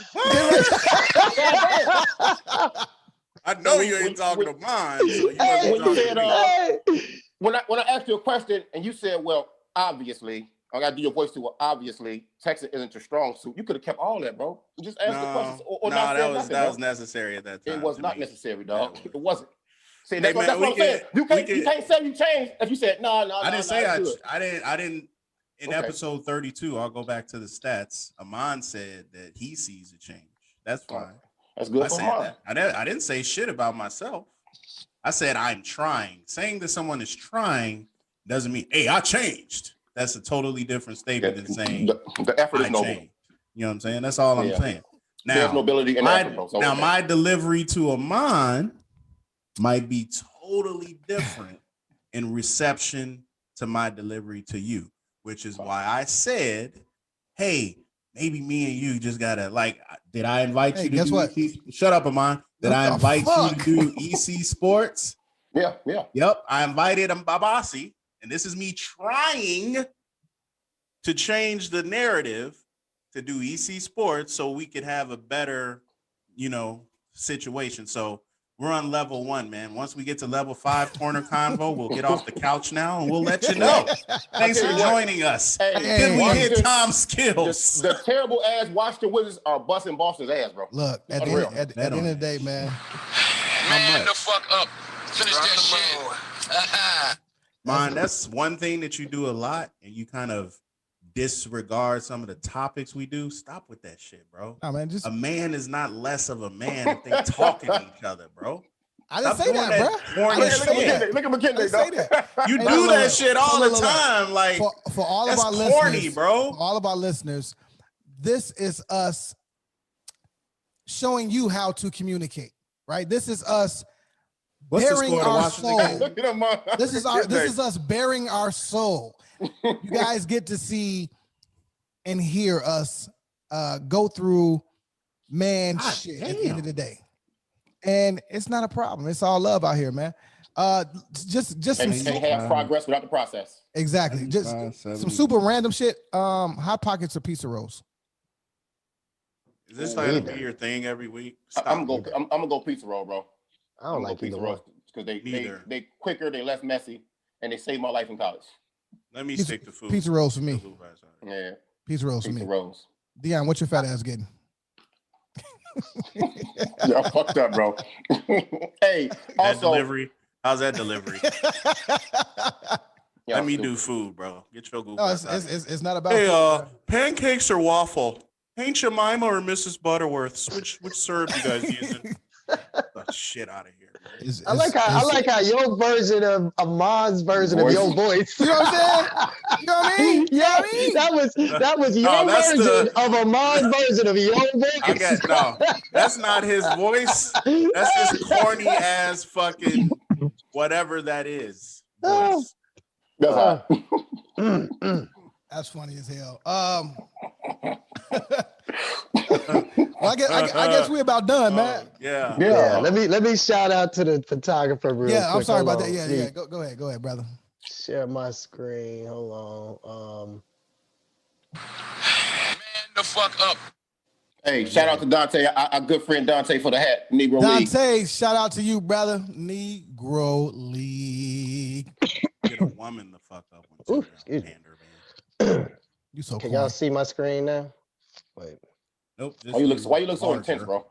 Speaker 6: I know you ain't talking to mine. So you must be
Speaker 2: when I asked you a question and you said, well, obviously, I gotta do your voice too. Well, obviously, Texas isn't your strong suit. You could have kept all that, bro. You just asked the questions or not
Speaker 6: that
Speaker 2: was
Speaker 6: necessary at that time.
Speaker 2: It was not necessary, dog. It wasn't. See,
Speaker 6: that's
Speaker 2: what I'm saying. You can't say you changed if you said no.
Speaker 6: I didn't say I didn't. In episode 32, I'll go back to the stats. Amon said that he sees a change. That's fine.
Speaker 2: That's good.
Speaker 6: I said that. I didn't say shit about myself. I said I'm trying. Saying that someone is trying doesn't mean, hey, I changed. That's a totally different statement than saying
Speaker 2: the effort is noble.
Speaker 6: Changed. You know what I'm saying? That's all I'm saying. Now,
Speaker 2: there's nobility in effort,
Speaker 6: now my delivery to Amon might be totally different in reception to my delivery to you, which is why I said, hey, maybe me and you just gotta did I invite you to
Speaker 4: guess
Speaker 6: do
Speaker 4: what?
Speaker 6: Shut up, Amon. Did I invite you to do EC Sports?
Speaker 2: Yeah.
Speaker 6: Yep. I invited Babasi, and this is me trying to change the narrative to do EC Sports so we could have a better, situation. So we're on level 1, man. Once we get to level 5 corner convo, we'll get off the couch now and we'll let you know. Thanks for joining us. Then we hit Tom Skills.
Speaker 2: The terrible ass Washington Wizards are busting Boston's ass, bro.
Speaker 4: Look, at the end of the day, man.
Speaker 8: Man, the fuck up. Finish that shit.
Speaker 6: Man, that's one thing that you do a lot, and you kind of disregard some of the topics we do. Stop with that shit, bro.
Speaker 4: No, man,
Speaker 6: a man is not less of a man if they talking to each other, bro.
Speaker 4: I didn't say that, bro.
Speaker 2: Look at McKinley,
Speaker 4: though.
Speaker 6: You do that shit all the time. Like
Speaker 4: for all of our
Speaker 6: corny,
Speaker 4: listeners,
Speaker 6: bro.
Speaker 4: For all of our listeners, this is us showing you how to communicate, right? This is us bearing our soul. This is us bearing our soul. You guys get to see and hear us go through shit at the end of the day. And it's not a problem. It's all love out here, man. Just
Speaker 2: have progress without the process.
Speaker 4: Exactly. Just some super random shit. Hot pockets or pizza rolls.
Speaker 6: Is this going to be your thing every week?
Speaker 2: I'm gonna go pizza roll, bro.
Speaker 7: I don't like
Speaker 2: pizza rolls because they quicker, they less messy, and they saved my life in college.
Speaker 6: Let me stick to food.
Speaker 4: Pizza rolls for me.
Speaker 2: Yeah.
Speaker 4: Pizza rolls for me.
Speaker 2: Rolls.
Speaker 4: Dion, what's your fat ass getting?
Speaker 2: Y'all fucked up, bro. Hey, also
Speaker 6: delivery. How's that delivery? Let me do food, bro. Get your Google.
Speaker 4: No, it's not about.
Speaker 6: Hey, pancakes or waffle? Ain't Jemima or Mrs. Butterworth? Which serve you guys using? The shit out of here.
Speaker 7: I like how your version of Amon's version of your voice.
Speaker 4: You know what I'm saying? You know what I mean?
Speaker 7: Yeah, that was your version of Amon's version of your voice.
Speaker 6: That's not his voice. That's his corny ass fucking whatever that is. Voice.
Speaker 4: That's funny as hell. Well, I guess we're about done, man.
Speaker 6: Yeah.
Speaker 7: Let me shout out to the photographer real quick.
Speaker 4: I'm sorry about that. Yeah. Go ahead, brother.
Speaker 7: Share my screen. Hold on.
Speaker 8: Man, the fuck up.
Speaker 2: Hey, shout out to Dante, our good friend Dante for the hat. Negro
Speaker 4: Dante,
Speaker 2: League.
Speaker 4: Shout out to you, brother. Negro League.
Speaker 6: Get a woman the fuck up.
Speaker 7: Ooh, excuse me.
Speaker 4: You so
Speaker 7: Can
Speaker 4: cool.
Speaker 7: y'all see my screen now? Wait.
Speaker 6: Nope.
Speaker 2: Why you look so intense, bro?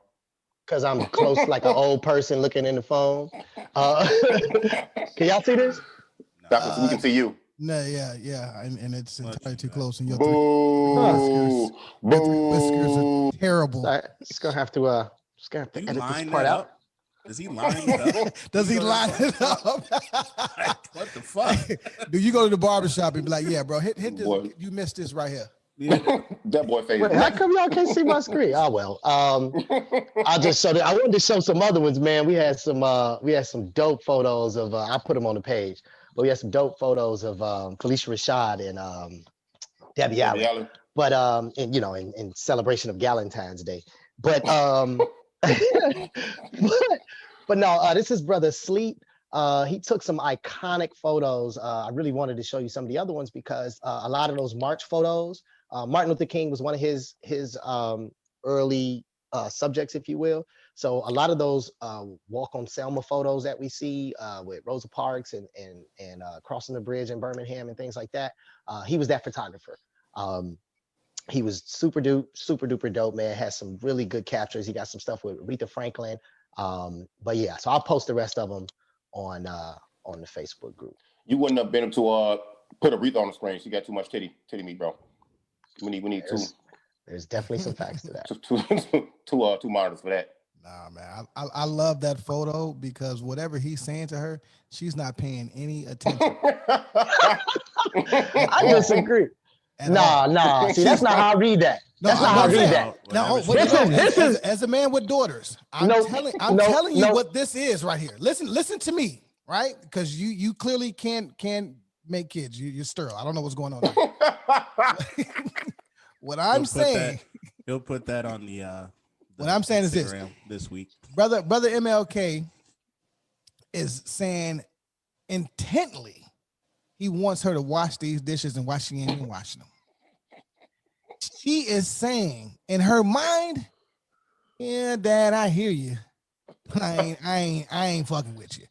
Speaker 7: Because I'm close like an old person looking in the phone. Can y'all see this?
Speaker 2: We can see you.
Speaker 4: No, yeah, and it's entirely too close. And your
Speaker 2: whiskers
Speaker 4: are terrible.
Speaker 7: Just gonna have to edit this part out.
Speaker 6: Does he line it up?
Speaker 4: Does he line it up?
Speaker 6: What the fuck?
Speaker 4: Do you go to the barbershop and be like, yeah, bro, hit this.
Speaker 2: Boy.
Speaker 4: You missed this right here.
Speaker 2: That boy face.
Speaker 7: Wait, how come y'all can't see my screen? Oh well. I'll just show. I wanted to show some other ones, man. We had some dope photos of. I put them on the page, but we had some dope photos of Felicia Rashad and Debbie Allen. But in celebration of Galentine's Day. But but no, this is Brother Sleep. He took some iconic photos. I really wanted to show you some of the other ones because a lot of those March photos. Martin Luther King was one of his early subjects, if you will. So a lot of those walk on Selma photos that we see with Rosa Parks and crossing the bridge in Birmingham and things like that. He was that photographer. He was super duper dope, man. Has some really good captures. He got some stuff with Aretha Franklin. But yeah, so I'll post the rest of them on the Facebook group.
Speaker 2: You wouldn't have been able to put Aretha on the screen. She got too much titty meat, bro. We need two.
Speaker 7: There's definitely some facts to that.
Speaker 2: two monitors for that.
Speaker 4: Nah, man. I love that photo because whatever he's saying to her, she's not paying any attention.
Speaker 7: I disagree. Nah. See, that's not how I read that. That's not how I read that.
Speaker 4: No, as a man with daughters, I'm telling you what this is right here. Listen to me, right? Because you clearly can't make kids. You're sterile. I don't know what's going on there. What I'm saying,
Speaker 6: he'll put that on the
Speaker 4: what I'm saying
Speaker 6: Instagram
Speaker 4: is
Speaker 6: this week.
Speaker 4: Brother MLK is saying intently he wants her to wash these dishes and why she ain't even washing them. She is saying in her mind, yeah, Dad, I hear you. I ain't fucking with you.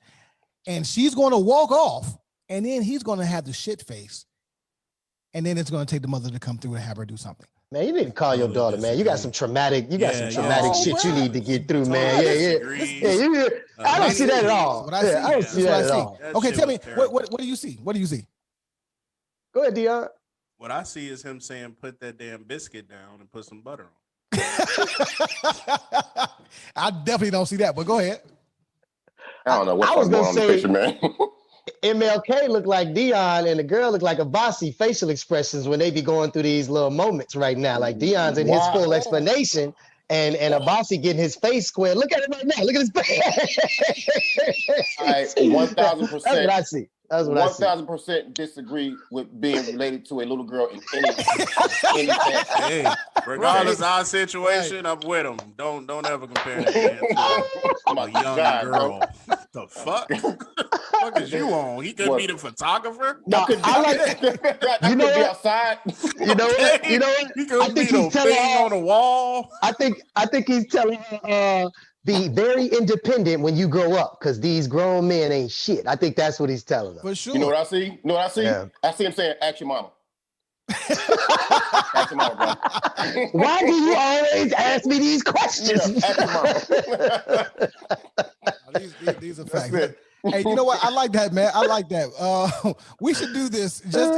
Speaker 4: And she's going to walk off, and then he's going to have the shit face. And then it's going to take the mother to come through and have her do something.
Speaker 7: Man, you need to call your daughter, man. You got some traumatic, shit you need to get through, man. Yeah. I don't see that at all. I don't see that at all.
Speaker 4: Okay, tell me, what do you see? What do you see?
Speaker 7: Go ahead, Dion.
Speaker 6: What I see is him saying, put that damn biscuit down and put some butter on.
Speaker 4: I definitely don't see that, but go ahead.
Speaker 2: I don't know what's going on in the picture, man.
Speaker 7: MLK looked like Dion and the girl looked like Abasi facial expressions when they be going through these little moments right now. Like Dion's in his full explanation and Abasi getting his face squared. Look at it right now. Look at his face.
Speaker 2: All right, 1,000%.
Speaker 7: That's what I see.
Speaker 2: 1,000% disagree with being related to a little girl in any family.
Speaker 6: Hey, regardless of our situation, I'm with him. Don't ever compare that to a young girl. The fuck? What is you on? He could be the photographer.
Speaker 7: No, I like that. You know what?
Speaker 2: Outside.
Speaker 7: You know what? You know what?
Speaker 6: He could be the thing on the wall.
Speaker 7: I think he's telling her be very independent when you grow up, because these grown men ain't shit. I think that's what he's telling her.
Speaker 4: For sure.
Speaker 2: You know what I see? Yeah. I see him saying, "Ask your mama." Ask your mama, bro.
Speaker 7: Why do you always ask me these questions?
Speaker 2: Yeah, ask your mama.
Speaker 4: These are facts. Hey, you know what? I like that, man. I like that. We should do this. Just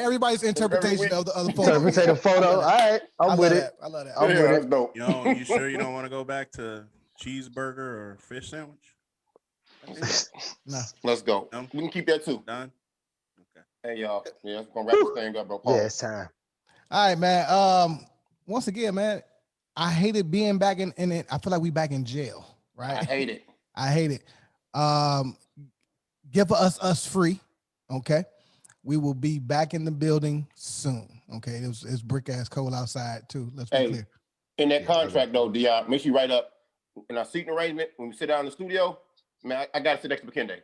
Speaker 4: everybody's interpretation of the photo.
Speaker 7: Interpretate a photo. All right, I'm with it.
Speaker 4: I love that.
Speaker 7: I'm with it.
Speaker 2: Dope.
Speaker 6: Yo, you sure you don't want to go back to cheeseburger or fish sandwich?
Speaker 4: No.
Speaker 2: Let's go.
Speaker 6: No?
Speaker 2: We can keep that too.
Speaker 6: Done. Okay.
Speaker 2: Hey y'all. Yeah, let's go wrap this thing up, bro. Paul.
Speaker 7: Yeah, it's time.
Speaker 4: All right, man. Once again, man, I hated being back in it. I feel like we back in jail, right?
Speaker 2: I hate it.
Speaker 4: I hate it. Give us free, okay? We will be back in the building soon, okay? It's brick ass cold outside too. Let's be clear.
Speaker 2: In that contract though, Dion, make sure you write up in our seating arrangement when we sit down in the studio. Man, I gotta sit next to McKinday.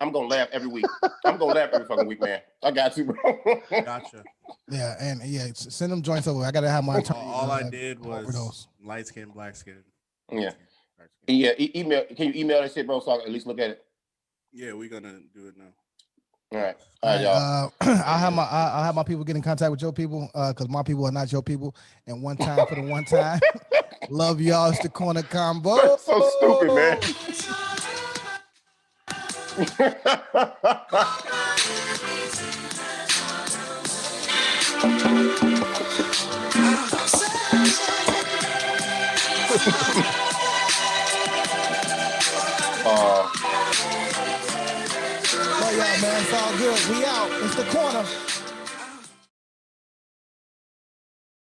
Speaker 2: I'm gonna laugh every week. I'm gonna laugh every fucking week, man. I got you, bro.
Speaker 6: Gotcha.
Speaker 4: Yeah, and send them joints over. I gotta have my attorney.
Speaker 6: All I did was light skin, black skin.
Speaker 2: Yeah. Yeah, email. Can you email that shit, bro, so I can at least look at it?
Speaker 6: Yeah, we're gonna do it now.
Speaker 2: All right, y'all.
Speaker 4: I'll have my people get in contact with your people, because my people are not your people. And one time for the one time. Love y'all. It's the Corner Combo.
Speaker 2: That's so stupid, man.
Speaker 4: Oh yeah, man, it's all good. We out. It's the corner.